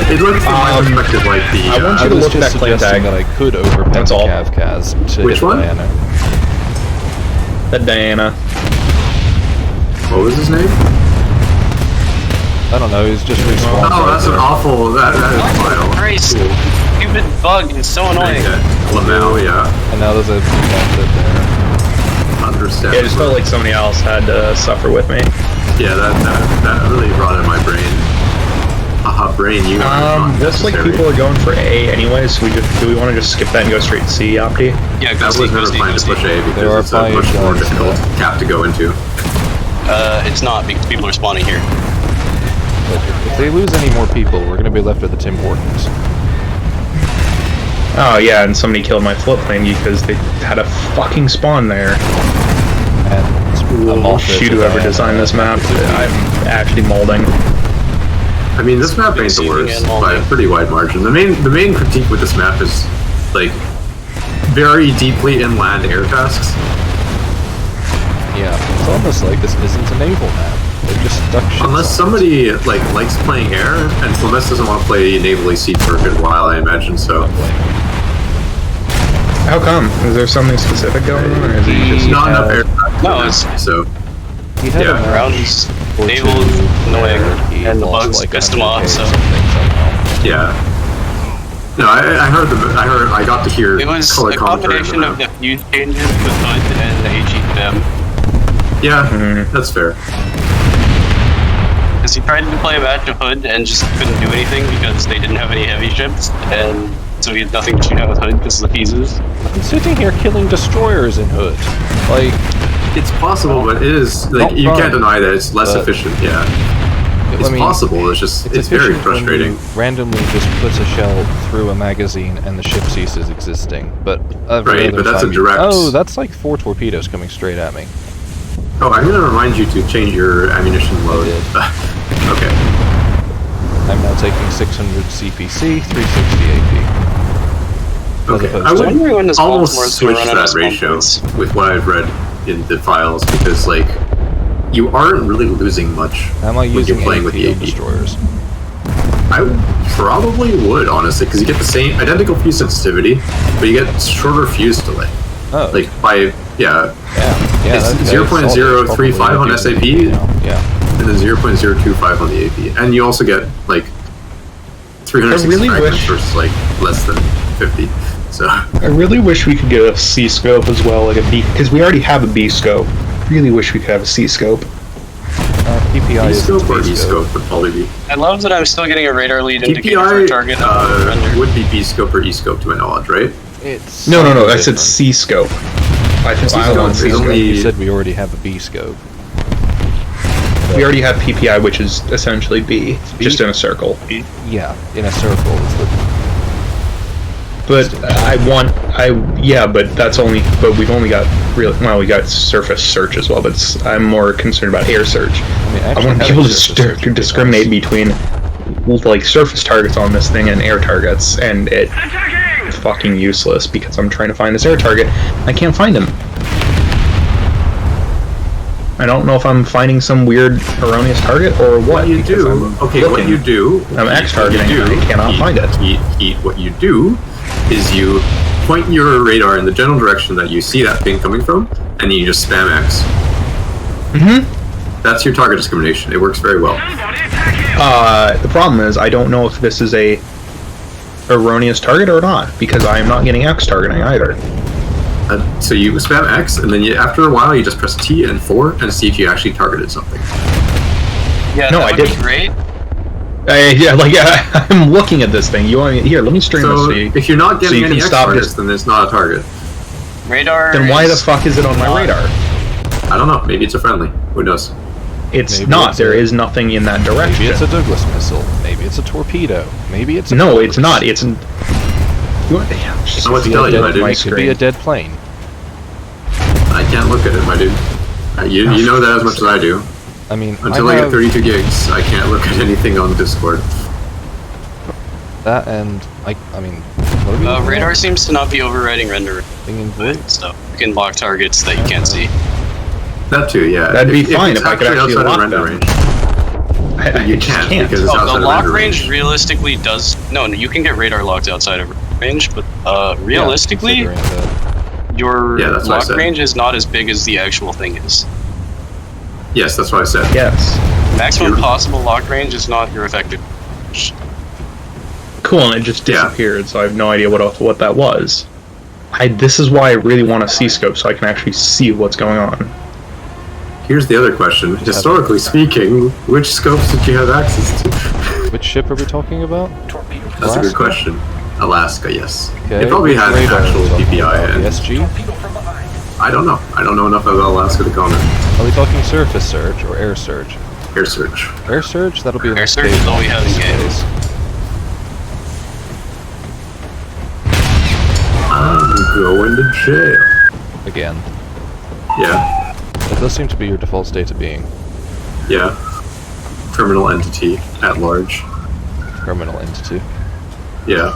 Speaker 2: It looked from my perspective like the.
Speaker 4: I want
Speaker 1: I
Speaker 4: you to
Speaker 1: was
Speaker 4: look at
Speaker 1: just
Speaker 4: that claim
Speaker 1: suggesting
Speaker 4: tag.
Speaker 1: that I could overpin
Speaker 4: That's
Speaker 1: the
Speaker 4: all.
Speaker 1: Kaz to
Speaker 2: Which
Speaker 1: hit
Speaker 2: one?
Speaker 1: the Diana.
Speaker 4: The Diana.
Speaker 2: What was his name?
Speaker 1: I don't know, he's just respawned.
Speaker 2: Oh, that's an awful. That is vile.
Speaker 3: Christ,
Speaker 2: Cool.
Speaker 3: stupid bug is so annoying.
Speaker 2: Okay. Lamau, yeah.
Speaker 1: And now there's a bit there.
Speaker 2: Understand.
Speaker 4: Yeah, I just felt like somebody else had to suffer with me.
Speaker 2: Yeah, that really brought in my brain. Haha, brain, you are not
Speaker 4: looks like
Speaker 2: necessary.
Speaker 4: people are going for A anyway, so do we want to just skip that and go straight to C, Opti?
Speaker 3: Yeah, go
Speaker 2: I
Speaker 3: see,
Speaker 2: was
Speaker 3: go
Speaker 2: never
Speaker 3: see,
Speaker 2: planning
Speaker 3: go
Speaker 2: to push
Speaker 3: see.
Speaker 2: A
Speaker 1: There are
Speaker 2: because it's a
Speaker 1: five
Speaker 2: much more
Speaker 1: guys
Speaker 2: difficult cap to go into.
Speaker 3: It's not because people are spawning here.
Speaker 1: But if they lose any more people, we're going to be left with the Tim Hortons.
Speaker 4: Oh yeah, and somebody killed my floatplane because they had a fucking spawn there.
Speaker 1: And a
Speaker 4: Oh,
Speaker 1: Mothra
Speaker 4: shoot
Speaker 1: to
Speaker 4: whoever
Speaker 1: that,
Speaker 4: designed this map. I'm actually molding.
Speaker 2: I mean, this map ain't the
Speaker 3: Succeeding
Speaker 2: worst
Speaker 3: and all
Speaker 2: by a
Speaker 3: that.
Speaker 2: pretty wide margin. The main critique with this map is like very deeply inland air tasks.
Speaker 1: Yeah, it's almost like this isn't a naval map. They've just stuck shit
Speaker 2: Unless
Speaker 1: on
Speaker 2: somebody like likes playing air, and Flemeth doesn't want to play navally seed for a good while, I imagine. So
Speaker 4: How come? Is there something specific going on, or is it just
Speaker 2: not enough
Speaker 1: have-
Speaker 2: air tasks.
Speaker 3: No, it's-
Speaker 2: so
Speaker 1: He had
Speaker 2: Yeah,
Speaker 1: a match
Speaker 3: Rounds,
Speaker 1: or
Speaker 3: naval
Speaker 1: two
Speaker 3: is annoying,
Speaker 1: where he
Speaker 3: and the
Speaker 1: lost
Speaker 3: bugs
Speaker 1: like
Speaker 3: pissed him
Speaker 1: 100K
Speaker 3: off,
Speaker 1: or
Speaker 3: so.
Speaker 1: something somehow.
Speaker 2: yeah. No, I got to hear
Speaker 3: It was
Speaker 2: color
Speaker 3: a
Speaker 2: commentary in the
Speaker 3: combination of
Speaker 2: map.
Speaker 3: the fuse changes with HUD and the HEFM.
Speaker 2: Yeah,
Speaker 4: Mhm.
Speaker 2: that's fair.
Speaker 3: Because he tried to play a match of HUD and just couldn't do anything because they didn't have any heavy ships, and so he had nothing to shoot out with HUD because of the fuses.
Speaker 1: I'm sitting here killing destroyers in Hood. Like,
Speaker 2: It's possible, but it is like
Speaker 1: Not
Speaker 2: you
Speaker 1: fun,
Speaker 2: can't deny that it's less
Speaker 1: but-
Speaker 2: efficient. Yeah, it's
Speaker 1: I mean,
Speaker 2: possible. It's just it's very
Speaker 1: efficient when
Speaker 2: frustrating.
Speaker 1: you randomly just puts a shell through a magazine and the ship ceases existing. But every
Speaker 2: Right,
Speaker 1: other
Speaker 2: but that's a
Speaker 1: time
Speaker 2: direct-
Speaker 1: Oh, that's like 4 torpedoes coming straight at me.
Speaker 2: Oh, I'm gonna remind you to change your ammunition load.
Speaker 1: did.
Speaker 2: Okay.
Speaker 1: I'm now taking 600 CPC, 360 AP.
Speaker 2: Okay.
Speaker 1: opposed
Speaker 2: I
Speaker 1: to-
Speaker 2: would
Speaker 3: Wondering when this
Speaker 2: almost
Speaker 3: Baltimore's gonna
Speaker 2: switch
Speaker 3: run out of
Speaker 2: that
Speaker 3: spawn
Speaker 2: ratio
Speaker 3: points.
Speaker 2: with what I've read in the files because like you aren't really losing much
Speaker 1: Am I
Speaker 2: when you're
Speaker 1: using
Speaker 2: playing with the
Speaker 1: AP
Speaker 2: AP.
Speaker 1: destroyers?
Speaker 2: I probably would honestly because you get the same identical fuse sensitivity, but you get shorter fuse delay.
Speaker 1: Oh,
Speaker 2: Like by yeah,
Speaker 1: yeah,
Speaker 2: it's
Speaker 1: that-
Speaker 2: 0.035
Speaker 1: that's
Speaker 2: on
Speaker 1: probably
Speaker 2: SAP.
Speaker 1: now. Yeah.
Speaker 2: and then 0.025 on the AP, and you also get like 360
Speaker 4: I really
Speaker 2: fragments
Speaker 4: wish-
Speaker 2: versus like less than 50. So
Speaker 4: I really wish we could get a C scope as well, like a B, because we already have a B scope. Really wish we could have a C scope.
Speaker 1: PPI
Speaker 2: E
Speaker 1: is
Speaker 2: scope or E scope would probably be.
Speaker 3: I love that I'm still getting a radar lead indicator for a
Speaker 2: PPI
Speaker 3: target render.
Speaker 2: would be B scope or E scope to my knowledge, right?
Speaker 1: It's
Speaker 4: No, I said
Speaker 1: different.
Speaker 4: C scope. I think
Speaker 2: C
Speaker 4: I
Speaker 2: scope
Speaker 4: want
Speaker 2: is
Speaker 4: C scope.
Speaker 2: only-
Speaker 1: You said we already have a B scope.
Speaker 4: We already have PPI, which is essentially B,
Speaker 1: B?
Speaker 4: just in a circle.
Speaker 1: Yeah, in a circle. It's the,
Speaker 4: But but that's only. But we've only got we got surface search as well. But I'm more concerned about air search.
Speaker 1: I mean,
Speaker 4: I
Speaker 1: actually
Speaker 4: want to be
Speaker 1: having
Speaker 4: able to
Speaker 1: surface search would be
Speaker 4: discriminate
Speaker 1: nice.
Speaker 4: between like surface targets on this thing and air targets, and it's
Speaker 6: Attacking!
Speaker 4: fucking useless because I'm trying to find this air target. I can't find him. I don't know if I'm finding some weird erroneous target or what.
Speaker 2: What you
Speaker 4: because
Speaker 2: do,
Speaker 4: I'm
Speaker 2: okay, what
Speaker 4: looking.
Speaker 2: you do,
Speaker 4: I'm X-targeting and I cannot find it.
Speaker 2: Heat, what you do is you point your radar in the general direction that you see that thing coming from, and then you just spam X.
Speaker 4: Mm-hmm.
Speaker 2: That's your target discrimination. It works very well.
Speaker 6: Somebody attack him!
Speaker 4: The problem is I don't know if this is a erroneous target or not because I am not getting X targeting either.
Speaker 2: So you spam X, and then after a while you just press T and 4 and see if you actually targeted something.
Speaker 3: Yeah,
Speaker 4: No,
Speaker 3: that
Speaker 4: I
Speaker 3: would be
Speaker 4: didn't.
Speaker 3: great.
Speaker 4: I'm looking at this thing. You want me here? Let me stream
Speaker 2: So
Speaker 4: this to you.
Speaker 2: if you're not
Speaker 4: so
Speaker 2: getting
Speaker 4: you
Speaker 2: any
Speaker 4: can
Speaker 2: X
Speaker 4: stop
Speaker 2: targets,
Speaker 4: this.
Speaker 2: then it's not a target.
Speaker 3: Radar.
Speaker 4: Then why the
Speaker 3: is
Speaker 4: fuck is it on my
Speaker 3: not-
Speaker 4: radar?
Speaker 2: I don't know. Maybe it's a friendly. Who knows?
Speaker 4: It's
Speaker 1: Maybe
Speaker 4: not.
Speaker 1: it's
Speaker 4: There
Speaker 1: a-
Speaker 4: is nothing in that direction.
Speaker 1: Maybe it's a Douglas missile. Maybe it's a torpedo. Maybe it's a
Speaker 4: No,
Speaker 1: Douglas.
Speaker 4: it's not. It's an. You want, yeah, just
Speaker 2: I want to
Speaker 1: It
Speaker 2: tell
Speaker 1: could
Speaker 2: you,
Speaker 1: be
Speaker 2: I
Speaker 1: a
Speaker 2: didn't.
Speaker 1: dead- it could be a dead plane.
Speaker 2: I can't look at it, my dude. You know that as much as I do.
Speaker 1: I mean,
Speaker 2: Until I
Speaker 1: I
Speaker 2: get
Speaker 1: have
Speaker 2: 32 gigs, I can't look at anything on Discord.
Speaker 1: that, and I mean, what are we looking
Speaker 3: Radar
Speaker 1: at?
Speaker 3: seems to not be overriding render
Speaker 1: Thing in blue?
Speaker 3: so you can block targets that you can't see.
Speaker 2: That too, yeah.
Speaker 4: That'd be
Speaker 2: If
Speaker 4: fine
Speaker 2: it's
Speaker 4: if I could actually
Speaker 2: outside of
Speaker 4: lock
Speaker 2: render
Speaker 4: them.
Speaker 2: range.
Speaker 4: I
Speaker 2: You
Speaker 4: just
Speaker 2: can't because it's
Speaker 3: Oh,
Speaker 2: outside
Speaker 3: the
Speaker 2: of
Speaker 3: lock
Speaker 2: render
Speaker 3: range realistically does. No, you can get radar locked outside of range, but realistically,
Speaker 1: Yeah, considering that.
Speaker 3: your
Speaker 2: Yeah, that's what I
Speaker 3: lock
Speaker 2: said.
Speaker 3: range is not as big as the actual thing is.
Speaker 2: Yes, that's what I said.
Speaker 4: Yes.
Speaker 3: Maximum
Speaker 2: Sure.
Speaker 3: possible lock range is not your effective.
Speaker 4: Cool, and it just
Speaker 2: Yeah.
Speaker 4: disappeared, so I have no idea what that was. This is why I really want a C-scope, so I can actually see what's going on.
Speaker 2: Here's the other question. Historically speaking, which scopes did you have access to?
Speaker 1: Which ship are we talking about?
Speaker 2: That's a good question. Alaska, yes.
Speaker 1: Okay.
Speaker 2: It probably has
Speaker 1: Radar
Speaker 2: actual
Speaker 1: is talking
Speaker 2: PPI.
Speaker 1: about
Speaker 2: And
Speaker 1: SG?
Speaker 2: I don't know. I don't know enough about Alaska to comment.
Speaker 1: Are we talking surface surge or air surge?
Speaker 2: Air search.
Speaker 1: Air surge? That'll be
Speaker 3: Air surge is all we have in game.
Speaker 2: I'm going to jail.
Speaker 1: Again.
Speaker 2: Yeah.
Speaker 1: That does seem to be your default state of being.
Speaker 2: Yeah. Criminal entity at large.
Speaker 1: Criminal entity.
Speaker 2: Yeah.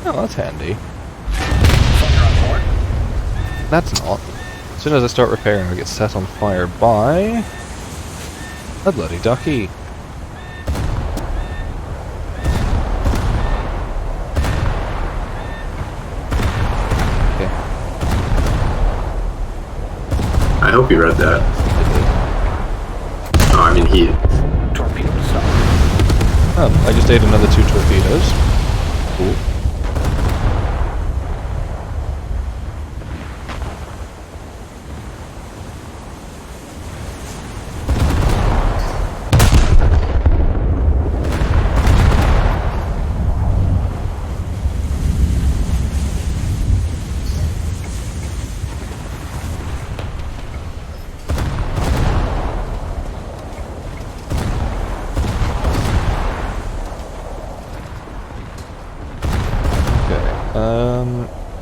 Speaker 1: Oh, that's handy. That's not. As soon as I start repairing, I get set on fire by a bloody ducky. Okay.
Speaker 2: I hope you read that. Oh, I mean he.
Speaker 1: Oh, I just ate another 2 torpedoes. Cool.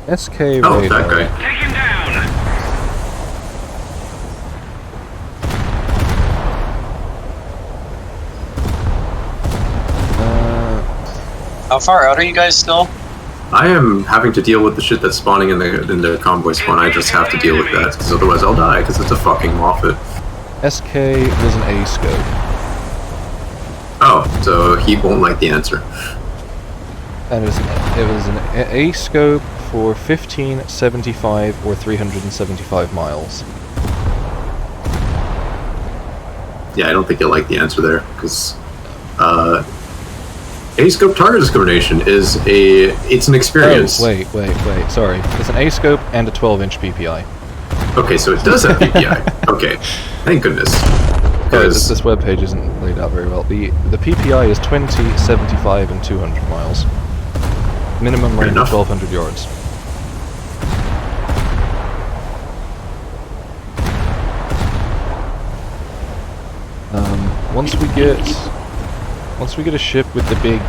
Speaker 1: SK radar.
Speaker 2: Oh, that guy.
Speaker 6: Take him down.
Speaker 3: How far out are you guys still?
Speaker 2: I am having to deal with the shit that's spawning in the convoy spawn. I just have to deal with that, because otherwise I'll die, because it's a fucking Moffat.
Speaker 1: SK was an A scope.
Speaker 2: Oh, so he won't like the answer.
Speaker 1: And it was an A scope for 15, 75, or 375 miles.
Speaker 2: Yeah, I don't think you'll like the answer there, because A-scope target discrimination is it's an experience.
Speaker 1: Oh, wait, sorry. It's an A-scope and a 12-inch PPI.
Speaker 2: Okay, so it does have PPI. Okay, thank goodness.
Speaker 1: Sorry, this webpage isn't laid out very well. The PPI is 20, 75, and 200 miles. Minimum range of 1,200 yards. Once we get a ship with the big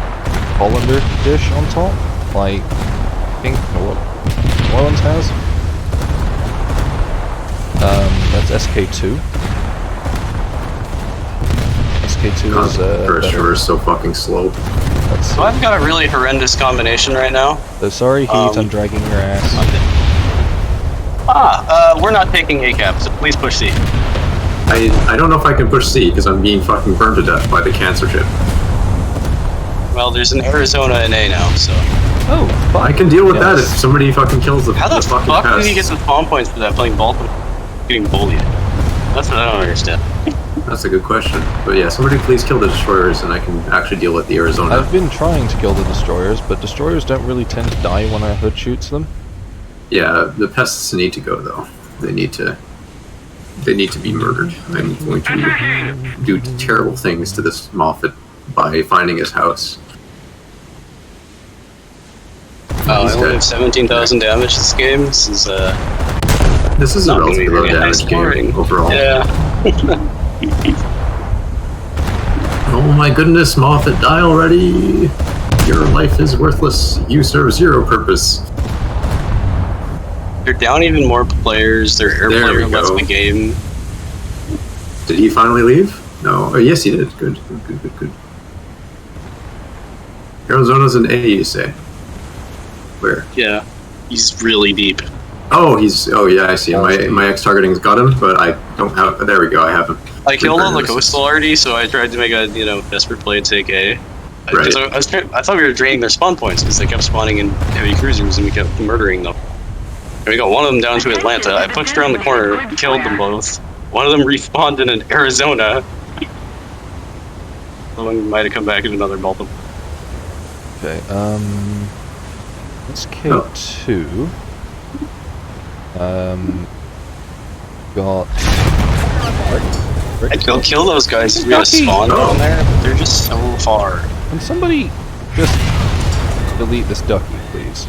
Speaker 1: colander dish on top, like I think New Orleans has, that's SK2. SK2 is
Speaker 2: for sure is so fucking slow.
Speaker 3: So I've got a really horrendous combination right now.
Speaker 1: So sorry, Heat, I'm dragging your ass.
Speaker 3: We're not taking ACAP, so please push C.
Speaker 2: I don't know if I can push C because I'm being fucking burned to death by the cancer ship.
Speaker 3: Well, there's an Arizona in A now, so.
Speaker 1: Oh, fuck.
Speaker 2: I can deal with that if somebody fucking kills the
Speaker 3: How the
Speaker 2: fucking
Speaker 3: fuck
Speaker 2: pest.
Speaker 3: did he get the spawn points for that playing Baltimore? Getting bullied. That's what I don't understand.
Speaker 2: That's a good question. But yeah, somebody please kill the destroyers and I can actually deal with the Arizona.
Speaker 1: I've been trying to kill the destroyers, but destroyers don't really tend to die when our hood shoots them.
Speaker 2: Yeah, the pests need to go though. They need to be murdered. I'm going to do terrible things to this Moffat by finding his house.
Speaker 3: I only have 17,000 damage this game. This is
Speaker 2: a
Speaker 3: not
Speaker 2: relatively low damage game overall.
Speaker 3: Yeah.
Speaker 2: Oh my goodness, Moffat, die already! Your life is worthless. You serve zero purpose.
Speaker 3: They're down even more players. Their air
Speaker 2: There we
Speaker 3: player lets
Speaker 2: go.
Speaker 3: the game.
Speaker 2: Did he finally leave? No. Oh, yes, he did. Good. Arizona's an A, you say? Where?
Speaker 3: Yeah. He's really deep.
Speaker 2: Oh, yeah, I see him. My X-targeting's got him, but I don't have... There we go, I have him.
Speaker 3: I killed all the
Speaker 2: Reaper
Speaker 3: coastal already, so I tried to make a desperate play to take A.
Speaker 2: Right.
Speaker 3: I thought we were draining their spawn points because they kept spawning in heavy cruisers and we kept murdering them. And we got one of them down to Atlanta. I pushed around the corner, killed them both. One of them respawned in Arizona. The one might have come back in another Baltimore.
Speaker 1: Okay, SK2. Got
Speaker 3: I'd go kill those guys who got
Speaker 1: Ducky!
Speaker 3: spawned down there, but they're just so far.
Speaker 1: Can somebody just delete this ducky, please?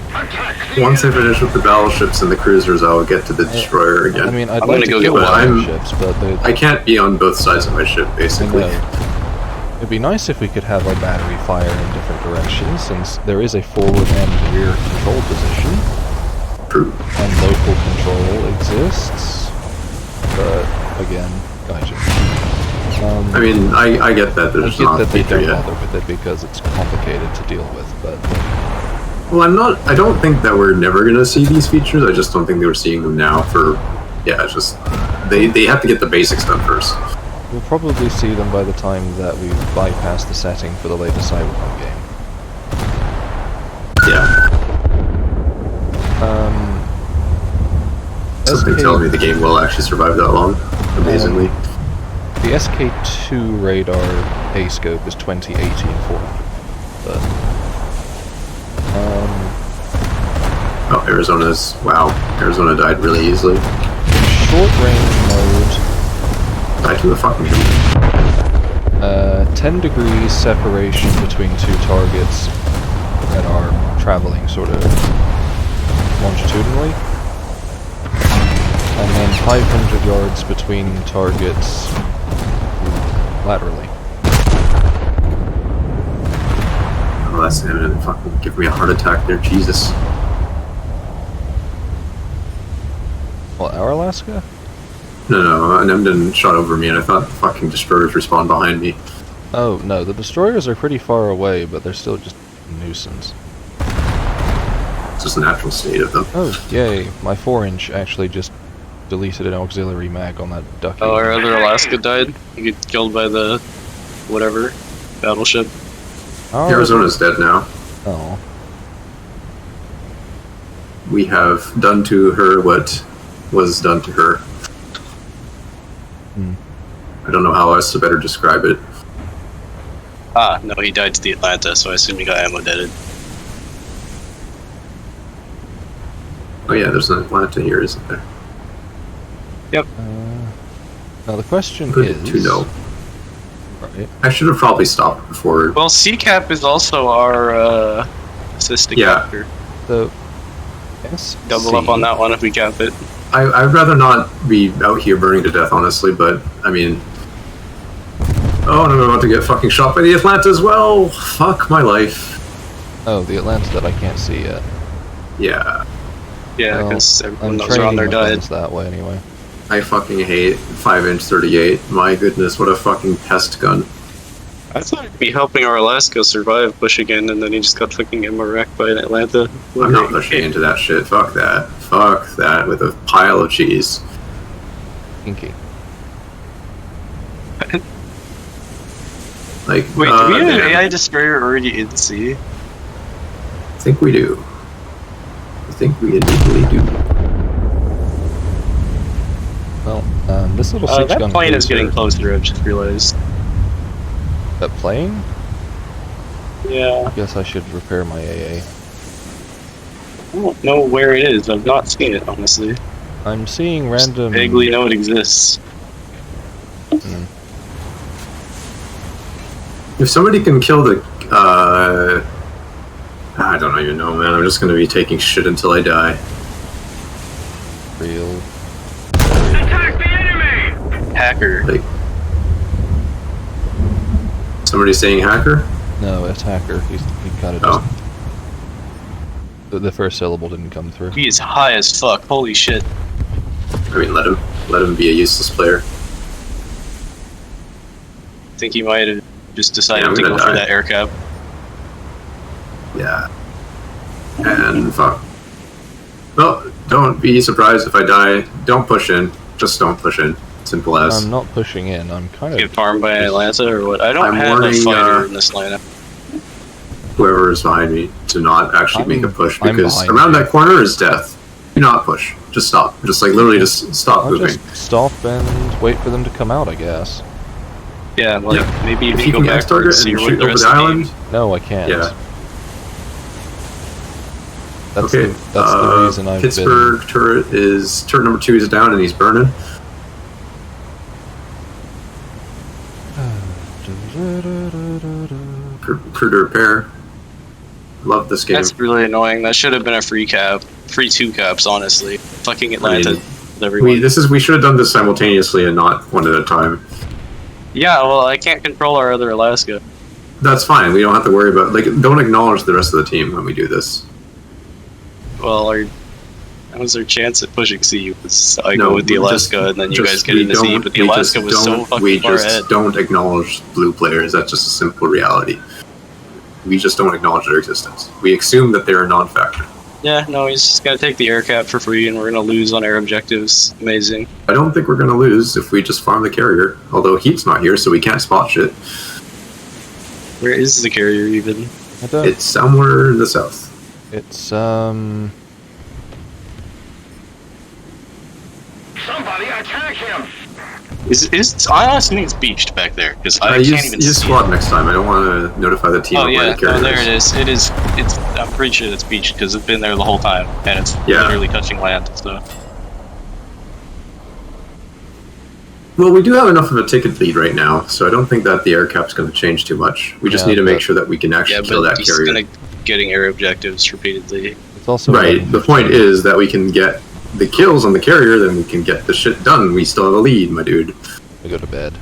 Speaker 2: Once I finish with the battleships and the cruisers, I'll get to the destroyer again.
Speaker 1: I mean, I'd
Speaker 3: I'm
Speaker 1: like
Speaker 3: gonna
Speaker 1: to
Speaker 3: go
Speaker 1: kill
Speaker 3: get
Speaker 1: the
Speaker 2: one.
Speaker 1: ships, but
Speaker 2: I can't be on both sides of my ship, basically.
Speaker 1: it'd be nice if we could have our battery fire in different directions, since there is a forward and rear control position,
Speaker 2: True.
Speaker 1: and local control exists. But again, gotcha.
Speaker 2: I mean, I get that
Speaker 1: I
Speaker 2: there's
Speaker 1: get
Speaker 2: not a
Speaker 1: that they
Speaker 2: feature
Speaker 1: don't
Speaker 2: yet.
Speaker 1: bother with it because it's complicated to deal with, but
Speaker 2: Well, I don't think that we're never gonna see these features. I just don't think they were seeing them now for, yeah, it's just, they have to get the basics done first.
Speaker 1: we'll probably see them by the time that we bypass the setting for the latest Cyberpunk game.
Speaker 2: Yeah. Something
Speaker 1: SK
Speaker 2: tells me the game will actually survive that long, amazingly.
Speaker 1: The SK2 radar A-scope is 2018 400, but
Speaker 2: Oh, Arizona's, wow, Arizona died really easily.
Speaker 1: short range mode,
Speaker 2: Died to a fucking
Speaker 1: 10 degrees separation between two targets that are traveling sort of longitudinally, and then 500 yards between targets laterally.
Speaker 2: Oh, that's gonna fucking give me a heart attack there, Jesus.
Speaker 1: Well, our Alaska?
Speaker 2: No, an Emden shot over me and I thought fucking destroyers respawned behind me.
Speaker 1: Oh, no, the destroyers are pretty far away, but they're still just a nuisance.
Speaker 2: It's just a natural state of them.
Speaker 1: Oh, yay, my 4-inch actually just deleted an auxiliary mag on that ducky.
Speaker 3: Oh, our other Alaska died. He got killed by the whatever battleship.
Speaker 1: Oh,
Speaker 2: Arizona's dead now.
Speaker 1: Oh.
Speaker 2: We have done to her what was done to her. I don't know how else to better describe it.
Speaker 3: Ah, no, he died to the Atlanta, so I assume he got ammo deaded.
Speaker 2: Oh yeah, there's an Atlanta here, isn't there?
Speaker 1: Now the question
Speaker 2: Good
Speaker 1: is...
Speaker 2: to know.
Speaker 1: Right.
Speaker 2: I should have probably stopped before.
Speaker 3: Well, CCAP is also our assistant
Speaker 2: Yeah.
Speaker 3: captor.
Speaker 1: So... SC...
Speaker 3: Double up on that one if we cap it.
Speaker 2: I'd rather not be out here burning to death, honestly, but, I mean... Oh, and I'm about to get fucking shot by the Atlanta as well! Fuck my life.
Speaker 1: Oh, the Atlanta that I can't see yet.
Speaker 2: Yeah,
Speaker 3: Yeah,
Speaker 1: Well,
Speaker 3: because everyone
Speaker 1: I'm
Speaker 3: knows
Speaker 1: training
Speaker 3: around there
Speaker 1: my
Speaker 3: died.
Speaker 1: guns that way anyway.
Speaker 2: I fucking hate 5-inch 38. My goodness, what a fucking pest gun.
Speaker 3: I thought he'd be helping our Alaska survive Bush again, and then he just got fucking ammo wrecked by an Atlanta.
Speaker 2: I'm not pushing into that shit. Fuck that. Fuck that with a pile of cheese.
Speaker 1: Kinky.
Speaker 2: Like,
Speaker 3: Wait, do we have an
Speaker 2: damn.
Speaker 3: AI destroyer already in sea?
Speaker 2: I think we do. I think we indeed do.
Speaker 1: Well, this little six
Speaker 3: That
Speaker 1: gun
Speaker 3: plane is
Speaker 1: cruiser-
Speaker 3: getting closer, I've just realized.
Speaker 1: That plane?
Speaker 3: Yeah.
Speaker 1: I guess I should repair my AA.
Speaker 3: I don't know where it is. I've not seen it, honestly.
Speaker 1: I'm seeing random...
Speaker 3: Vaguely know it exists.
Speaker 2: If somebody can kill the, I don't even know, man. I'm just gonna be taking shit until I die.
Speaker 1: Real...
Speaker 6: Attack the enemy!
Speaker 3: Hacker.
Speaker 2: Like, somebody saying hacker?
Speaker 1: No, attacker. He kind of just...
Speaker 2: Oh,
Speaker 1: The first syllable didn't come through.
Speaker 3: He is high as fuck. Holy shit.
Speaker 2: I mean, let him be a useless player.
Speaker 3: I think he might have just decided
Speaker 2: Yeah, I'm
Speaker 3: to go
Speaker 2: gonna
Speaker 3: for
Speaker 2: die.
Speaker 3: that air cap.
Speaker 2: Yeah. And fuck. Well, don't be surprised if I die. Don't push in. Just don't push in. Simple as.
Speaker 1: I'm not pushing in. I'm kind
Speaker 3: Get
Speaker 1: of...
Speaker 3: farmed by Atlanta or what? I don't
Speaker 2: I'm
Speaker 3: have a
Speaker 2: warning,
Speaker 3: fighter in this lineup.
Speaker 2: Whoever is behind me to not actually make a push,
Speaker 1: I'm
Speaker 2: because
Speaker 1: behind
Speaker 2: around
Speaker 1: you.
Speaker 2: that corner is death. Do not push. Just stop. Just like literally just stop
Speaker 1: I'll
Speaker 2: moving.
Speaker 1: just stop and wait for them to come out, I guess.
Speaker 3: Yeah, like
Speaker 2: Yeah.
Speaker 3: maybe
Speaker 2: If
Speaker 3: you
Speaker 2: you
Speaker 3: go
Speaker 2: can
Speaker 3: back
Speaker 2: X target
Speaker 3: see
Speaker 2: and
Speaker 3: what
Speaker 2: shoot
Speaker 3: the
Speaker 2: over
Speaker 3: rest
Speaker 2: the
Speaker 3: of the
Speaker 2: island,
Speaker 1: No, I can't.
Speaker 2: yeah.
Speaker 1: That's
Speaker 2: Okay.
Speaker 1: that's the reason I've
Speaker 2: Pittsburgh turret number 2 is down and he's burning. crew to repair. Love this game.
Speaker 3: That's really annoying. That should have been a free cap. Free 2 caps, honestly. Fucking Atlanta with everyone.
Speaker 2: We should have done this simultaneously and not one at a time.
Speaker 3: Yeah, well, I can't control our other Alaska.
Speaker 2: That's fine. We don't have to worry about don't acknowledge the rest of the team when we do this.
Speaker 3: Well, how's their chance at pushing C? I go with the Alaska, and then you guys get into C, but the Alaska was so fucking far ahead.
Speaker 2: We just don't acknowledge blue players. That's just a simple reality. We just don't acknowledge their existence. We assume that they're a non-factor.
Speaker 3: Yeah, no, he's just gotta take the air cap for free, and we're gonna lose on air objectives. Amazing.
Speaker 2: I don't think we're gonna lose if we just farm the carrier. Although Heat's not here, so we can't spot shit.
Speaker 3: Where is the carrier even?
Speaker 2: It's somewhere in the south.
Speaker 1: It's
Speaker 6: Somebody attack him!
Speaker 3: I honestly think it's beached back there because I can't even see.
Speaker 2: Use squad next time. I don't want to notify the team.
Speaker 3: Oh
Speaker 2: of where
Speaker 3: yeah,
Speaker 2: the carrier
Speaker 3: there it is. It is. It's. I'm pretty sure it's beached because it's been there the whole time, and it's literally touching land. So.
Speaker 2: Well, we do have enough of a ticket lead right now, so I don't think that the air cap's going to change too much. We just need to make sure that we can actually kill that carrier.
Speaker 3: Yeah, but he's getting air objectives repeatedly.
Speaker 1: It's also
Speaker 2: right. The point is that we can get the kills on the carrier, then we can get the shit done. We still have a lead, my dude.
Speaker 1: We go to bed.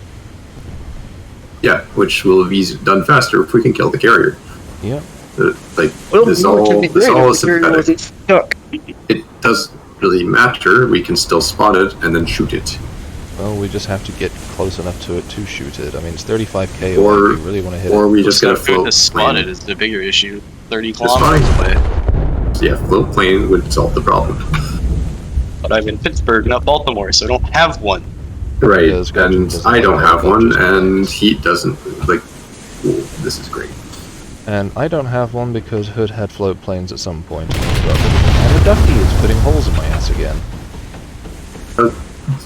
Speaker 2: Yeah, which will be done faster if we can kill the carrier.
Speaker 1: Yeah.
Speaker 2: This all is synthetic. It doesn't really matter. We can still spot it and then shoot it.
Speaker 1: Well, we just have to get close enough to it to shoot it. I mean, it's 35k
Speaker 2: or
Speaker 1: if we really want to hit
Speaker 2: or
Speaker 1: it.
Speaker 2: We just gotta float.
Speaker 3: To spot it is the bigger issue. 30
Speaker 2: The
Speaker 3: kilometers away.
Speaker 2: Yeah, float plane would solve the problem.
Speaker 3: But I'm in Pittsburgh, not Baltimore, so I don't have one.
Speaker 2: Right, and I don't have one, and Heat doesn't. Ooh, this is great.
Speaker 1: And I don't have one because Hood had float planes at some point. And the Duffy is putting holes in my ass again.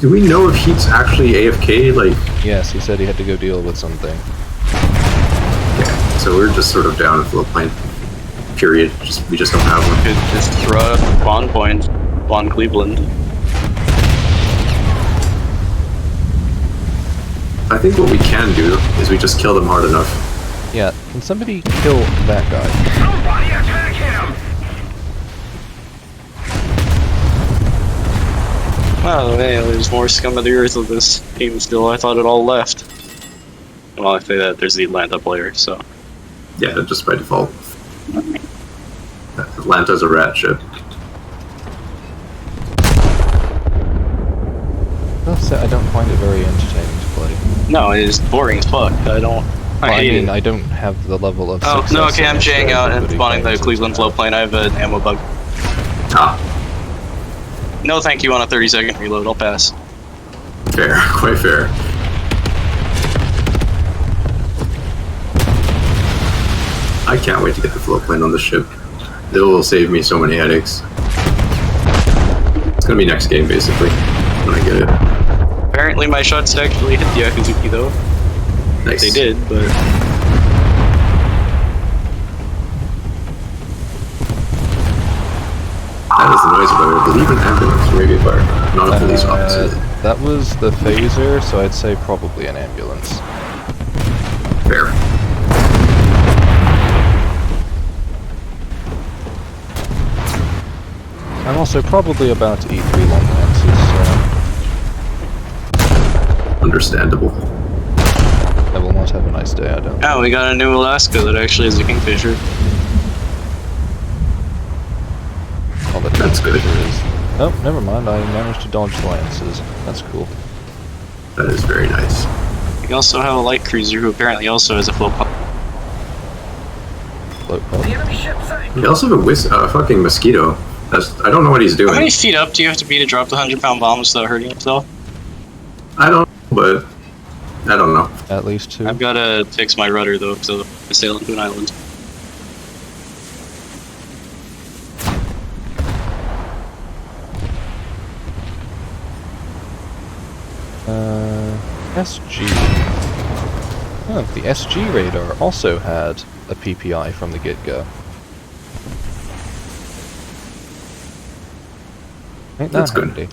Speaker 2: Do we know if Heat's actually AFK?
Speaker 1: Yes, he said he had to go deal with something.
Speaker 2: Yeah, so we're just sort of down a float plane. Period. We just don't have one.
Speaker 3: Could just throw out a spawn point on Cleveland.
Speaker 2: I think what we can do is we just kill them hard enough.
Speaker 1: Yeah, can somebody kill that guy?
Speaker 6: Somebody attack him!
Speaker 3: Oh man, there's more scum of the earth of this team still. I thought it all left. Well, I say that, there's the Atlanta player, so.
Speaker 2: Yeah, just by default. Atlanta's a rat ship.
Speaker 1: I don't find it very entertaining to play.
Speaker 3: No, it is boring as fuck. I hate it.
Speaker 1: I don't have the level of
Speaker 3: Oh,
Speaker 1: success
Speaker 3: no, okay, I'm
Speaker 1: in
Speaker 3: Jaying out and spawning the
Speaker 1: games
Speaker 3: Cleveland
Speaker 1: as
Speaker 3: float plane. I have an ammo bug.
Speaker 2: Ah,
Speaker 3: No thank you on a 30-second reload, I'll pass.
Speaker 2: fair. Quite fair. I can't wait to get the float plane on the ship. It will save me so many headaches. It's gonna be next game, basically, when I get it.
Speaker 3: Apparently my shots actually hit the Akazuki though.
Speaker 2: Nice.
Speaker 3: They did, but...
Speaker 2: That is the noise of, I believe, an ambulance, or maybe a fire. Not a police officer.
Speaker 1: That was the phaser, so I'd say probably an ambulance.
Speaker 2: Fair.
Speaker 1: I'm also probably about to eat 3 long lances, so
Speaker 2: Understandable.
Speaker 1: I will not have a nice day, I don't.
Speaker 3: Oh, we got a new Alaska that actually is a Kingfisher.
Speaker 1: All that
Speaker 2: That's good.
Speaker 1: Kingfisher is. Oh, never mind, I managed to dodge the lances. That's cool.
Speaker 2: That is very nice.
Speaker 3: We also have a light cruiser who apparently also has a float pump.
Speaker 1: Float pump.
Speaker 6: The enemy ship sank!
Speaker 2: We also have a fucking mosquito. I don't know what he's doing.
Speaker 3: How many feet up do you have to be to drop the 100-pound bombs without hurting yourself?
Speaker 2: I don't know, but I don't know.
Speaker 1: At least 2.
Speaker 3: I've got to fix my rudder though, so I sail into an island.
Speaker 1: SG. Oh, the SG radar also had a PPI from the get-go. Ain't that
Speaker 2: That's good.
Speaker 1: handy?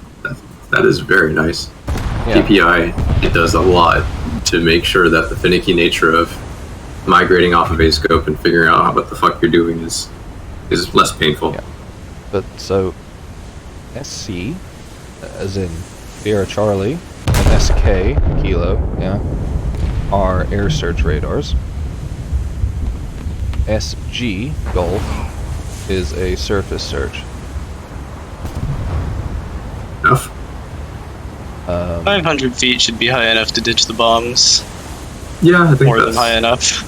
Speaker 2: That is very nice.
Speaker 1: Yeah.
Speaker 2: PPI, it does a lot to make sure that the finicky nature of migrating off of A-scope and figuring out what the fuck you're doing is less painful.
Speaker 1: Yeah. But so SC, as in Sierra Charlie, and SK, Kilo, yeah, are air search radars. SG, Golf, is a surface search.
Speaker 2: Enough.
Speaker 3: 500 feet should be high enough to ditch the bombs.
Speaker 2: Yeah, I think
Speaker 3: More
Speaker 2: that's
Speaker 3: than high enough.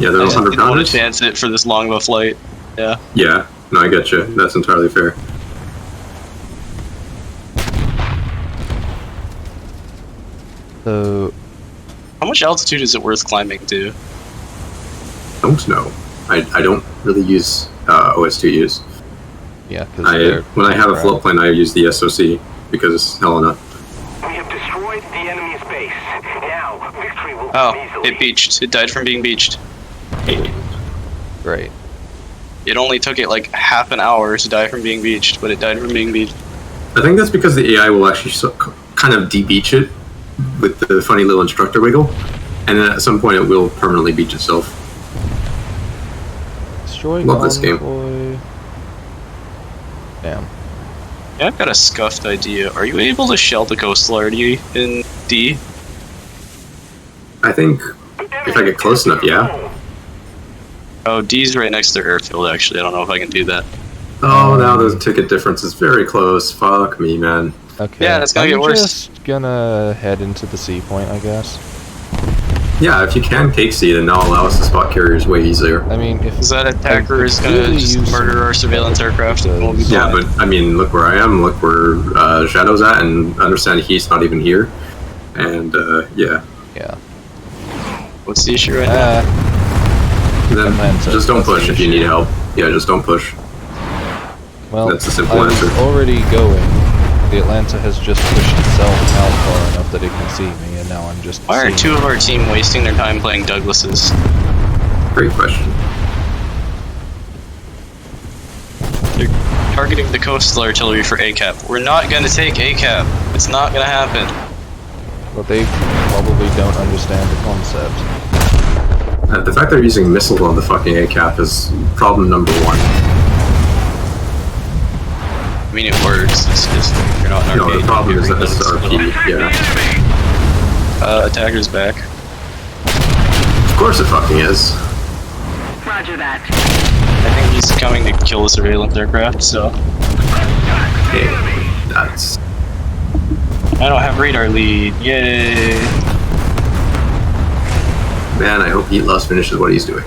Speaker 2: Yeah, they're
Speaker 3: I just
Speaker 2: 100
Speaker 3: didn't want
Speaker 2: pounders.
Speaker 3: to chance it for this long of a flight. Yeah.
Speaker 2: Yeah, no, I get you. That's entirely fair.
Speaker 1: So,
Speaker 3: How much altitude is it worth climbing to?
Speaker 2: Don't know. I don't really use OS2Us.
Speaker 1: yeah, because
Speaker 2: When I have a float plane, I use the SOC because Helena.
Speaker 6: We have destroyed the enemy's base. Now, victory will
Speaker 3: Oh,
Speaker 6: come easily.
Speaker 3: it beached. It died from being beached.
Speaker 1: Great.
Speaker 3: It only took it like half an hour to die from being beached, but it died from being beached.
Speaker 2: I think that's because the AI will actually kind of de-beach it with the funny little instructor wiggle, and then at some point it will permanently beach itself.
Speaker 1: Destroy
Speaker 2: Love this game.
Speaker 1: convoy. Damn.
Speaker 3: Yeah, I've got a scuffed idea. Are you able to shell the coastal RD in D?
Speaker 2: I think if I get close enough, yeah.
Speaker 3: Oh, D's right next to airfield, actually. I don't know if I can do that.
Speaker 2: Oh, now the ticket difference is very close. Fuck me, man.
Speaker 1: Okay.
Speaker 3: Yeah, it's gonna get
Speaker 1: I'm
Speaker 3: worse.
Speaker 1: just gonna head into the sea point, I guess.
Speaker 2: Yeah, if you can take C, then now allow us to spot carriers way easier.
Speaker 1: I mean, if
Speaker 3: Is that attacker
Speaker 1: could
Speaker 3: is gonna
Speaker 1: really
Speaker 3: just
Speaker 1: use
Speaker 3: murder
Speaker 1: some
Speaker 3: our surveillance aircraft and we'll be
Speaker 2: Yeah,
Speaker 3: blind.
Speaker 2: but I mean, look where I am. Look where Shadow's at, and understand he's not even here. And yeah,
Speaker 1: yeah.
Speaker 3: What's the issue right now?
Speaker 2: then
Speaker 1: Atlanta,
Speaker 2: just don't
Speaker 1: that's
Speaker 2: push
Speaker 1: the
Speaker 2: if you
Speaker 1: issue.
Speaker 2: need help. Yeah, just don't push.
Speaker 1: Well,
Speaker 2: That's a simple
Speaker 1: I was
Speaker 2: answer.
Speaker 1: already going. The Atlanta has just pushed itself out far enough that it can see me, and now I'm just.
Speaker 3: Why are
Speaker 1: seeing
Speaker 3: two
Speaker 1: it.
Speaker 3: of our team wasting their time playing Douglases?
Speaker 2: Great question.
Speaker 3: They're targeting the coastal artillery for ACAP. We're not gonna take ACAP. It's not gonna happen.
Speaker 1: But they probably don't understand the concept.
Speaker 2: The fact they're using missiles on the fucking ACAP is problem number one.
Speaker 3: I mean, it works. It's just you're not in
Speaker 2: No,
Speaker 3: arcade.
Speaker 2: the problem is that this is
Speaker 3: You're
Speaker 2: RP.
Speaker 6: Attack the
Speaker 2: Yeah,
Speaker 6: enemy!
Speaker 3: Attacker's back.
Speaker 2: of course it fucking is.
Speaker 7: Roger that.
Speaker 3: I think he's coming to kill the surveillance aircraft, so
Speaker 2: Hey, that's
Speaker 3: I don't have radar lead. Yay!
Speaker 2: man. I hope Heat Loss finishes what he's doing.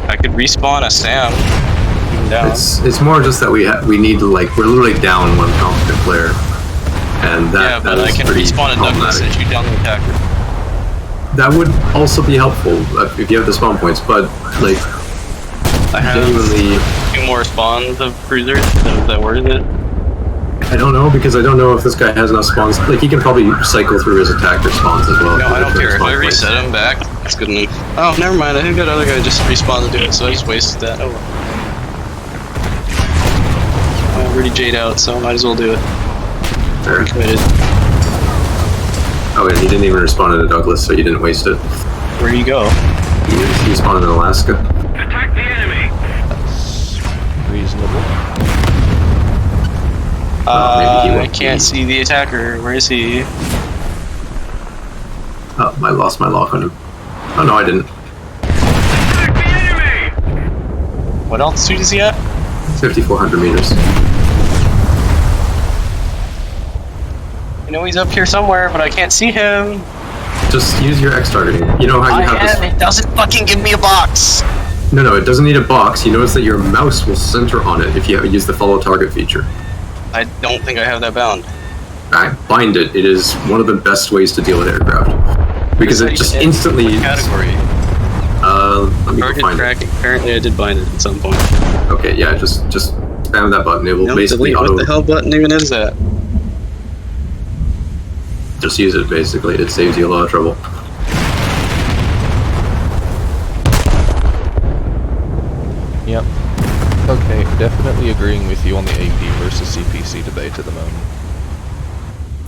Speaker 3: I could respawn a Sam. Keep him down.
Speaker 2: It's more just that we need to we're literally down one competent player, and
Speaker 3: Yeah,
Speaker 2: that
Speaker 3: but
Speaker 2: is
Speaker 3: I can
Speaker 2: pretty
Speaker 3: respawn a Douglas and
Speaker 2: problematic.
Speaker 3: shoot down the attacker.
Speaker 2: That would also be helpful if you have the spawn points, but like
Speaker 3: I have
Speaker 2: genuinely,
Speaker 3: 2 more spawns of cruisers. Is that worth it?
Speaker 2: I don't know because I don't know if this guy has enough spawns. Like he can probably cycle through his attacker spawns as well.
Speaker 3: No, I don't
Speaker 2: for
Speaker 3: care. If
Speaker 2: spawn
Speaker 3: I
Speaker 2: points.
Speaker 3: reset him back, that's good enough. Oh, never mind. I think that other guy just respawned to do it, so I just wasted that. Oh well. I already Jade out, so I might as well do it.
Speaker 2: Fair.
Speaker 3: Committed.
Speaker 2: Oh, and he didn't even respawn in a Douglas, so you didn't waste it.
Speaker 3: Where you go?
Speaker 2: He spawned in Alaska.
Speaker 6: Attack the enemy!
Speaker 1: That's reasonable.
Speaker 2: Maybe he
Speaker 3: I
Speaker 2: won't
Speaker 3: can't
Speaker 2: be.
Speaker 3: see the attacker. Where is he?
Speaker 2: Oh, I lost my lock on him. Oh no, I didn't.
Speaker 6: Attack the enemy!
Speaker 3: What altitude is he at?
Speaker 2: 5,400 meters.
Speaker 3: I know he's up here somewhere, but I can't see him.
Speaker 2: Just use your X targeting. You know how you have this.
Speaker 3: It doesn't fucking give me a box.
Speaker 2: No, it doesn't need a box. You notice that your mouse will center on it if you use the follow target feature.
Speaker 3: I don't think I have that bound.
Speaker 2: Alright, bind it. It is one of the best ways to deal with aircraft. Because it just instantly...
Speaker 3: Category.
Speaker 2: Let me go
Speaker 3: Target
Speaker 2: find it.
Speaker 3: tracking. Apparently, I did bind it at some point.
Speaker 2: Okay, yeah, just spam that button. It will
Speaker 3: No,
Speaker 2: basically
Speaker 3: delete.
Speaker 2: auto...
Speaker 3: What the hell button even is that?
Speaker 2: Just use it, basically. It saves you a lot of trouble.
Speaker 1: Yep. Okay, definitely agreeing with you on the AP versus CPC debate at the moment.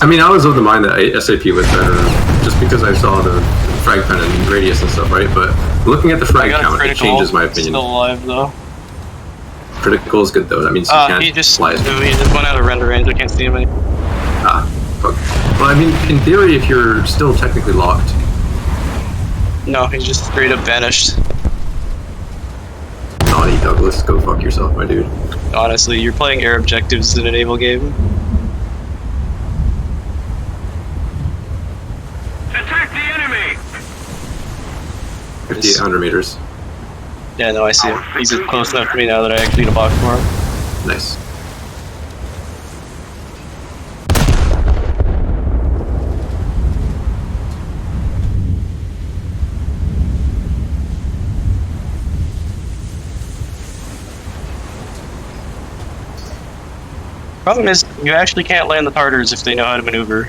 Speaker 2: I mean, I was of the mind that SAP was better, just because I saw the frag pen and radius and stuff, right? But looking at the
Speaker 3: I
Speaker 2: frag
Speaker 3: got a
Speaker 2: count, it
Speaker 3: critical.
Speaker 2: changes my opinion.
Speaker 3: Still alive though.
Speaker 2: Critical is good though. That means you can't
Speaker 3: He just
Speaker 2: fly.
Speaker 3: went out of render range. I can't see him anymore.
Speaker 2: Ah, fuck. Well, I mean, in theory, if you're still technically locked,
Speaker 3: No, he's just straight up vanished.
Speaker 2: naughty Douglas, go fuck yourself, my dude.
Speaker 3: Honestly, you're playing air objectives in a naval game.
Speaker 6: Attack the enemy!
Speaker 2: 5,800 meters.
Speaker 3: Yeah, no, I see him. He's close enough to me now that I actually need a box for him.
Speaker 2: Nice.
Speaker 3: Problem is, you actually can't land the Tartars if they know how to maneuver.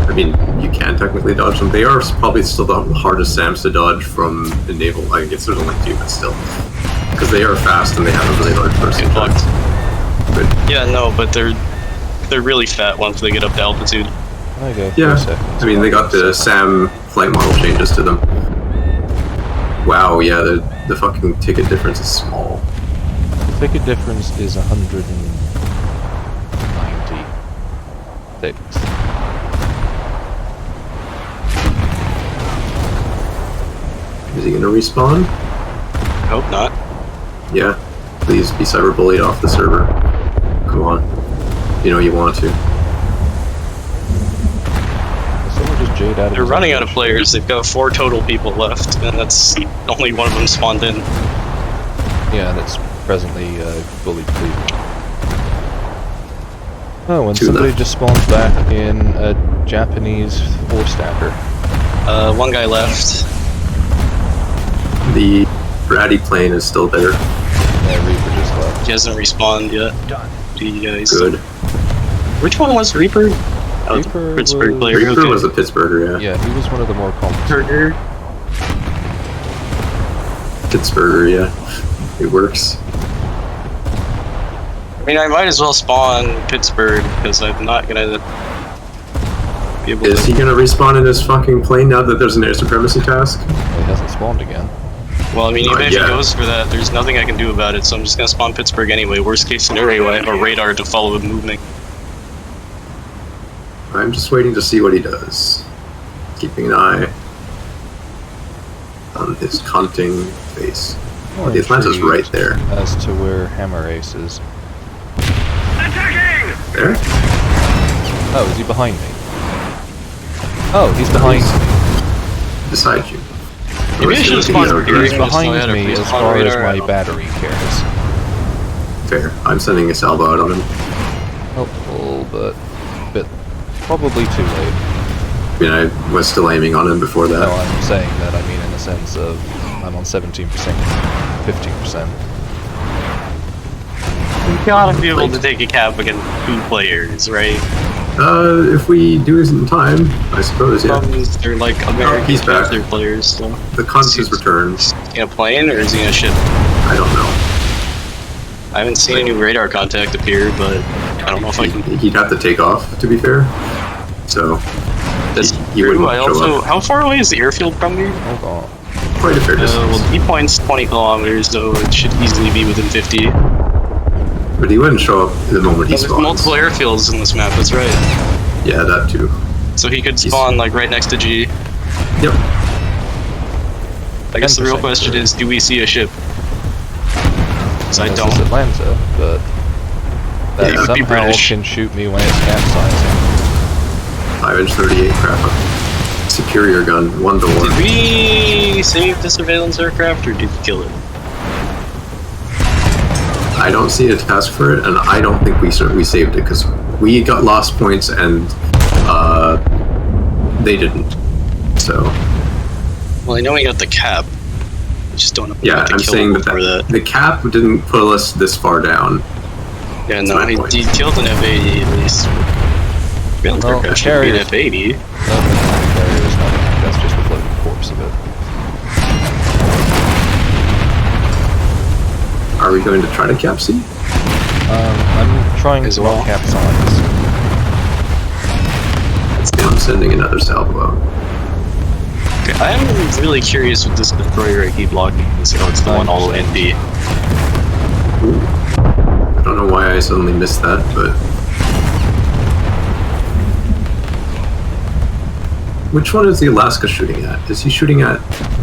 Speaker 2: I mean, you can technically dodge them. They are probably still the hardest SAMs to dodge from the naval. I guess there's only 2, but still. Because they are fast and they have a really large person.
Speaker 3: Influx.
Speaker 2: But
Speaker 3: Yeah, no, but they're really fat once they get up to altitude.
Speaker 1: Okay,
Speaker 2: yeah,
Speaker 1: 4 seconds.
Speaker 2: I mean, they got the SAM flight model changes to them. Wow, yeah, the fucking ticket difference is small.
Speaker 1: The ticket difference is 196.
Speaker 2: Is he gonna respawn?
Speaker 3: I hope not.
Speaker 2: Yeah. Please be cyberbullied off the server. Come on. You know you want to.
Speaker 1: Someone just jade out of
Speaker 3: They're
Speaker 1: his
Speaker 3: running
Speaker 1: own
Speaker 3: out of
Speaker 1: mission.
Speaker 3: players. They've got 4 total people left, and that's only one of them spawned in.
Speaker 1: Yeah, that's presently fully depleted. Oh, and
Speaker 2: 2
Speaker 1: somebody
Speaker 2: left.
Speaker 1: just spawns back in a Japanese 4-stacker.
Speaker 3: One guy left.
Speaker 2: The Bratty plane is still there.
Speaker 1: Yeah, Reaper just left.
Speaker 3: He hasn't respawned yet. You guys.
Speaker 2: Good.
Speaker 3: Which one was Reaper? Oh,
Speaker 1: Reaper
Speaker 3: the Pittsburgh
Speaker 1: was-
Speaker 3: player.
Speaker 2: Reaper
Speaker 3: Okay.
Speaker 2: was a Pittsburgher, yeah.
Speaker 1: Yeah, he was one of the more competent.
Speaker 3: Pittsburgher.
Speaker 2: Pittsburgher, yeah. It works.
Speaker 3: I mean, I might as well spawn Pittsburgh because I'm not gonna be able
Speaker 2: Is
Speaker 3: to.
Speaker 2: he gonna respawn in his fucking plane now that there's an air supremacy task?
Speaker 1: He hasn't spawned again.
Speaker 3: Well, I mean, even if he
Speaker 2: yet.
Speaker 3: goes for that, there's nothing I can do about it, so I'm just gonna spawn Pittsburgh anyway. Worst case scenario, I have a radar to follow the movement.
Speaker 2: I'm just waiting to see what he does. Keeping an eye on his conting face. Oh, the Atlanta's right there.
Speaker 1: As to where Hammer Ace is.
Speaker 6: Attacking!
Speaker 2: There?
Speaker 1: Oh, is he behind me? Oh, he's behind me.
Speaker 2: Beside you.
Speaker 3: Maybe I should have spawned
Speaker 2: Either
Speaker 3: here.
Speaker 1: He's
Speaker 3: Just so I had
Speaker 1: behind
Speaker 3: a
Speaker 1: me as
Speaker 3: respawn
Speaker 1: far as
Speaker 3: radar.
Speaker 1: my battery cares.
Speaker 2: Fair. I'm sending a salvo out on him.
Speaker 1: Helpful, but probably too late.
Speaker 2: I mean, I was still aiming on him before that.
Speaker 1: No, I'm saying that, I mean in the sense of I'm on 17%, 15%.
Speaker 3: You gotta be able to take a cap against 2 players, right?
Speaker 2: If we do it in time, I suppose, yeah.
Speaker 3: Problem is they're like American
Speaker 2: he's back.
Speaker 3: Panther players, so.
Speaker 2: The cunt has returned.
Speaker 3: Is he in a plane or is he in a ship?
Speaker 2: I don't know.
Speaker 3: I haven't seen a new radar contact appear, but I don't know if I can.
Speaker 2: He'd have to take off, to be fair. So,
Speaker 3: That's
Speaker 2: he
Speaker 3: true.
Speaker 2: wouldn't
Speaker 3: I
Speaker 2: show
Speaker 3: also.
Speaker 2: up.
Speaker 3: How far away is the airfield from me?
Speaker 1: Hold on.
Speaker 2: Quite a fair distance.
Speaker 3: Well, D point's 20 kilometers, so it should easily be within 50.
Speaker 2: But he wouldn't show up the moment he
Speaker 3: There's
Speaker 2: spawns.
Speaker 3: multiple airfields in this map, that's right.
Speaker 2: Yeah, that too.
Speaker 3: So he could spawn like right next to G.
Speaker 2: Yep.
Speaker 3: I guess the real
Speaker 1: 10%
Speaker 3: question
Speaker 1: clear.
Speaker 3: is, do we see a ship? Because I
Speaker 1: This
Speaker 3: don't.
Speaker 1: is Atlanta, but that
Speaker 2: Yeah, it would
Speaker 3: be
Speaker 1: somehow
Speaker 3: British.
Speaker 1: can shoot me when it's capsizing.
Speaker 2: 5-inch 38 crap. Superior gun, 1 to 1.
Speaker 3: Did we save the surveillance aircraft or did we kill it?
Speaker 2: I don't see a task for it, and I don't think we saved it because we got lost points and they didn't. So
Speaker 3: Well, I know we got the cap. I just don't know if we
Speaker 2: yeah,
Speaker 3: got to
Speaker 2: I'm
Speaker 3: kill
Speaker 2: saying
Speaker 3: him
Speaker 2: that,
Speaker 3: before that.
Speaker 2: the cap didn't pull us this far down.
Speaker 3: Yeah,
Speaker 2: That's
Speaker 3: no,
Speaker 2: my
Speaker 3: he
Speaker 2: point.
Speaker 3: killed an F-80 at least. Surveillance
Speaker 1: Well,
Speaker 3: aircraft
Speaker 1: the
Speaker 3: should be an
Speaker 1: carriers-
Speaker 3: F-80.
Speaker 1: No, there is nothing. That's just the floating corpse of it.
Speaker 2: Are we going to try to cap C?
Speaker 1: I'm trying
Speaker 3: As
Speaker 1: to
Speaker 3: well.
Speaker 1: not capsize.
Speaker 2: Sending another salvo out.
Speaker 3: Okay, I'm really curious with this destroyer I keep blocking. So it's the one all the way in B.
Speaker 2: I don't know why I suddenly missed that, but... Which one is the Alaska shooting at? Is he shooting at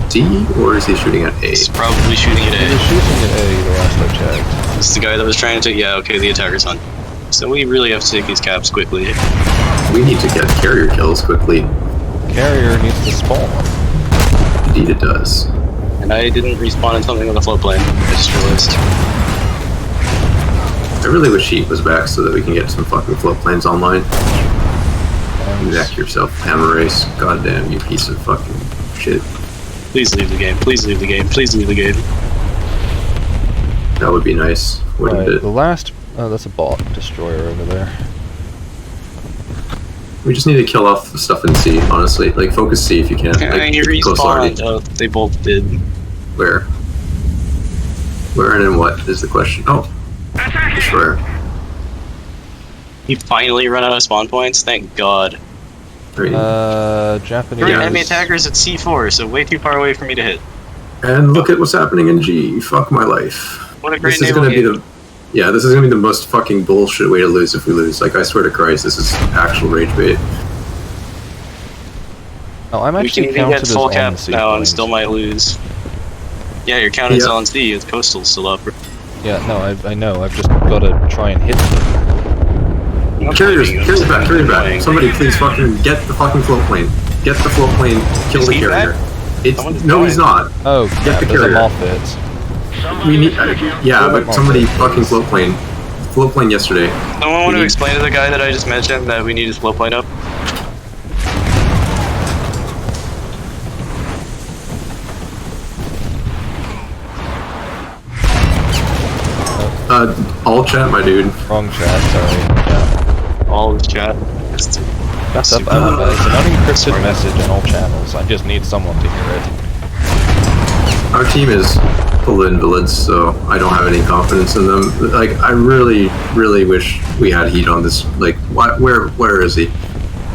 Speaker 2: D, or is he shooting at A?
Speaker 3: He's probably shooting at
Speaker 1: He was
Speaker 3: A.
Speaker 1: shooting at A the last I checked.
Speaker 3: This is the guy that was trying to take... Yeah, okay, the attacker's on. So we really have to take these caps quickly.
Speaker 2: We need to get carrier kills quickly.
Speaker 1: Carrier needs to spawn.
Speaker 2: Indeed it does.
Speaker 3: And I didn't respawn in something on the float plane. I just realized.
Speaker 2: I really wish Heat was back so that we can get some fucking float planes online. Exact yourself, Hammer Race. Goddamn, you piece of fucking shit.
Speaker 3: Please leave the game. Please leave the game. Please leave the game.
Speaker 2: That would be nice, wouldn't
Speaker 1: Right,
Speaker 2: it?
Speaker 1: the last... Oh, that's a bot destroyer over there.
Speaker 2: We just need to kill off the stuff in C, honestly. Like, focus C if you can. Like,
Speaker 3: You respawned. Oh, they both did.
Speaker 2: Where? Where and in what is the question? Oh. Destroyer.
Speaker 3: You finally run out of spawn points? Thank God.
Speaker 1: Japanese...
Speaker 3: There are enemy attackers at C4, so way too far away for me to hit.
Speaker 2: And look at what's happening in G. Fuck my life.
Speaker 3: What a great
Speaker 2: This is
Speaker 3: naval
Speaker 2: gonna be
Speaker 3: game.
Speaker 2: the... Yeah, this is gonna be the most fucking bullshit way to lose if we lose. Like, I swear to Christ, this is actual rage bait.
Speaker 1: Oh, I'm
Speaker 3: We can
Speaker 1: actually
Speaker 3: even
Speaker 1: counted
Speaker 3: get
Speaker 1: as
Speaker 3: full
Speaker 1: on
Speaker 3: cap
Speaker 1: C
Speaker 3: now and
Speaker 1: planes.
Speaker 3: still might lose. Yeah, you're counted as
Speaker 2: Yeah.
Speaker 3: on C, it's coastal still up.
Speaker 1: Yeah, no, I know. I've just got to try and hit them.
Speaker 2: Carriers back, carrier back. Somebody please fucking get the fucking float plane. Get the float plane, kill
Speaker 3: Is
Speaker 2: the
Speaker 3: he
Speaker 2: carrier.
Speaker 3: back?
Speaker 2: It's,
Speaker 3: Someone is
Speaker 2: no, he's
Speaker 3: dying.
Speaker 2: not.
Speaker 1: Oh, yeah,
Speaker 2: the
Speaker 1: there's a
Speaker 2: carrier.
Speaker 1: Moffat.
Speaker 2: We need... yeah, but somebody fucking float plane. Float plane yesterday.
Speaker 3: Someone want to
Speaker 2: need-
Speaker 3: explain to the guy that I just mentioned that we need his float plane up?
Speaker 2: All chat, my dude.
Speaker 1: Wrong chat, sorry. Yeah.
Speaker 3: All of the chat.
Speaker 1: That's up. It's an unencrypted message on all channels. I just need someone to hear it.
Speaker 2: Our team is full of invalids, so I don't have any confidence in them. Like, I really, really wish we had Heat on this. Like, where is he?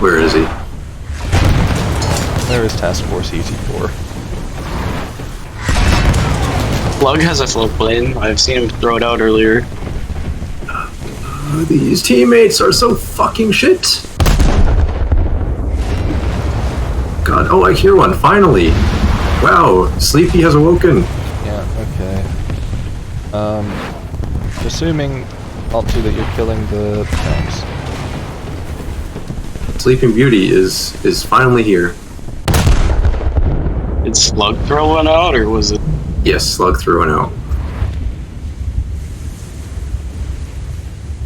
Speaker 2: Where is he?
Speaker 1: There is Task Force ET4.
Speaker 3: Plug has a float plane. I've seen him throw it out earlier.
Speaker 2: These teammates are so fucking shit. God, oh, I hear one, finally. Wow, Sleepy has awoken.
Speaker 1: Yeah, okay. Assuming, Altu, that you're killing the tanks.
Speaker 2: Sleeping Beauty is finally here.
Speaker 3: Did Slug throw one out, or was it?
Speaker 2: Yes, Slug threw one out.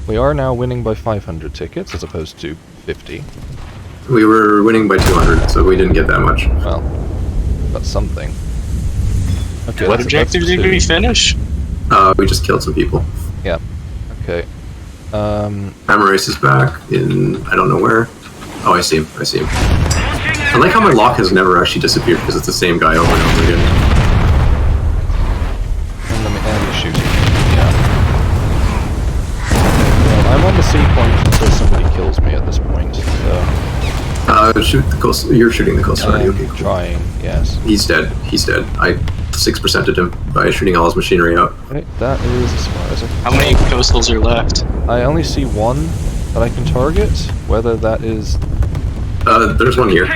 Speaker 1: We are now winning by 500 tickets as opposed to 50.
Speaker 2: We were winning by 200, so we didn't get that much.
Speaker 1: Well, that's something. Okay,
Speaker 3: What
Speaker 1: that's
Speaker 3: objective did we finish?
Speaker 2: We just killed some people.
Speaker 1: Yeah. Okay.
Speaker 2: Hammer Race is back in I don't know where. Oh, I see him. I see him. I like how my lock has never actually disappeared because it's the same guy over and over again.
Speaker 1: And he's shooting. Yeah. Well, I'm on the C point until somebody kills me at this point. So
Speaker 2: Shoot the coast. You're shooting the coast already. Okay, cool.
Speaker 1: trying. Yes.
Speaker 2: He's dead. He's dead. I 6%ed him by shooting all his machinery out.
Speaker 1: Okay, that is as far as I can
Speaker 3: How many coastals are left?
Speaker 1: I only see one that I can target. Whether that is
Speaker 2: There's one here.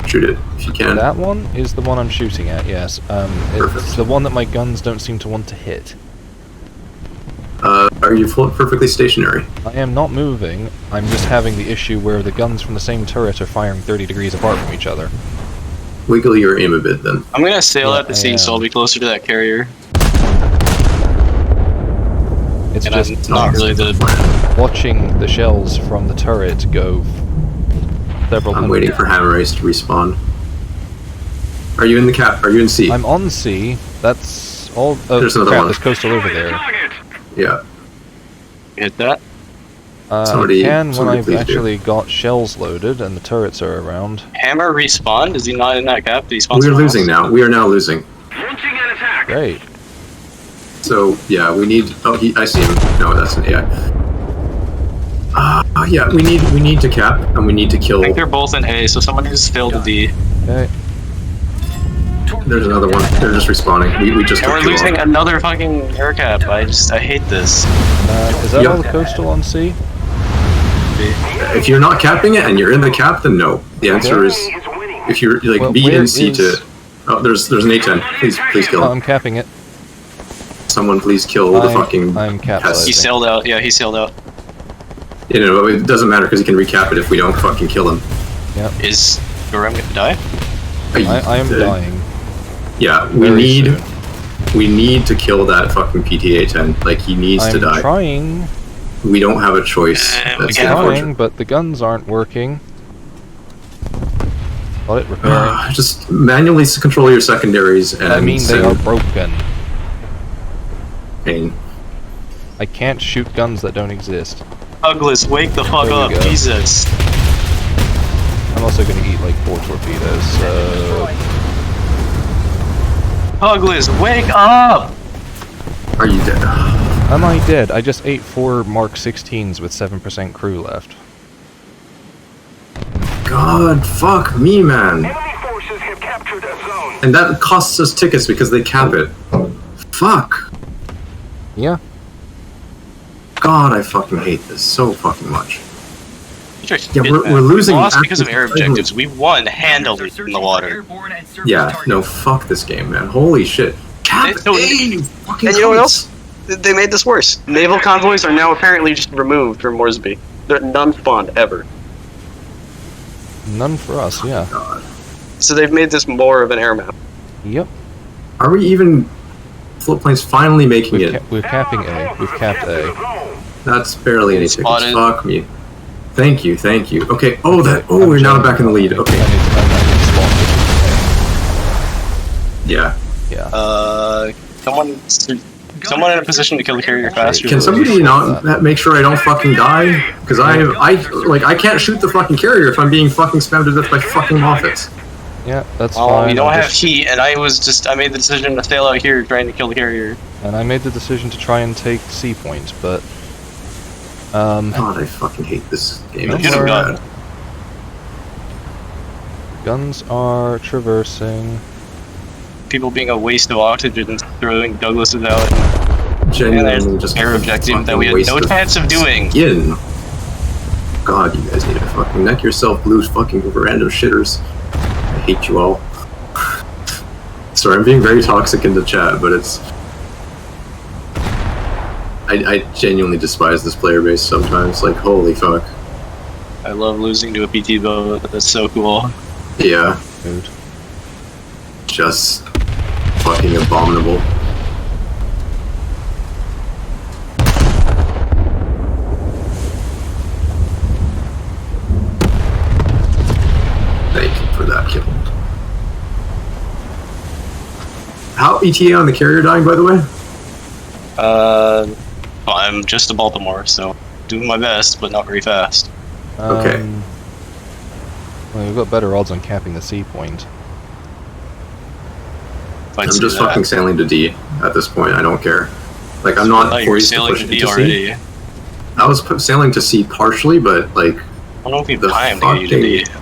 Speaker 2: Shoot it if you can.
Speaker 1: that one is the one I'm shooting at. Yes. It's
Speaker 2: Perfect.
Speaker 1: the one that my guns don't seem to want to hit.
Speaker 2: Are you perfectly stationary?
Speaker 1: I am not moving. I'm just having the issue where the guns from the same turret are firing 30 degrees apart from each other.
Speaker 2: Wiggle your aim a bit then.
Speaker 3: I'm gonna sail
Speaker 1: Yeah,
Speaker 3: out to sea, so I'll be closer to that carrier.
Speaker 1: It's
Speaker 3: And
Speaker 1: just
Speaker 3: I'm not really the...
Speaker 1: watching the shells from the turret go several
Speaker 2: I'm
Speaker 1: hundred.
Speaker 2: waiting for Hammer Race to respawn. Are you in the cap? Are you in C?
Speaker 1: I'm on C. That's all. Oh,
Speaker 2: There's another
Speaker 1: crap,
Speaker 2: one.
Speaker 1: there's coastal over there.
Speaker 2: Yeah.
Speaker 3: Hit that?
Speaker 1: I
Speaker 2: Somebody-
Speaker 1: can when
Speaker 2: somebody
Speaker 1: I've
Speaker 2: please do.
Speaker 1: actually got shells loaded and the turrets are around.
Speaker 3: Hammer respawned? Is he not in that cap? Did he spawn
Speaker 2: We're
Speaker 3: somewhere
Speaker 2: losing
Speaker 3: else?
Speaker 2: now. We are now losing.
Speaker 6: Launching an attack.
Speaker 1: Great.
Speaker 2: So yeah, we need. Oh, I see him. No, that's an AI. Yeah, we need to cap, and we need to kill.
Speaker 3: I think they're both in A, so someone just failed the D.
Speaker 1: Okay.
Speaker 2: There's another one. They're just respawning. We just.
Speaker 3: And we're losing another fucking air cap. I hate this.
Speaker 1: Is that all the coastal on C?
Speaker 2: If you're not capping it and you're in the cap, then no. The answer is if you're like
Speaker 1: Well,
Speaker 2: B
Speaker 1: where
Speaker 2: and C
Speaker 1: is-
Speaker 2: to. Oh, there's an A10. Please kill
Speaker 1: Oh,
Speaker 2: him.
Speaker 1: I'm capping it.
Speaker 2: Someone please kill the fucking.
Speaker 1: I'm capitalizing.
Speaker 3: He sailed out. Yeah, he sailed out.
Speaker 2: You know, it doesn't matter because he can recap it if we don't fucking kill him.
Speaker 3: Is Gorem gonna die?
Speaker 1: I am dying.
Speaker 2: Yeah, we
Speaker 1: Very
Speaker 2: need to kill that fucking PTA-10. Like he needs to die.
Speaker 1: I'm trying.
Speaker 2: We don't have a choice.
Speaker 3: We
Speaker 2: That's
Speaker 3: can't.
Speaker 2: unfortunate.
Speaker 1: But the guns aren't working. Got it repairing.
Speaker 2: Just manually control your secondaries and
Speaker 1: I mean, they
Speaker 2: send
Speaker 1: are broken.
Speaker 2: pain.
Speaker 1: I can't shoot guns that don't exist.
Speaker 3: Douglas, wake the fuck
Speaker 1: There we
Speaker 3: up,
Speaker 1: go.
Speaker 3: Jesus.
Speaker 1: I'm also gonna eat like 4 torpedoes, so...
Speaker 3: Douglas, wake up!
Speaker 2: Are you dead?
Speaker 1: Am I dead? I just ate 4 Mark 16s with 7% crew left.
Speaker 2: God, fuck me, man.
Speaker 6: Enemy forces have captured a zone.
Speaker 2: And that costs us tickets because they cap it. Fuck.
Speaker 1: Yeah.
Speaker 2: God, I fucking hate this so fucking much.
Speaker 3: Yeah,
Speaker 2: we're losing
Speaker 3: We lost because of air
Speaker 2: absolutely-
Speaker 3: objectives. We won handily in the water.
Speaker 2: Yeah, no, fuck this game, man. Holy shit. Cap
Speaker 3: So-
Speaker 2: A, you fucking
Speaker 3: And you know what
Speaker 2: cunts.
Speaker 3: else? They made this worse. Naval convoys are now apparently just removed from Moresby. They're none spawned ever.
Speaker 1: None for us, yeah.
Speaker 2: God.
Speaker 3: So they've made this more of an air map.
Speaker 1: Yep.
Speaker 2: Are we even... Floatplanes finally making it?
Speaker 1: We're capping A. We've capped A.
Speaker 2: That's barely any tickets.
Speaker 3: Spotted.
Speaker 2: Fuck me. Thank you, thank you. Okay, we're now back in the lead. Okay.
Speaker 1: I need to spawn.
Speaker 2: Yeah.
Speaker 1: Yeah.
Speaker 3: Someone in a position to kill the carrier faster.
Speaker 2: Can somebody not make sure I don't fucking die? Because I can't shoot the fucking carrier if I'm being fucking spammed to death by fucking Moffats.
Speaker 1: Yeah, that's
Speaker 3: Oh,
Speaker 1: fine.
Speaker 3: we don't
Speaker 1: I'll
Speaker 3: have
Speaker 1: just-
Speaker 3: heat, and I made the decision to sail out here trying to kill the carrier.
Speaker 1: And I made the decision to try and take C point, but...
Speaker 2: God, I fucking hate this game.
Speaker 1: Don't
Speaker 2: It's so
Speaker 1: worry.
Speaker 2: bad.
Speaker 1: Guns are traversing.
Speaker 3: People being a waste of oxygen and throwing Douglases out.
Speaker 2: Genuinely just
Speaker 3: air objective that we had
Speaker 2: waste
Speaker 3: no chance of doing.
Speaker 2: Skin. God, you guys need to fucking neck yourself loose fucking random shitters. I hate you all. Sorry, I'm being very toxic in the chat, but it's... I genuinely despise this player base sometimes. Like, holy fuck.
Speaker 3: I love losing to a PT boat. That's so cool.
Speaker 2: Yeah,
Speaker 1: Dude.
Speaker 2: just fucking abominable. Thank you for that kill. How ETA on the carrier dying, by the way?
Speaker 3: I'm just a Baltimore, so doing my best, but not very fast.
Speaker 2: Okay.
Speaker 1: Well, we've got better odds on capping the C point.
Speaker 3: If I'd
Speaker 2: I'm
Speaker 3: say
Speaker 2: just
Speaker 3: that.
Speaker 2: fucking sailing to D at this point. I don't care. Like, I'm not
Speaker 3: I thought you were
Speaker 2: poised to
Speaker 3: sailing
Speaker 2: push
Speaker 3: to
Speaker 2: it
Speaker 3: D
Speaker 2: to
Speaker 3: already.
Speaker 2: C. I was sailing to C partially, but like,
Speaker 3: I don't know if you
Speaker 2: The
Speaker 3: timed to get you to D.
Speaker 2: fucking-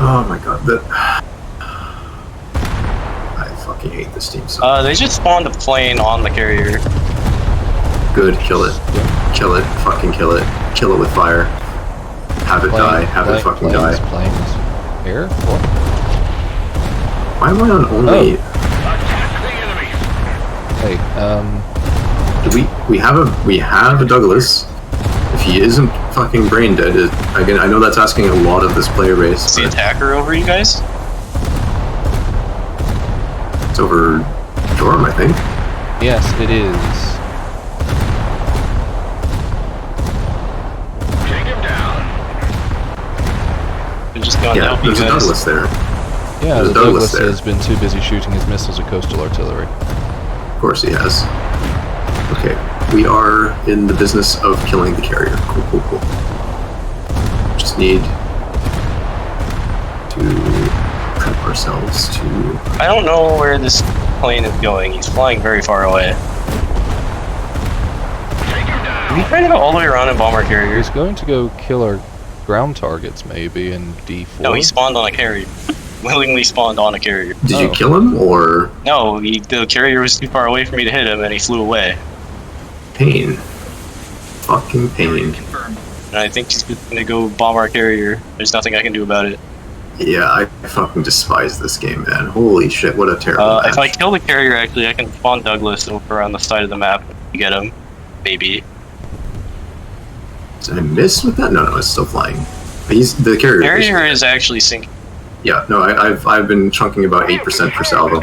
Speaker 2: oh my god, I fucking hate this team so
Speaker 3: They just spawned a plane on the carrier.
Speaker 2: good. Kill it. Kill it. Fucking kill it. Kill it with fire. Have it die. Have it fucking die.
Speaker 1: Planes. Air? What?
Speaker 2: Why am I on only...
Speaker 6: Attack the enemy.
Speaker 1: Hey,
Speaker 2: We have a Douglas. If he isn't fucking brain dead, again, I know that's asking a lot of this player base.
Speaker 3: Is the
Speaker 2: but
Speaker 3: attacker over you guys?
Speaker 2: it's over Jorm, I think.
Speaker 1: yes, it is.
Speaker 6: Take him down.
Speaker 3: They're just going to
Speaker 2: Yeah,
Speaker 3: help you
Speaker 2: there's a
Speaker 3: guys.
Speaker 2: Douglas there.
Speaker 1: Yeah,
Speaker 2: There's
Speaker 1: the
Speaker 2: a Douglas
Speaker 1: Douglas
Speaker 2: there.
Speaker 1: has been too busy shooting his missiles at coastal artillery.
Speaker 2: Of course he has. Okay, we are in the business of killing the carrier. Cool. Just need to prep ourselves to...
Speaker 3: I don't know where this plane is going. He's flying very far away. Are we trying to go all the way around and bomb our carrier?
Speaker 1: He's going to go kill our ground targets, maybe, in D4.
Speaker 3: No, he spawned on a carrier. Willingly spawned on a carrier.
Speaker 2: Did you kill him, or...?
Speaker 3: No, the carrier was too far away for me to hit him, and he flew away.
Speaker 2: Pain. Fucking pain.
Speaker 3: And I think he's gonna go bomb our carrier. There's nothing I can do about it.
Speaker 2: Yeah, I fucking despise this game, man. Holy shit, what a terrible match.
Speaker 3: If I kill the carrier, actually, I can spawn Douglas over on the side of the map to get him. Maybe.
Speaker 2: Did I miss with that? No, it's still flying. The carrier.
Speaker 3: Carrier is actually sinking.
Speaker 2: Yeah, no, I've been chunking about 8% per salvo.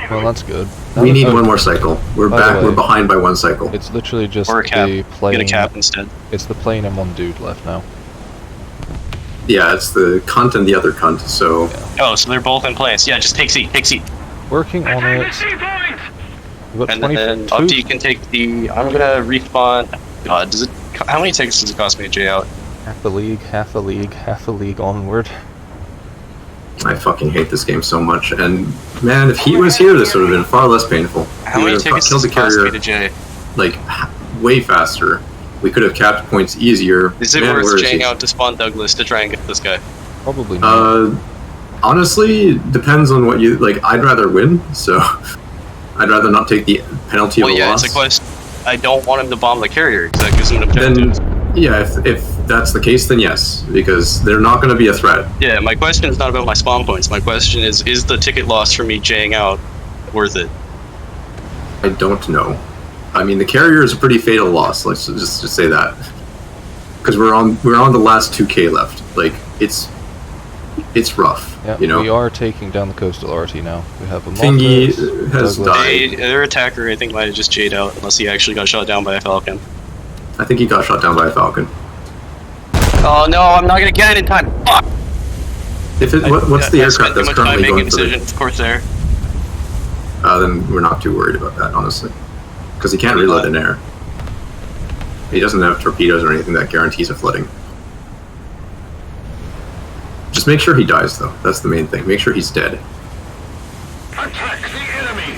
Speaker 1: Well, that's good.
Speaker 2: We need one more cycle. We're behind by one cycle.
Speaker 1: It's literally just
Speaker 3: Or a cap.
Speaker 1: the plane.
Speaker 3: Get a cap instead.
Speaker 1: It's the plane and one dude left now.
Speaker 2: Yeah, it's the cunt and the other cunt, so...
Speaker 3: Oh, so they're both in place. Yeah, just take seat, take seat.
Speaker 1: Working on it. We've got
Speaker 3: And then Opti can take the... I'm gonna respawn... God, does it... How many tickets does it cost me to J out?
Speaker 1: half a league, half a league, half a league onward.
Speaker 2: I fucking hate this game so much, and man, if he was here, this would have been far less painful.
Speaker 3: How many tickets does it cost me to J?
Speaker 2: Like, way faster. We could have capped points easier.
Speaker 3: Is it worth Jing out to spawn Douglas to try and get this guy?
Speaker 1: Probably not.
Speaker 2: Honestly, depends on what you... Like, I'd rather win, so... I'd rather not take the penalty of a loss.
Speaker 3: It's a question. I don't want him to bomb the carrier, because that gives him an objective.
Speaker 2: Then, yeah, if that's the case, then yes, because they're not going to be a threat.
Speaker 3: Yeah, my question is not about my spawn points. My question is the ticket loss for me Jing out worth it?
Speaker 2: I don't know. I mean, the carrier is a pretty fatal loss. Let's just say that, because we're on the last 2K left. Like, it's rough.
Speaker 1: Yeah,
Speaker 2: you know.
Speaker 1: We are taking down the coastal RT now. We have a
Speaker 2: Thingy
Speaker 1: Moffat,
Speaker 2: has died.
Speaker 3: Their attacker, I think, might have just Jade out, unless he actually got shot down by a Falcon.
Speaker 2: I think he got shot down by a Falcon.
Speaker 3: Oh no, I'm not gonna get it in time. Fuck!
Speaker 2: What's the aircraft that's currently going for the...
Speaker 3: Of course, there.
Speaker 2: Then we're not too worried about that, honestly, because he can't reload in air. He doesn't have torpedoes or anything that guarantees a flooding. Just make sure he dies, though. That's the main thing. Make sure he's dead.
Speaker 6: Attack the enemy!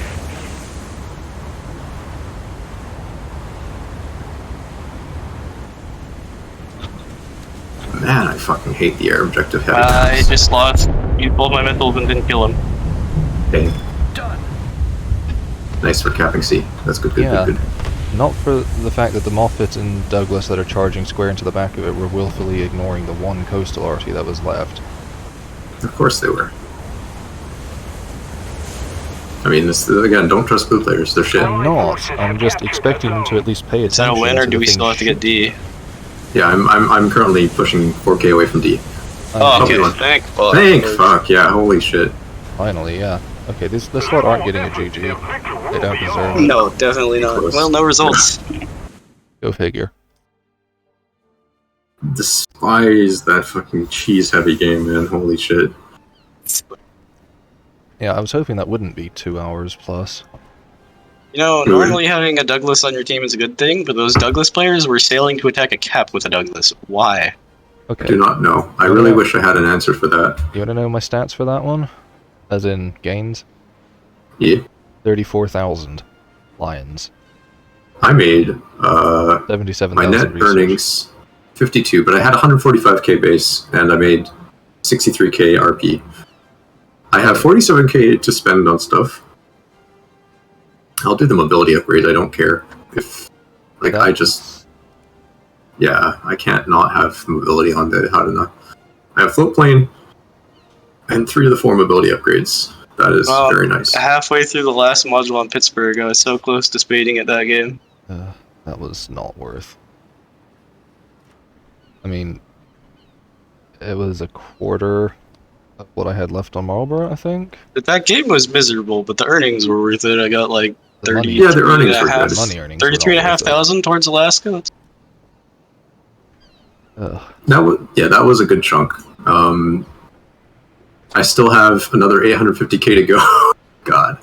Speaker 2: Man, I fucking hate the air objective heavy.
Speaker 3: I just lost both my missiles and didn't kill him.
Speaker 2: Okay. Nice for capping C. That's good, good.
Speaker 1: Not for the fact that the Moffat and Douglas that are charging square into the back of it were willfully ignoring the one coastal RT that was left.
Speaker 2: Of course they were. I mean, this again, don't trust blue players. They're shit.
Speaker 1: I'm not. I'm just expecting them to at least pay attention.
Speaker 3: Is that a win, or do we still have to get D?
Speaker 2: Yeah, I'm currently pushing 4K away from D.
Speaker 3: Oh, okay. Thank fuck.
Speaker 2: Thank fuck. Yeah. Holy shit.
Speaker 1: Finally, yeah. Okay, this lot aren't getting a GG. They don't deserve it.
Speaker 3: No, definitely not. Well, no results.
Speaker 1: Go figure.
Speaker 2: Despise that fucking cheese-heavy game, man. Holy shit.
Speaker 1: Yeah, I was hoping that wouldn't be 2 hours plus.
Speaker 3: You know, normally having a Douglas on your team is a good thing, but those Douglas players were sailing to attack a cap with a Douglas. Why?
Speaker 1: Okay.
Speaker 2: I do not know. I really wish I had an answer for that.
Speaker 1: You want to know my stats for that one? As in gains?
Speaker 2: Yeah.
Speaker 1: 34,000 lions.
Speaker 2: I made
Speaker 1: 77,000
Speaker 2: my net earnings 52, but I had 145k base and I made 63k RP. I have 47k to spend on stuff. I'll do the mobility upgrades. I don't care if, like, I just, yeah, I can't not have mobility on the. I don't know. I have float plane and 3 of the 4 mobility upgrades. That is very nice.
Speaker 3: Halfway through the last module on Pittsburgh, I was so close to spading at that game.
Speaker 1: That was not worth. I mean, it was a quarter of what I had left on Marlborough, I think.
Speaker 3: That game was miserable, but the earnings were worth it. I got like 30.
Speaker 2: Yeah, the earnings were good.
Speaker 1: Money earnings.
Speaker 3: 33,500 towards Alaska.
Speaker 2: That was a good chunk. I still have another 850k to go. God.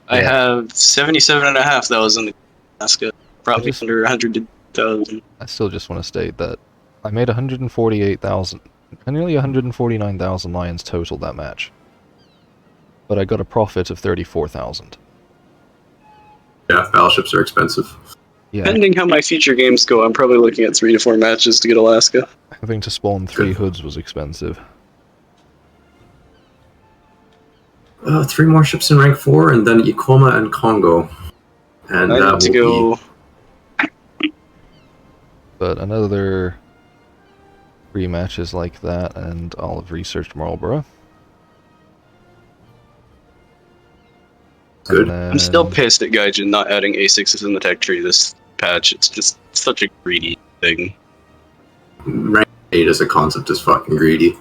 Speaker 3: I have 77,500 in Alaska. Probably under 100,000.
Speaker 1: I still just want to state that I made 148,000, nearly 149,000 lions total that match. But I got a profit of 34,000.
Speaker 2: Yeah, battleships are expensive.
Speaker 1: Yeah,
Speaker 3: Depending how my future games go, I'm probably looking at 3 to 4 matches to get Alaska.
Speaker 1: having to spawn 3 hoods was expensive.
Speaker 2: 3 more ships in rank 4, and then Ikoma and Congo. And
Speaker 3: I
Speaker 2: that
Speaker 3: need to
Speaker 2: will
Speaker 3: go.
Speaker 1: But another 3 matches like that, and I'll have researched Marlborough.
Speaker 2: Good.
Speaker 1: And
Speaker 3: I'm still
Speaker 1: then-
Speaker 3: pissed at Gaijin not adding A6s in the tech tree this patch. It's just such a greedy thing.
Speaker 2: Rank 8 as a concept is fucking greedy.